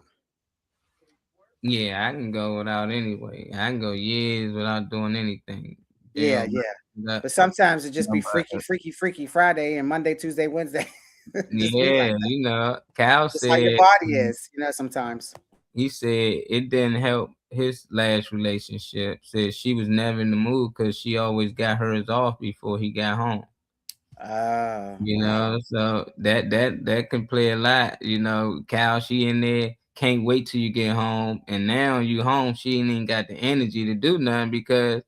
Yeah, I can go without anyway. I can go years without doing anything. Yeah. But sometimes it just be freaky Friday and Monday, Tuesday, Wednesday. Yeah, Cal said how your body is, sometimes. He said it didn't help his last relationship. Said she was never in the mood because she always got hers off before he got home. So that can play a lot. Cal, she in there. Can't wait till you get home, and now you home. She ain't even got the energy to do nothing because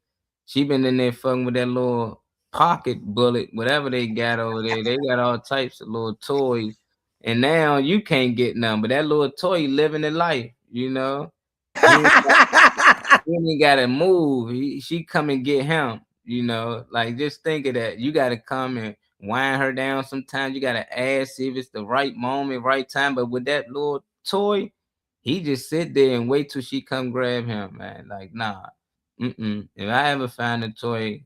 she been in there fucking with that little pocket bullet, whatever they got over there. They got all types of little toys, and now you can't get none. But that little toy living the life, He ain't got to move. She come and get him. Like just think of that. You got to come and wind her down. Sometimes you got to ask if it's the right moment, right time. But with that little toy, he just sit there and wait till she come grab him, man. Like, nah. If I ever find a toy,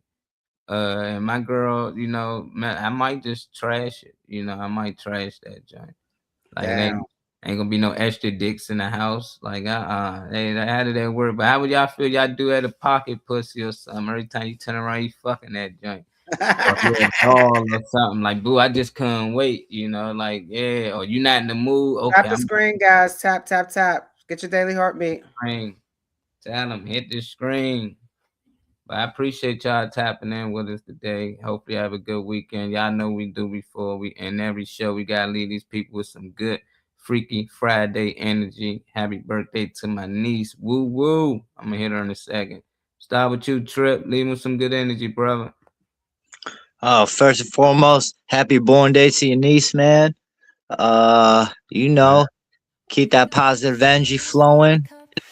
and my girl, man, I might just trash it. I might trash that joint. Like, ain't gonna be no extra dicks in the house. Like, hey, how did that work? But how would y'all feel y'all do at a pocket pussy or something? Every time you turn around, you fucking that joint. Or something like, boo, I just couldn't wait, like, yeah, or you not in the mood. Okay, tap the screen, guys. Tap. Get your daily heartbeat. Tell them, hit the screen. But I appreciate y'all tapping in with us today. Hopefully you have a good weekend. Y'all know we do before we end every show. We gotta leave these people with some good Freaky Friday energy. Happy birthday to my niece. Woo woo. I'm gonna hit her in a second. Start with you, Trip. Leave with some good energy, brother. First and foremost, happy born day to your niece, man. Keep that positive energy flowing.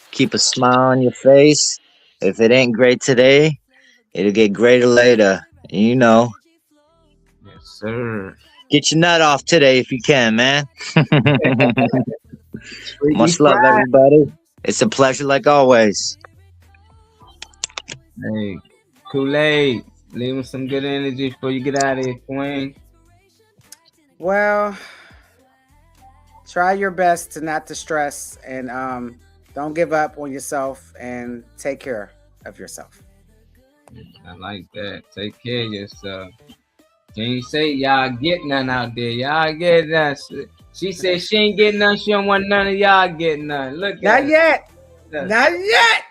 Keep a smile on your face. If it ain't great today, it'll get greater later. Yes, sir. Get your nut off today if you can, man. Much love, everybody. It's a pleasure like always. Hey, Kool-Aid. Leave with some good energy before you get out of here, Queen. Well, try your best to not to stress, and don't give up on yourself, and take care of yourself. I like that. Take care of yourself. Can you say y'all get none out there? Y'all get none. She said she ain't getting none. She don't want none of y'all getting none. Look, not yet. Not yet.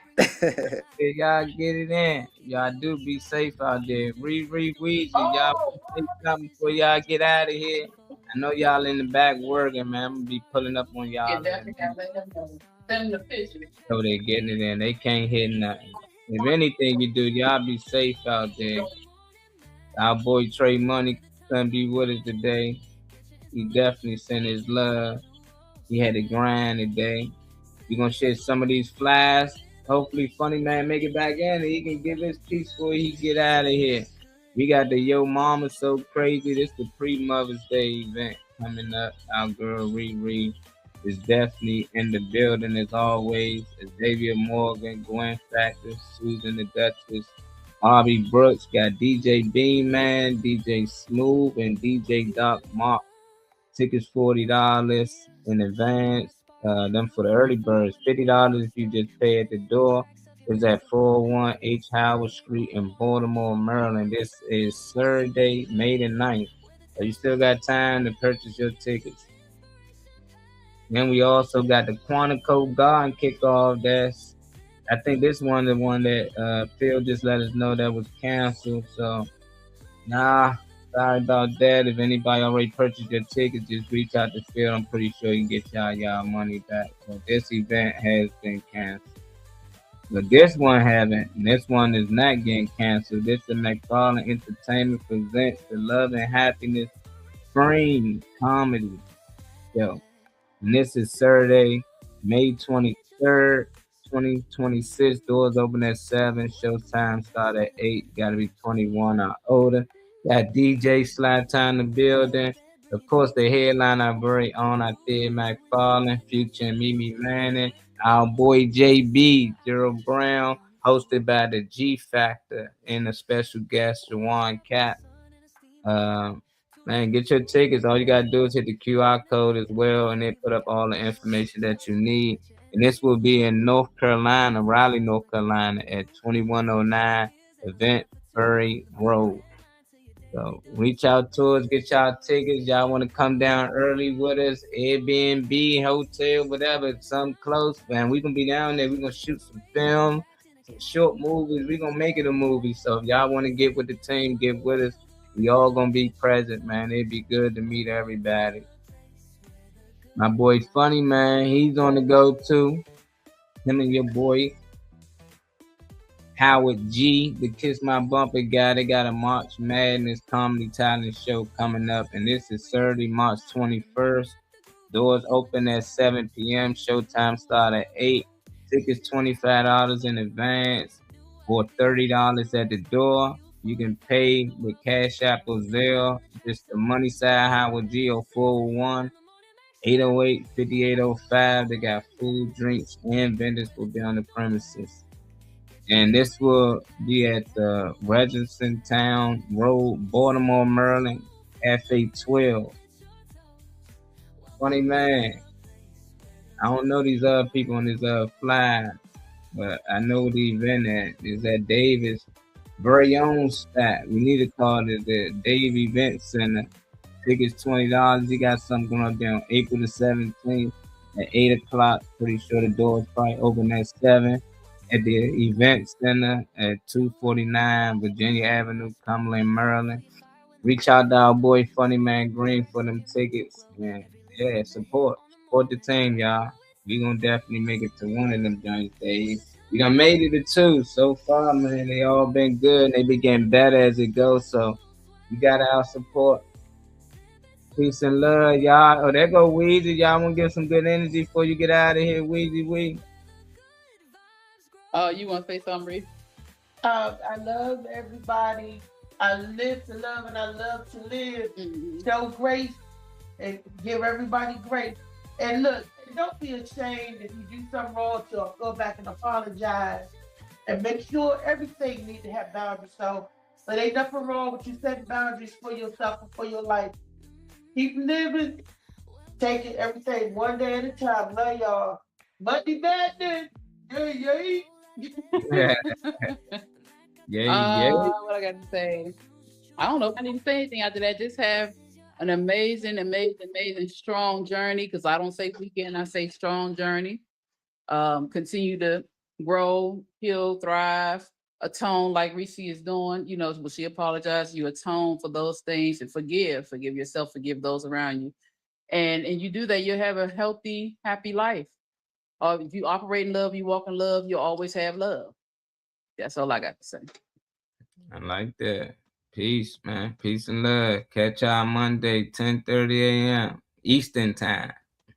Y'all get it in. Y'all do be safe out there. Weezy. Y'all say something before y'all get out of here. I know y'all in the back working, man. I'm gonna be pulling up on y'all. So they getting it in. They can't hit nothing. If anything you do, y'all be safe out there. Our boy Trey Money couldn't be with us today. He definitely sent his love. He had to grind today. We're gonna share some of these flies. Hopefully Funny Man make it back in and he can give his piece before he get out of here. We got the Yo Mama So Crazy. This is the pre-Mother's Day event coming up. Our girl Riri is definitely in the building as always. Xavier Morgan, Gwen Factor, Susan the Duchess, Harvey Brooks, got DJ Bean Man, DJ Smooth, and DJ Doc Mark. Tickets $40 in advance. Them for the early birds, $50 if you just pay at the door. It's at 401 H. Howard Street in Baltimore, Maryland. This is Thursday, May the 9th. So you still got time to purchase your tickets. Then we also got the Quantico Garden kickoff. I think this one, the one that Phil just let us know that was canceled. So, sorry about that. If anybody already purchased your tickets, just reach out to Phil. I'm pretty sure you can get y'all money back. So this event has been canceled. But this one haven't. This one is not getting canceled. This is McFarland Entertainment presents the Love and Happiness Spring Comedy Show. And this is Saturday, May 23rd, 2026. Doors open at 7. Showtime start at 8. Got to be 21 or older. Got DJ Slide Time in the building. Of course, the headline our very own Isaiah McFarland, Future and Mimi Lanning. Our boy JB, Gerald Brown, hosted by the G Factor and a special guest, Jawan Cap. Man, get your tickets. All you got to do is hit the QR code as well, and they put up all the information that you need. And this will be in North Carolina, Raleigh, North Carolina, at 2109 Event Ferry Road. So reach out to us, get y'all tickets. Y'all want to come down early with us, Airbnb, hotel, whatever, something close, man. We gonna be down there. We gonna shoot some film, some short movies. We gonna make it a movie. So if y'all want to get with the team, get with us. We all gonna be present, man. It'd be good to meet everybody. My boy Funny Man, he's on the go too. Him and your boy Howard G, the Kiss My Bumper guy. They got a March Madness comedy talent show coming up, and this is Saturday, March 21st. Doors open at 7 p.m. Showtime start at 8. Tickets $25 in advance or $30 at the door. You can pay with Cash App or Zelle. Just the money side, Howard G, 401-808-5805. They got food, drinks, and vendors will be on the premises. And this will be at the Regency Town Road, Baltimore, Maryland, FA12. Funny Man, I don't know these other people on this flyer, but I know the event is at Davis' very own spot. We need to call it the Dave Event Center. Tickets $20. He got something going on there on April the 17th at 8 o'clock. Pretty sure the doors probably open at 7 at the Event Center at 249 Virginia Avenue, Cumberland, Maryland. Reach out to our boy Funny Man Green for them tickets. Man, yeah, support the team, y'all. We gonna definitely make it to one of them joints, Dave. We done made it to 2 so far, man. They all been good and they been getting better as it goes. So you got our support. Peace and love, y'all. Oh, there go Weezy. Y'all want to give some good energy before you get out of here, Weezy. Oh, you want to say something, Reese? I love everybody. I live to love and I love to live. Show grace and give everybody grace. And look, don't be ashamed if you do something wrong to go back and apologize. And make sure everything needs to have boundaries. So there ain't nothing wrong with you setting boundaries for yourself and for your life. Keep living. Take it everything one day at a time. Love y'all. Monday Madness. Yay. What I got to say? I don't know if I need to say anything after that. Just have an amazing, strong journey. Because I don't say weekend, I say strong journey. Continue to grow, heal, thrive, atone like Reese is doing. You know, when she apologized, you atone for those things and forgive yourself, forgive those around you. And you do that, you'll have a healthy, happy life. If you operate in love, you walk in love, you'll always have love. That's all I got to say. I like that. Peace, man. Peace and love. Catch y'all Monday, 10:30 a.m. Eastern time.